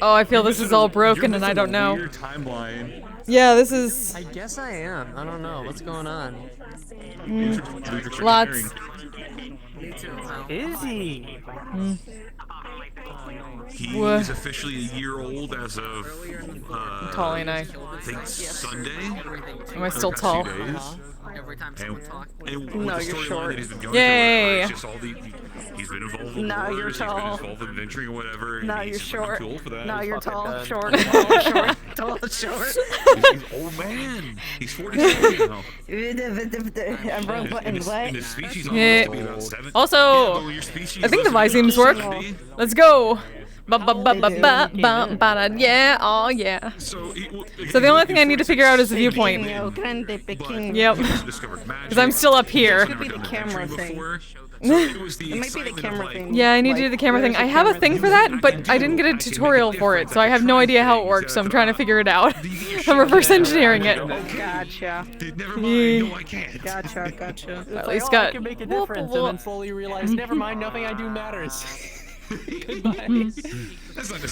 Oh, I feel this is all broken and I don't know.
Weird timeline.
Yeah, this is.
I guess I am. I don't know what's going on.
Lots.
Is he?
He's officially a year old as of
Tolly and I
think Sunday.
Am I still tall?
Every time
someone
talks.
And
No,
with the
you're
storyline
short.
that he's been going
Yay!
through, it's just all he's been involved with
Now you're
wars, he's been
tall.
involved in venturing or whatever. And
Now
he's
you're
just
short.
too old for that.
Now
He's
you're
fucking
tall,
done.
short, tall, short, tall, short.
He's old man. He's 47 now.
I'm wrong buttons,
And his species almost
Yeah.
to be about 7.
Also,
Yeah, though your species
I think the
lives to be
Vyseems work.
70.
Let's go. Yeah, oh yeah.
So
the only thing I need to figure out is the viewpoint. Yep. Because I'm still up here.
Could be the camera thing.
It
might be the camera thing.
Yeah, I need to do the camera thing. I have a thing for that, but I didn't get a tutorial for it, so I have no idea how it works, so I'm trying to figure it out. I'm reverse engineering it.
Gotcha.
Never mind, no I can't.
Gotcha, gotcha.
At least got.
I can make a difference and then slowly realize, never mind, nothing I do matters. Goodbye.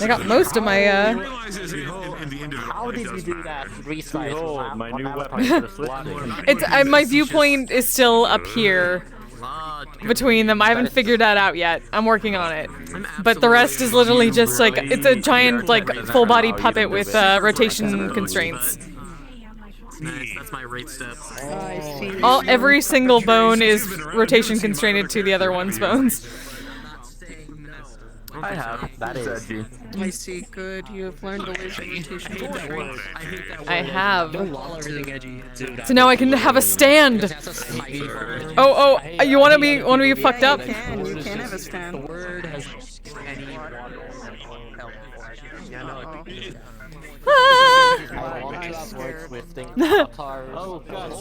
I got most of my,
How did you do that? Resize.
My new weapon.
It's my viewpoint is still up here between them. I haven't figured that out yet. I'm working on it. But the rest is literally just like it's a giant like full body puppet with rotation constraints.
Nice, that's my rate step.
Every single bone is rotation constrained to the other one's bones.
I have.
That is edgy.
I see. Good. You have learned the ways of rotation.
I have.
Edgy.
So now I can have a stand. Oh, you want to be fucked up?
You can have a stand. The word has
Oh god,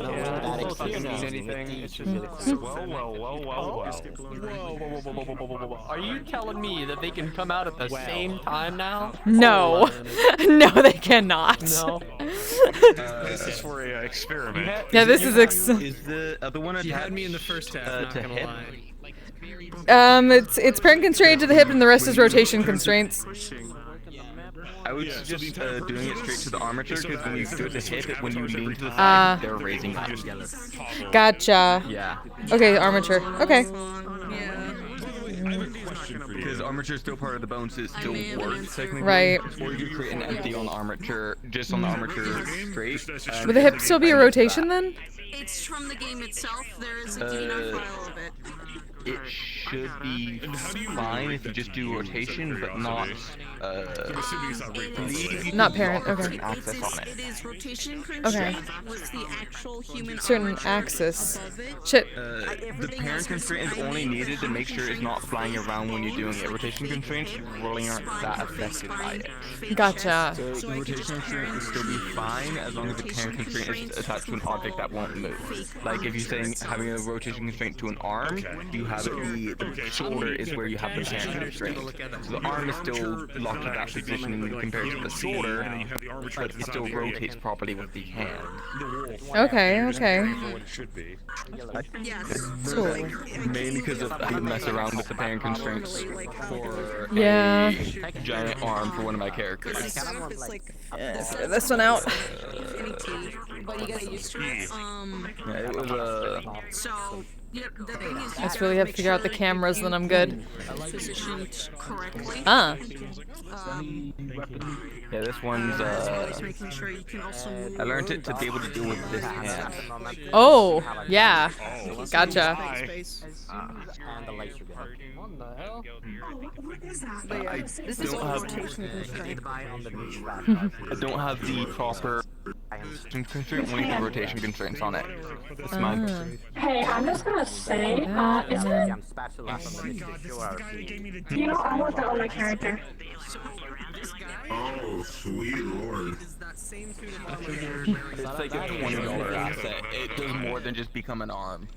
Are you telling me that they can come out at the same time now?
No. No, they cannot.
No.
This is for a experiment.
Yeah, this is
Is the other one
You had me in the first half, not
to
gonna
hip?
lie.
it's parent constrained to the hip and the rest is rotation constraints.
I would suggest doing it straight to the armature, because when you do it to hip, when you lean to the side, they're raising that together.
Gotcha.
Yeah.
Okay, armature. Okay.
Because armature is still part of the bone, so it still works technically.
Right.
Or you could create an empty on the armature, just on the armature straight.
Would the hip still be a rotation then?
It's from the game itself. There is a DNF file of it.
It should be fine if you just do rotation, but not
not parent. Okay.
Access on it.
It is rotation
Okay.
constraint with the actual human
Certain
armature
axis.
above it.
Shit.
The parent constraint is only needed to make sure it's not flying around when you're doing it. Rotation constraints really aren't that affected by it.
Gotcha.
So the rotation constraint will still be fine as long as the parent constraint is attached to an object that won't move. Like if you're saying having a rotation constraint to an arm, you have it the shoulder is where you have the parent constraint. So the arm is still locked in that position compared to the shoulder, but it still rotates properly with the hand.
Okay, okay.
Cool. Mainly because of I mess around with the parent constraints for
Yeah.
a giant arm for one of my characters.
Figure this one out.
But you gotta use it.
Yeah, it was
So, yeah, the thing is,
I just really have to figure out the cameras, then I'm good.
positioned correctly.
yeah, this one's
always making sure you can also move
I learned it to be able to do with this hand.
Oh, yeah. Gotcha.
And the laser gun. What the hell?
I don't have the proper Constraint only the rotation constraints on it. This month.
Hey, I'm just gonna say, you know, I want that on my character.
Oh, sweet lord.
It's like a $20 asset. It does more than just become an arm.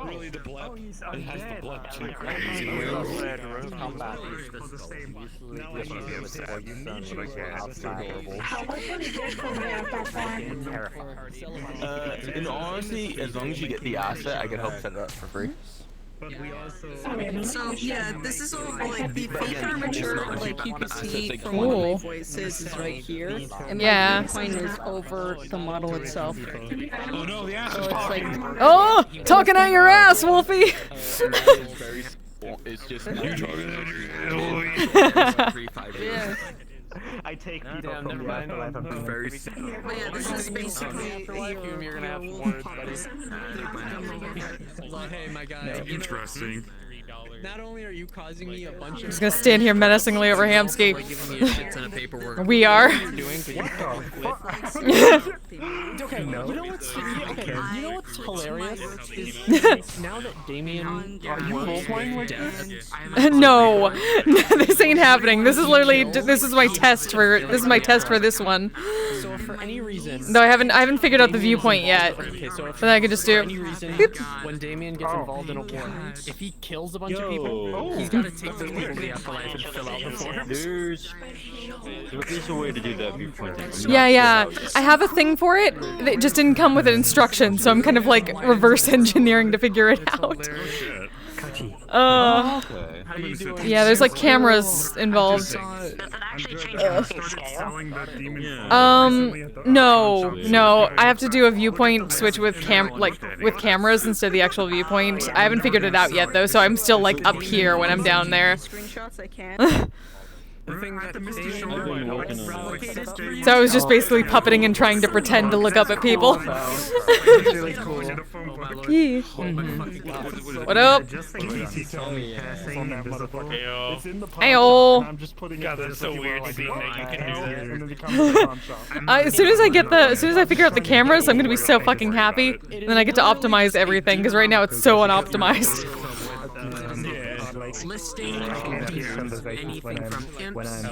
Really, the blood? It has the blood too.
Crazy.
In all honesty, as long as you get the asset, I could help set it up for free.
So yeah, this is all like the fake armature, like you can see from
Cool.
one of my voices is right here, and
Yeah.
my point is over the model itself.
Oh no, the ass
So
is
it's like,
Oh, talking out your ass, Wolfie.
It's just
you talking out your ass.
yeah.
I take people from the afterlife of
very
But yeah, this is basically
Afterlife, you're gonna have words, buddy.
Hey, my guy.
Interesting.
Not only are you causing me a bunch of...
He's gonna stand here menacingly over Hamsky.
giving me a shit ton of paperwork.
We are.
Okay, you know what's hilarious? Is now that Damien, are you role-playing with this?
No, this ain't happening. This is literally this is my test for this one.
So if for any reason...
No, I haven't figured out the viewpoint yet.
Okay, so if
But I could just do.
for any reason, when Damien gets involved in a war, if he kills a bunch of people, he's gotta take the people to the afterlife and fill out the forms.
There's a way to do that viewpoint.
Yeah. I have a thing for it. It just didn't come with an instruction, so I'm kind of like reverse engineering to figure it out. Yeah, there's like cameras involved. No, I have to do a viewpoint switch with cameras instead of the actual viewpoint. I haven't figured it out yet though, so I'm still like up here when I'm down there.
Screenshots I can.
So I was just basically puppeting and trying to pretend to look up at people. Yee. What up? Heyo.
God, that's so weird seeing that you can do that.
As soon as I figure out the cameras, I'm gonna be so fucking happy. And then I get to optimize everything because right now it's so unoptimized.
Listing anything from imps to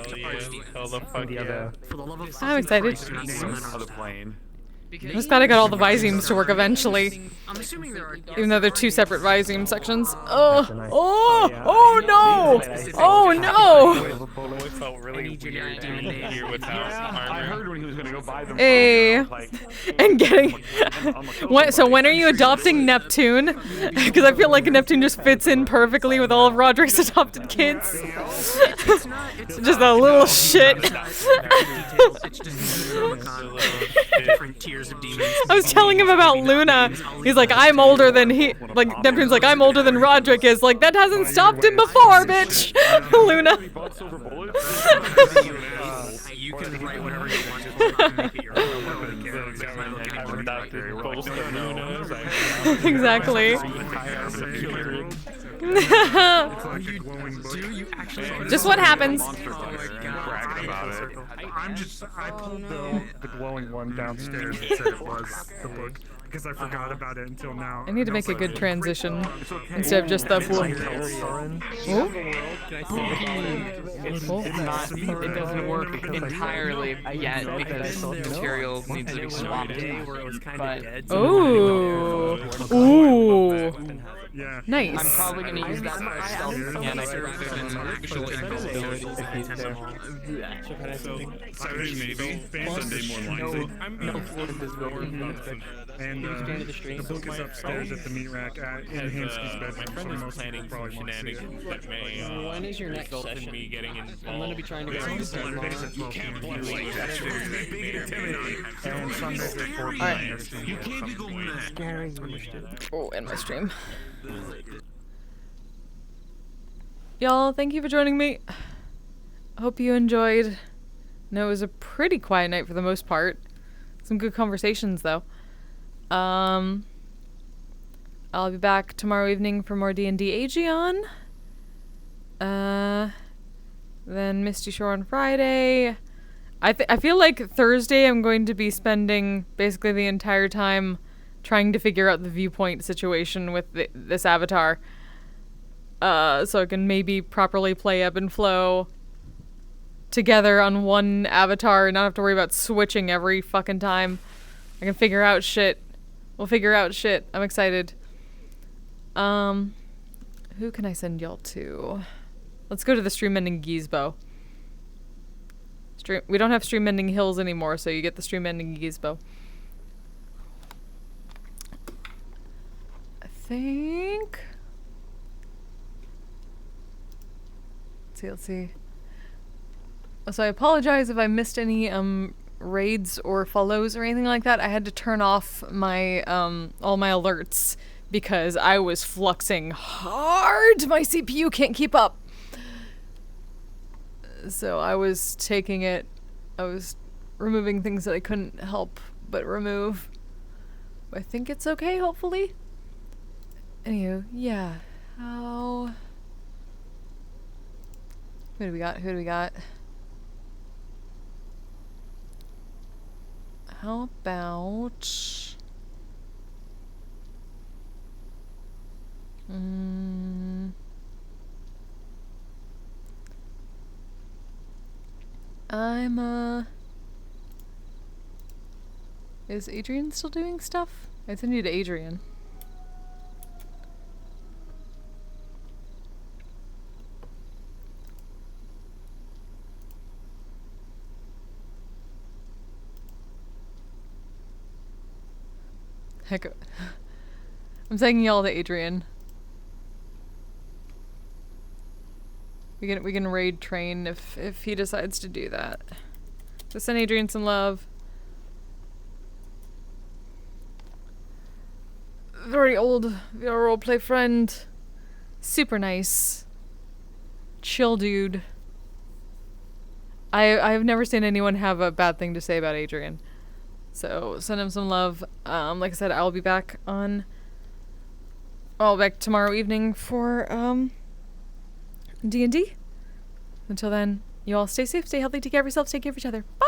I'm excited.
Other plane.
I'm just glad I got all the Visemes to work eventually.
I'm assuming there are
Even though they're two separate Viseme sections. Oh no! Oh no!
It felt really weird doing it here without armor.
I heard when he was gonna go buy them.
Hey, and getting. So when are you adopting Neptune? Because I feel like Neptune just fits in perfectly with all of Roderick's adopted kids. Just a little shit.
different tiers of demons.
I was telling him about Luna. He's like, I'm older than Neptune's like, I'm older than Roderick is. Like, that hasn't stopped him before, bitch. Luna.
You can write whatever you want to make it your own.
Exactly. Just what happens.
I pulled the glowing one downstairs and said it was the book because I forgot about it until now.
I need to make a good transition instead of just the.
It doesn't work entirely yet because the material needs to be swapped. But
ooh. Nice.
I'm probably gonna use that for stealth mechanic and actual invisibility.
Saturday maybe. Sunday more likely.
No invisibility.
And the book is upstairs at the meat rack in Hansky's bedroom.
My friend is planning some shenanigans that may
when is your next
result in
session?
me getting involved.
I'm gonna be trying to go to
You can't
bluff like that.
And Sundays at 4 p.m.
You can't be going there.
Oh, and my stream. Y'all, thank you for joining me. I hope you enjoyed. No, it was a pretty quiet night for the most part. Some good conversations, though. I'll be back tomorrow evening for more D&D Aegeon. Then Misty Shore on Friday. I feel like Thursday I'm going to be spending basically the entire time trying to figure out the viewpoint situation with this avatar. So I can maybe properly play ebb and flow together on one avatar and not have to worry about switching every fucking time. I can figure out shit. We'll figure out shit. I'm excited. Who can I send y'all to? Let's go to the Stream Ending Gizbo. We don't have Stream Ending Hills anymore, so you get the Stream Ending Gizbo. I think... Let's see. So I apologize if I missed any raids or follows or anything like that. I had to turn off my all my alerts because I was fluxing hard. My CPU can't keep up. So I was taking it. I was removing things that I couldn't help but remove. I think it's okay, hopefully. Anywho, yeah. How... Who do we got? Who do we got? How about... Is Adrian still doing stuff? I send you to Adrian. Heck, I'm sending y'all to Adrian. We can raid train if he decides to do that. So send Adrian some love. Very old VR roleplay friend. Super nice. Chill dude. I've never seen anyone have a bad thing to say about Adrian. So send him some love. Like I said, I'll be back on... I'll be back tomorrow evening for D&D. Until then, you all stay safe, stay healthy, take care of yourselves, take care of each other. Bye!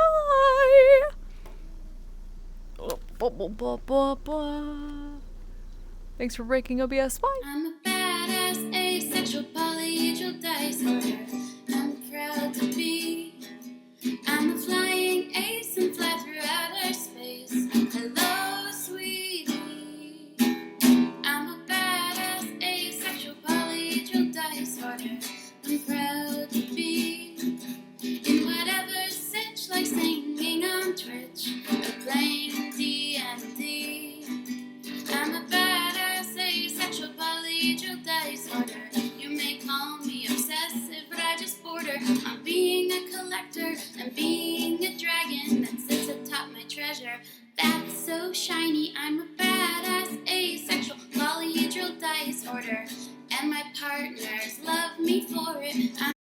Thanks for breaking OBS. Bye!
I'm a badass, asexual, polyhedral dice holder. I'm proud to be. I'm a flying ace and fly through outer space. Hello, sweetie. I'm a badass, asexual, polyhedral dice holder. I'm proud to be in whatever sitch, like singing on Twitch or playing D&D. I'm a badass, asexual, polyhedral dice holder. You may call me obsessive, but I just border on being a collector and being a dragon that sits atop my treasure. That's so shiny. I'm a badass, asexual, polyhedral dice holder, and my partners love me for it.